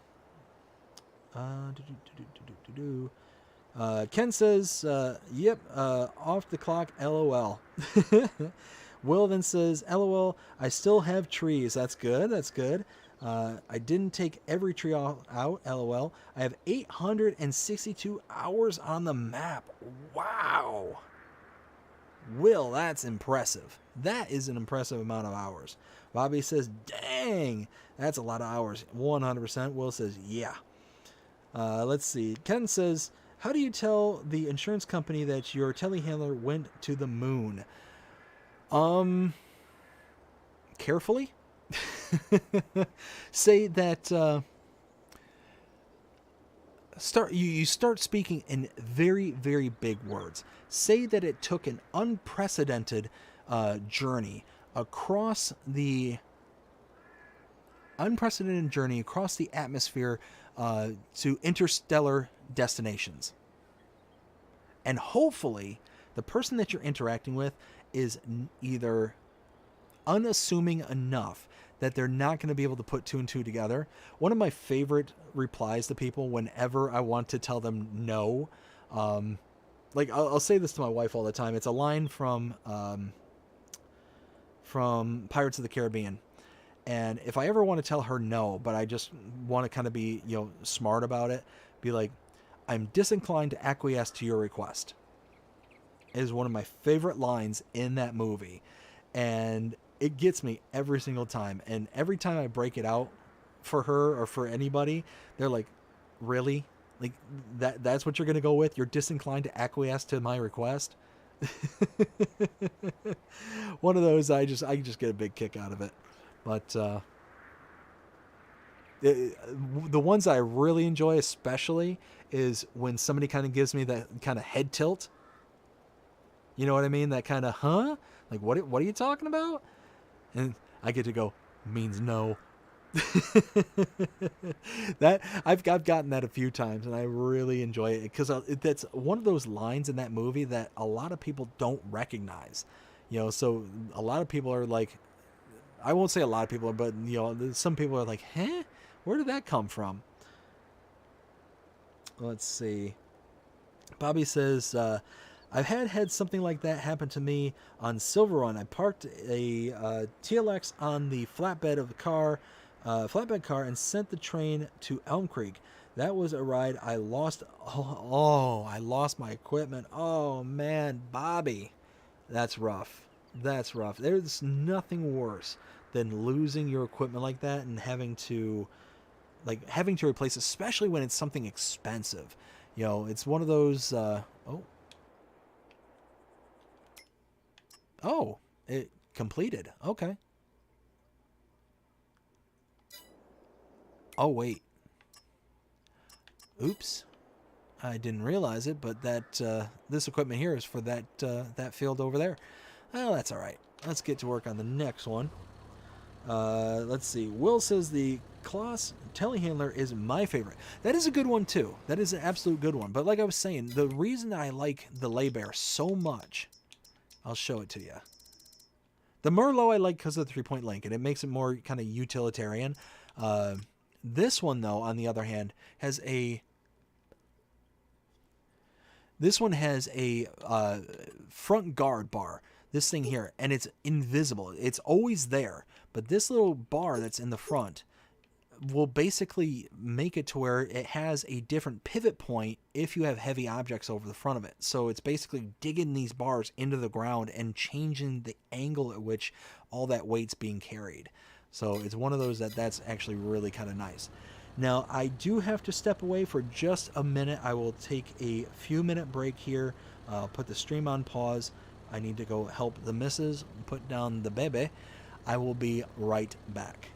Ken says, yep, off the clock, LOL. Will then says, LOL, I still have trees. That's good, that's good. I didn't take every tree out, LOL. I have 862 hours on the map. Wow. Will, that's impressive. That is an impressive amount of hours. Bobby says, dang, that's a lot of hours. 100%. Will says, yeah. Let's see. Ken says, how do you tell the insurance company that your telehandler went to the moon? Carefully. Say that you start speaking in very, very big words. Say that it took an unprecedented journey across the atmosphere to interstellar destinations. And hopefully the person that you're interacting with is either unassuming enough that they're not going to be able to put two and two together. One of my favorite replies to people whenever I want to tell them no, like I'll say this to my wife all the time. It's a line from Pirates of the Caribbean. And if I ever want to tell her no, but I just want to kind of be, smart about it, be like, I'm disinclined to acquiesce to your request. It is one of my favorite lines in that movie. And it gets me every single time. And every time I break it out for her or for anybody, they're like, really? Like that's what you're going to go with? You're disinclined to acquiesce to my request? One of those, I just get a big kick out of it. But the ones I really enjoy especially is when somebody kind of gives me that kind of head tilt. You know what I mean? That kind of, huh? Like, what are you talking about? And I get to go, means no. That I've gotten that a few times, and I really enjoy it because that's one of those lines in that movie that a lot of people don't recognize. So a lot of people are like, I won't say a lot of people, but some people are like, huh? Where did that come from? Let's see. Bobby says, I've had something like that happen to me on Silver Run. I parked a TLX on the flatbed of the flatbed car, and sent the train to Elm Creek. That was a ride I lost. I lost my equipment. Oh man, Bobby, that's rough. That's rough. There's nothing worse than losing your equipment like that and having to replace, especially when it's something expensive. You know, it's one of those. Oh, it completed. Okay. Oh, wait. Oops. I didn't realize it, but that this equipment here is for that field over there. Well, that's all right. Let's get to work on the next one. Let's see. Will says the Kloss telehandler is my favorite. That is a good one, too. That is an absolute good one. But like I was saying, the reason that I like the Lay Bear so much, I'll show it to you. The Merlot I like because of the 3-point link, and it makes it more kind of utilitarian. This one, though, on the other hand, has a... This one has a front guard bar, this thing here, and it's invisible. It's always there, but this little bar that's in the front will basically make it to where it has a different pivot point if you have heavy objects over the front of it. So it's basically digging these bars into the ground and changing the angle at which all that weight's being carried. So it's one of those that's actually really kind of nice. Now, I do have to step away for just a minute. I will take a few minute break here. Put the stream on pause. I need to go help the missus put down the bebe. I will be right back.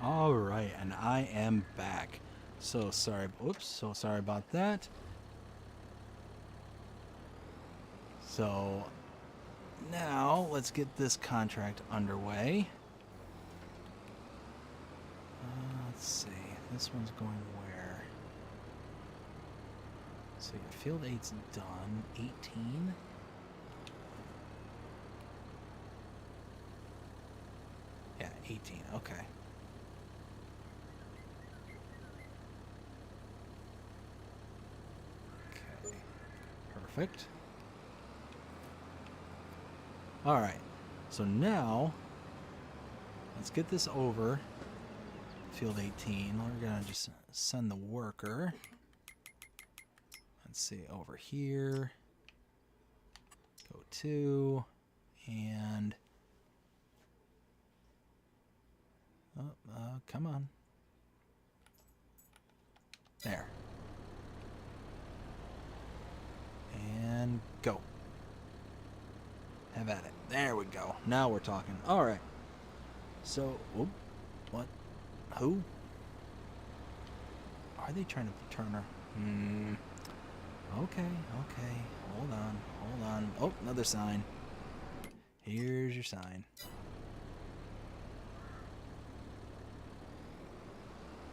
All right, and I am back. So sorry. Oops, so sorry about that. So now let's get this contract underway. Let's see. This one's going where? So yeah, field 8's done. 18. Yeah, 18. Okay. Okay. Perfect. All right. So now let's get this over. Field 18. We're going to just send the worker. Let's see, over here. Go to, and come on. There. And go. Have at it. There we go. Now we're talking. All right. So, whoop, what? Who? Are they trying to turn her? Okay. Hold on. Oh, another sign. Here's your sign.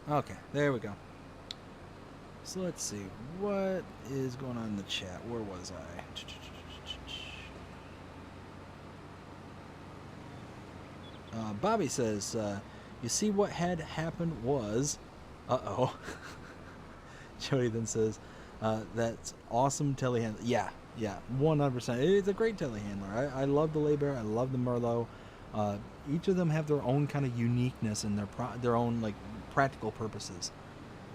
Okay, there we go. So let's see. What is going on in the chat? Where was I? Bobby says, you see what had happened was... Uh-oh. Jody then says, that's awesome telehandler. Yeah, 100%. It's a great telehandler. I love the Laybear. I love the Merlot. Each of them have their own kind of uniqueness and their own like practical purposes.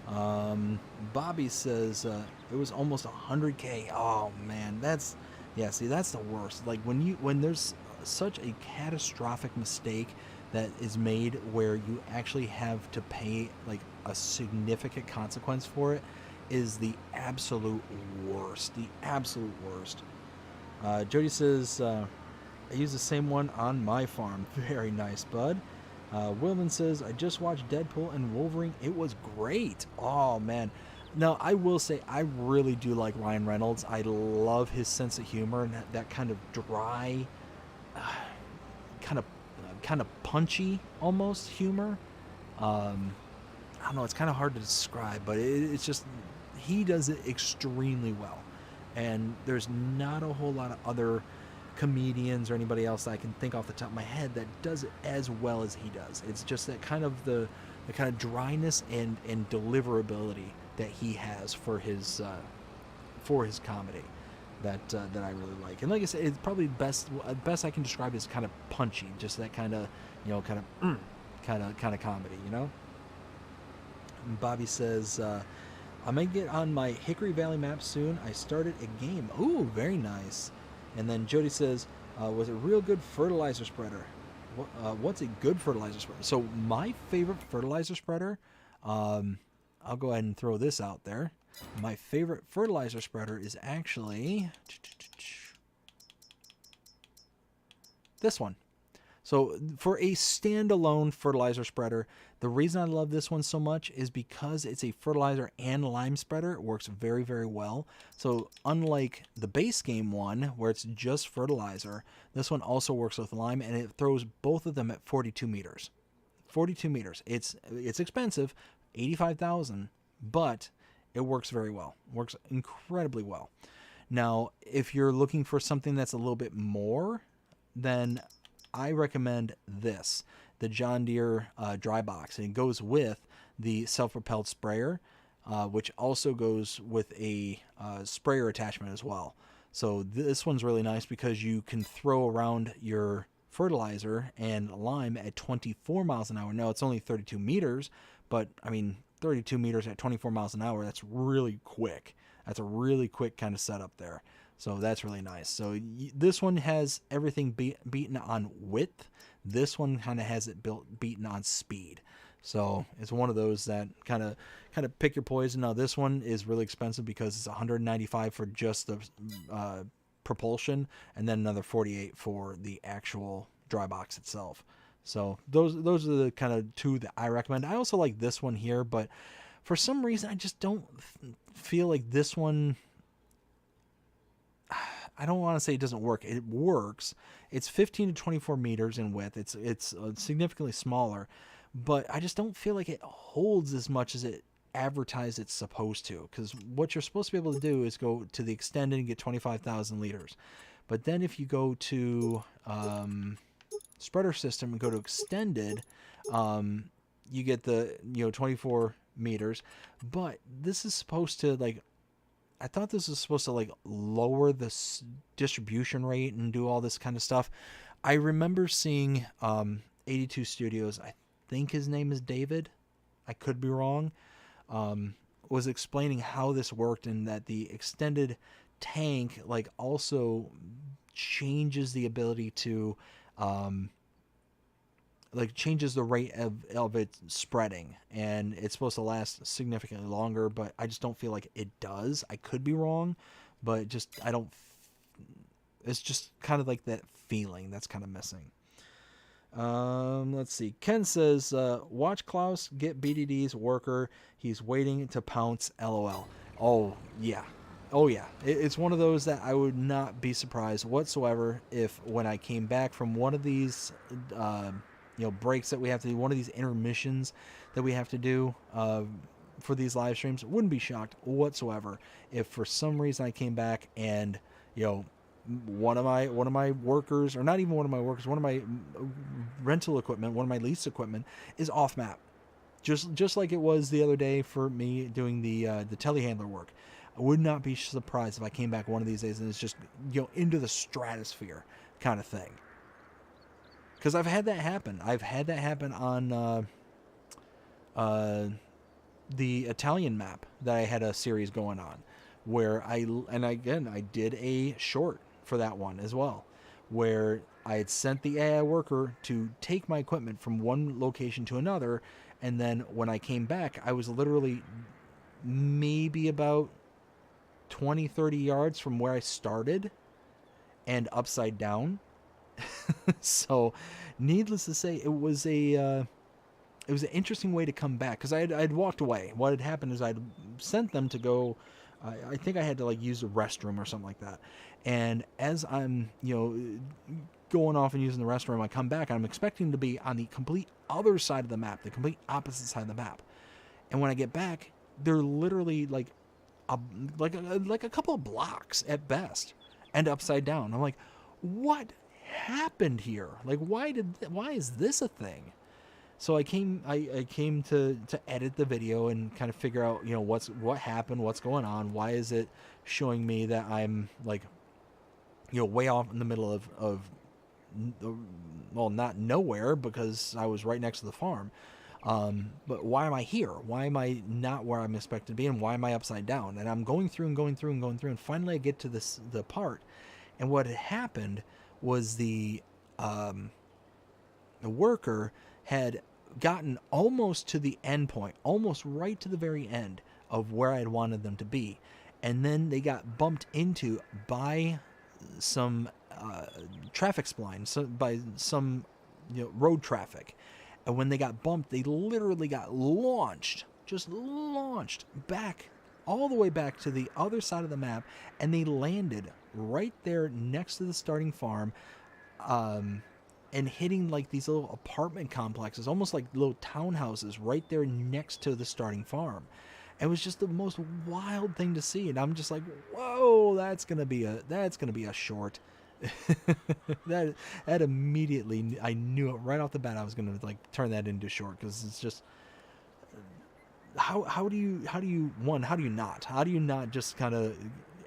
Bobby says it was almost 100K. Oh man, that's the worst. Like when there's such a catastrophic mistake that is made where you actually have to pay like a significant consequence for it is the absolute worst. Jody says, I use the same one on my farm. Very nice, bud. Wilman says, I just watched Deadpool and Wolverine. It was great. Oh, man. Now, I will say, I really do like Ryan Reynolds. I love his sense of humor and that kind of dry, kind of punchy, almost, humor. I don't know. It's kind of hard to describe, but it's just... he does it extremely well, and there's not a whole lot of other comedians or anybody else I can think off the top of my head that does it as well as he does. It's just that kind of the kind of dryness and deliverability that he has for his comedy that I really like. And like I said, it's probably best I can describe it as kind of punchy, just that kind of kind of comedy, you know. And Bobby says, I may get on my Hickory Valley map soon. I started a game. Ooh, very nice. And then Jody says, was it real good fertilizer spreader? What's a good fertilizer spreader? So my favorite fertilizer spreader, I'll go ahead and throw this out there. My favorite fertilizer spreader is actually this one. So for a standalone fertilizer spreader, the reason I love this one so much is because it's a fertilizer and lime spreader. It works very, very well. So unlike the base game one, where it's just fertilizer, this one also works with lime, and it throws both of them at 42 meters. 42 meters. It's expensive, 85,000, but it works very well. Works incredibly well. Now, if you're looking for something that's a little bit more, then I recommend this, the John Deere dry box, and it goes with the self-propelled sprayer, which also goes with a sprayer attachment as well. So this one's really nice because you can throw around your fertilizer and lime at 24 miles an hour. Now it's only 32 meters, but I mean 32 meters at 24 miles an hour, that's really quick. That's a really quick kind of setup there. So that's really nice. So this one has everything beaten on width. This one kind of has it beaten on speed. So it's one of those that kind of pick your poison. Now this one is really expensive because it's $195 for just the propulsion, and then another $48 for the actual dry box itself. So those are the kind of two that I recommend. I also like this one here, but for some reason I just don't feel like this one. I don't want to say it doesn't work. It works. It's 15 to 24 meters in width. It's significantly smaller, but I just don't feel like it holds as much as it advertised it's supposed to. Because what you're supposed to be able to do is go to the extended and get 25,000 liters. But then if you go to spreader system and go to extended, you get the 24 meters. But this is supposed to like. I thought this was supposed to like lower the distribution rate and do all this kind of stuff. I remember seeing 82 Studios, I think his name is David, I could be wrong, was explaining how this worked, and that the extended tank like also changes the ability to like changes the rate of it spreading, and it's supposed to last significantly longer, but I just don't feel like it does. I could be wrong, but just I don't. It's just kind of like that feeling that's kind of missing. Let's see. Ken says, watch Klaus get BDD's worker. He's waiting to pounce. LOL. Oh yeah. Oh yeah. It's one of those that I would not be surprised whatsoever if when I came back from one of these breaks that we have to do, one of these intermissions that we have to do for these live streams. Wouldn't be shocked whatsoever if for some reason I came back and one of my workers, or not even one of my workers, one of my rental equipment, one of my leased equipment is off map, just like it was the other day for me doing the telehandler work. I would not be surprised if I came back one of these days and it's just into the stratosphere kind of thing. Because I've had that happen. I've had that happen on the Italian map that I had a series going on, where I did a short for that one as well, where I had sent the AI worker to take my equipment from one location to another, and then when I came back, I was literally maybe about 20-30 yards from where I started and upside down. So needless to say, it was an interesting way to come back, because I'd walked away. What had happened is I'd sent them to go, I think I had to like use the restroom or something like that, and as I'm going off and using the restroom, I come back, I'm expecting to be on the complete other side of the map, the complete opposite side of the map, and when I get back, they're literally like a couple of blocks at best and upside down. I'm like, what happened here? Like, why is this a thing? So I came to edit the video and kind of figure out what happened, what's going on, why is it showing me that I'm like way off in the middle of well, not nowhere, because I was right next to the farm, but why am I here? Why am I not where I'm expected to be, and why am I upside down? And I'm going through, and finally I get to the part, and what had happened was the worker had gotten almost to the end point, almost right to the very end of where I had wanted them to be, and then they got bumped into by some traffic spline, by some road traffic, and when they got bumped, they literally got launched back, all the way back to the other side of the map, and they landed right there next to the starting farm, and hitting like these little apartment complexes, almost like little townhouses right there next to the starting farm. It was just the most wild thing to see, and I'm just like, whoa, that's gonna be a short. that immediately, I knew it right off the bat. I was gonna like turn that into short, because it's just how do you not just kind of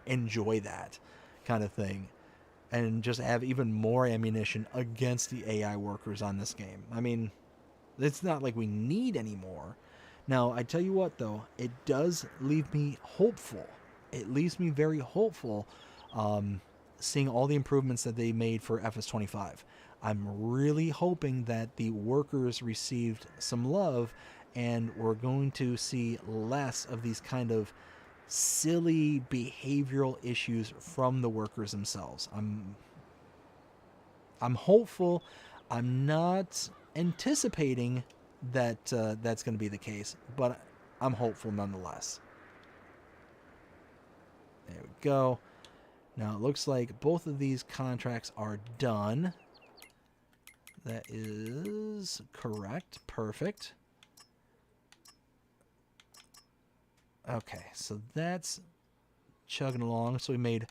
enjoy that kind of thing and just have even more ammunition against the AI workers on this game? I mean, it's not like we need any more. Now, I tell you what, though, it does leave me hopeful. It leaves me very hopeful, seeing all the improvements that they made for FS25. I'm really hoping that the workers received some love, and we're going to see less of these kind of silly behavioral issues from the workers themselves. I'm hopeful. I'm not anticipating that that's going to be the case, but I'm hopeful nonetheless. There we go. Now it looks like both of these contracts are done. That is correct. Perfect. Okay, so that's chugging along. So we made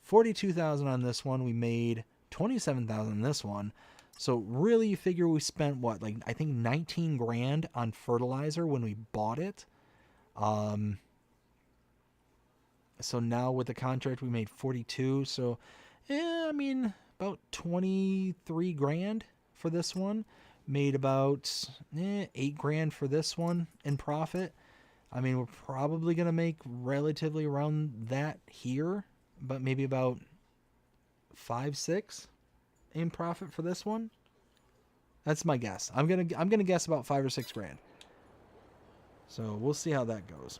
42,000 on this one. We made 27,000 on this one. So really, you figure we spent what, like I think 19 grand on fertilizer when we bought it. So now with the contract, we made 42. So, I mean, about 23 grand for this one. Made about 8 grand for this one in profit. I mean, we're probably going to make relatively around that here, but maybe about 5, 6 in profit for this one. That's my guess. I'm gonna guess about 5 or 6 grand. So we'll see how that goes.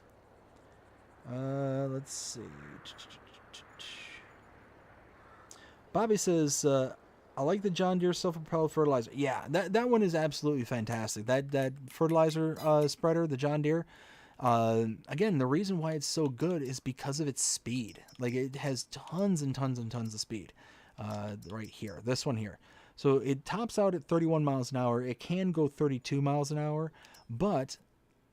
Let's see. Bobby says, I like the John Deere self-propelled fertilizer. Yeah, that one is absolutely fantastic. That fertilizer spreader, the John Deere. Again, the reason why it's so good is because of its speed. Like, it has tons and tons and tons of speed. Right here, this one here. So it tops out at 31 miles an hour. It can go 32 miles an hour, but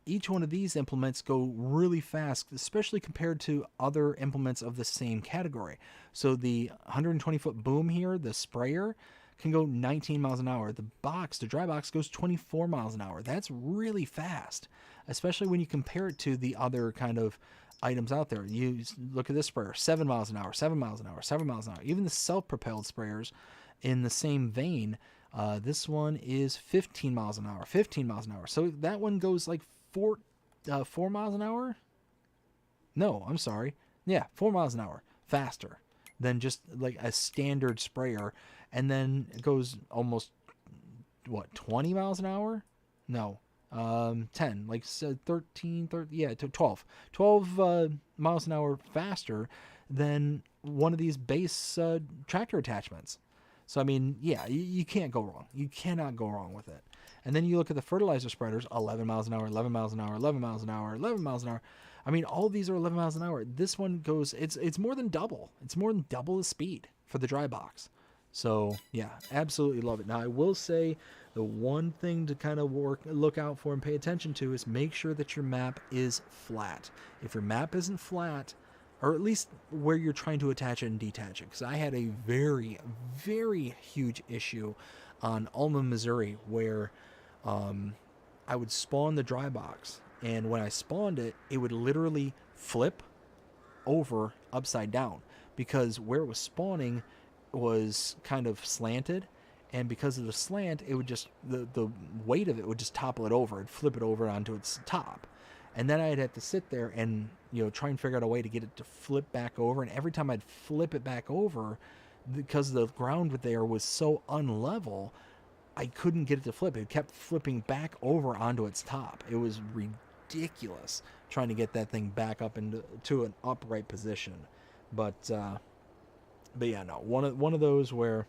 each one of these implements go really fast, especially compared to other implements of the same category. So the 120-foot boom here, the sprayer, can go 19 miles an hour. The dry box, goes 24 miles an hour. That's really fast, especially when you compare it to the other kind of items out there. You look at this sprayer, 7 miles an hour, 7 miles an hour, 7 miles an hour. Even the self-propelled sprayers in the same vein, this one is 15 miles an hour, 15 miles an hour. So that one goes like 4 miles an hour? No, I'm sorry. Yeah, 4 miles an hour faster than just like a standard sprayer. And then it goes almost, 20 miles an hour? No, 10, like 13, 12. 12 miles an hour faster than one of these base tractor attachments. So, I mean, yeah, you can't go wrong. You cannot go wrong with it. And then you look at the fertilizer spreaders, 11 miles an hour, 11 miles an hour, 11 miles an hour, 11 miles an hour. I mean, all of these are 11 miles an hour. This one goes, it's more than double. It's more than double the speed for the dry box. So, yeah, absolutely love it. Now, I will say the one thing to kind of look out for and pay attention to is make sure that your map is flat. If your map isn't flat, or at least where you're trying to attach it and detach it, because I had a very, very huge issue on Alma, Missouri, where I would spawn the dry box, and when I spawned it, it would literally flip over upside down, because where it was spawning was kind of slanted, and because of the slant, it would just, the weight of it would just topple it over. It'd flip it over onto its top. And then I'd have to sit there and, try and figure out a way to get it to flip back over. And every time I'd flip it back over, because the ground there was so unlevel, I couldn't get it to flip. It kept flipping back over onto its top. It was ridiculous trying to get that thing back up into an upright position. But yeah, no, one of those where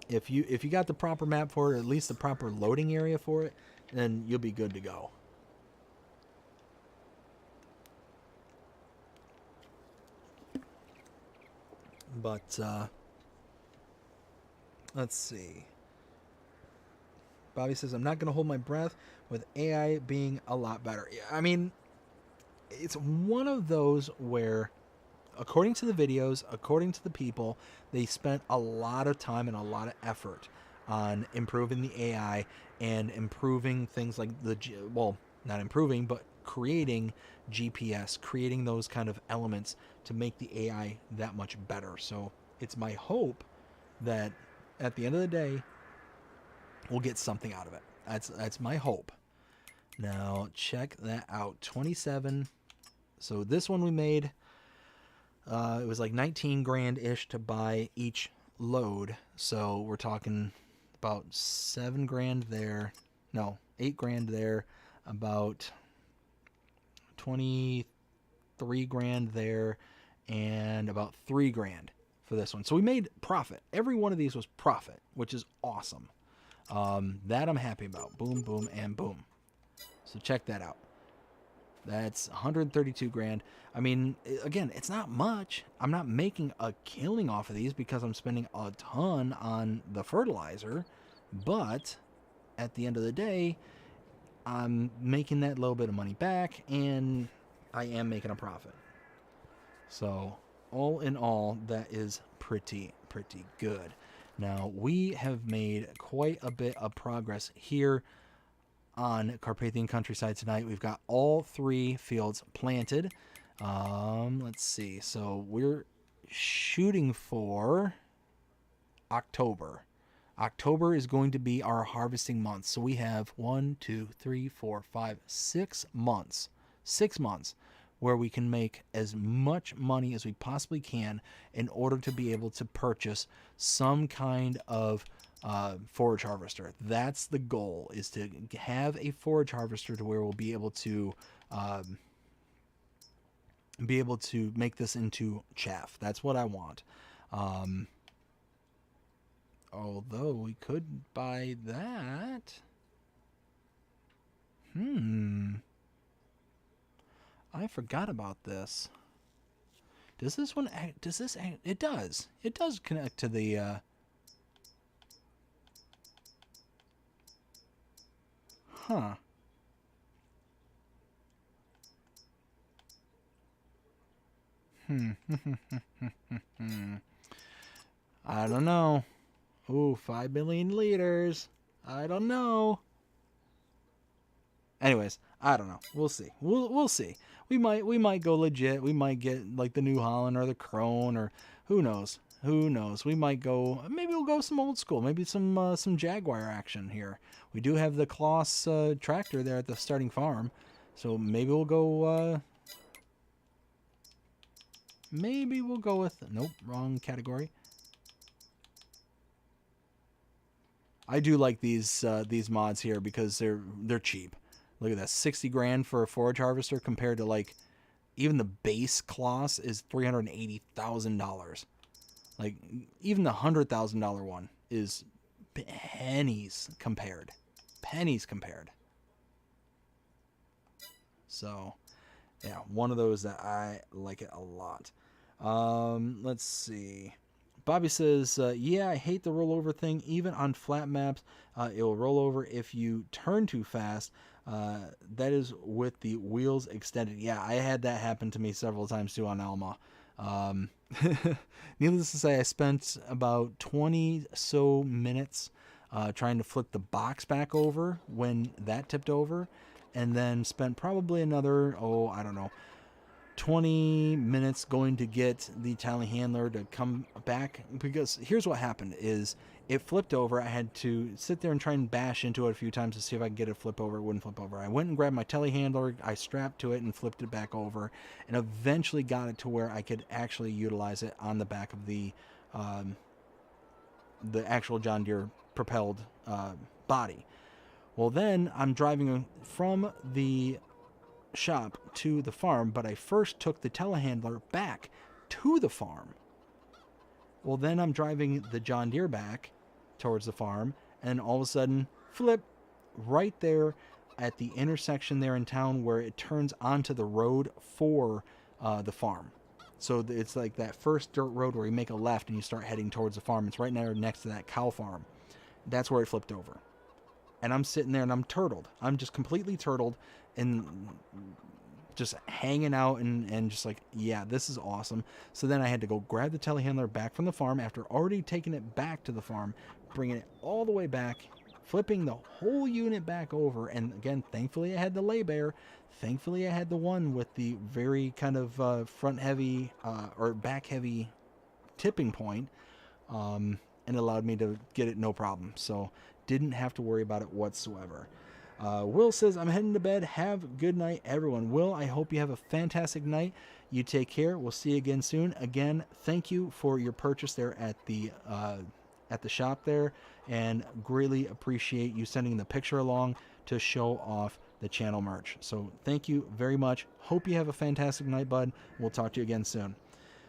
if you got the proper map for it, or at least the proper loading area for it, then you'll be good to go. But let's see. Bobby says, I'm not going to hold my breath with AI being a lot better. I mean, it's one of those where, according to the videos, according to the people, they spent a lot of time and a lot of effort on improving the AI and improving things like not improving, but creating GPS, creating those kind of elements to make the AI that much better. So it's my hope that at the end of the day, we'll get something out of it. That's my hope. Now check that out. 27. So this one we made, it was like 19 grand ish to buy each load. So we're talking about 7 grand there. No, 8 grand there. About 23 grand there, and about 3 grand for this one. So we made profit. Every one of these was profit, which is awesome. That I'm happy about. Boom, boom, and boom. So check that out. That's 132 grand. I mean, again, it's not much. I'm not making a killing off of these because I'm spending a ton on the fertilizer. But at the end of the day, I'm making that little bit of money back, and I am making a profit. So all in all, that is pretty good. Now, we have made quite a bit of progress here on Carpathian Countryside tonight. We've got all 3 fields planted. Let's see. So we're shooting for October. October is going to be our harvesting month. So we have 1, 2, 3, 4, 5, 6 months. 6 months where we can make as much money as we possibly can in order to be able to purchase some kind of forage harvester. That's the goal, is to have a forage harvester to where we'll be able to make this into chaff. That's what I want. Although we could buy that. I forgot about this. Does this one it does. It does connect to the Huh. I don't know. Ooh, 5 million liters. I don't know. Anyways, I don't know. We'll see. We'll see. We might go legit. We might get like the New Holland or the Krone, or who knows. Who knows? We might go. Maybe we'll go some old school. Maybe some Jaguar action here. We do have the Kloss tractor there at the starting farm, so maybe we'll go. Maybe we'll go with. Nope, wrong category. I do like these mods here because they're cheap. Look at that, 60 grand for a forage harvester compared to like even the base Kloss is $380,000. Like even the $100,000 one is pennies compared. Pennies compared. So yeah, one of those that I like it a lot. Let's see. Bobby says, yeah, I hate the rollover thing. Even on flat maps, it will roll over if you turn too fast. That is with the wheels extended. Yeah, I had that happen to me several times too on Alma. Needless to say, I spent about 20 so minutes trying to flip the box back over when that tipped over, and then spent probably another, I don't know, 20 minutes going to get the telehandler to come back, because here's what happened is it flipped over. I had to sit there and try and bash into it a few times to see if I could get it to flip over. It wouldn't flip over. I went and grabbed my telehandler, I strapped to it and flipped it back over, and eventually got it to where I could actually utilize it on the back of the actual John Deere propelled body. Well, then I'm driving from the shop to the farm, but I first took the telehandler back to the farm. Well, then I'm driving the John Deere back towards the farm, and all of a sudden, flip, right there at the intersection there in town where it turns onto the road for the farm. So it's like that first dirt road where you make a left and you start heading towards the farm. It's right there next to that cow farm. That's where it flipped over. And I'm sitting there and I'm turtled. I'm just completely turtled and just hanging out and just like, yeah, this is awesome. So then I had to go grab the telehandler back from the farm after already taking it back to the farm, bringing it all the way back, flipping the whole unit back over. And again, thankfully I had the lay bear. Thankfully I had the one with the very kind of front heavy or back heavy tipping point, and it allowed me to get it no problem. So didn't have to worry about it whatsoever. Will says, I'm heading to bed. Have a good night, everyone. Will, I hope you have a fantastic night. You take care. We'll see you again soon. Again, thank you for your purchase there at the shop there, and greatly appreciate you sending the picture along to show off the channel merch. So thank you very much. Hope you have a fantastic night, bud. We'll talk to you again soon.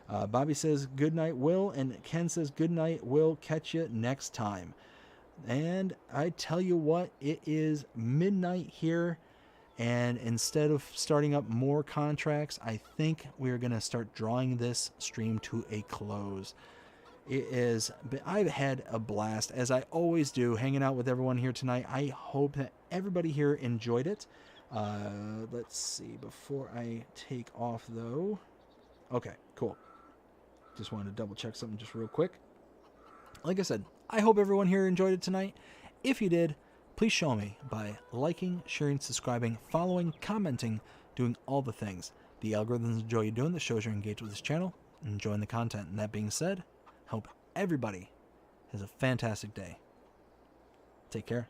Bobby says, good night, Will, and Ken says, good night, Will. Catch you next time. And I tell you what, it is midnight here. And instead of starting up more contracts, I think we're going to start drawing this stream to a close. I've had a blast, as I always do, hanging out with everyone here tonight. I hope that everybody here enjoyed it. Let's see, before I take off, though. Okay, cool. Just wanted to double check something just real quick. Like I said, I hope everyone here enjoyed it tonight. If you did, please show me by liking, sharing, subscribing, following, commenting, doing all the things. The algorithms enjoy you doing. The shows you're engaged with this channel and enjoying the content. And that being said, hope everybody has a fantastic day. Take care.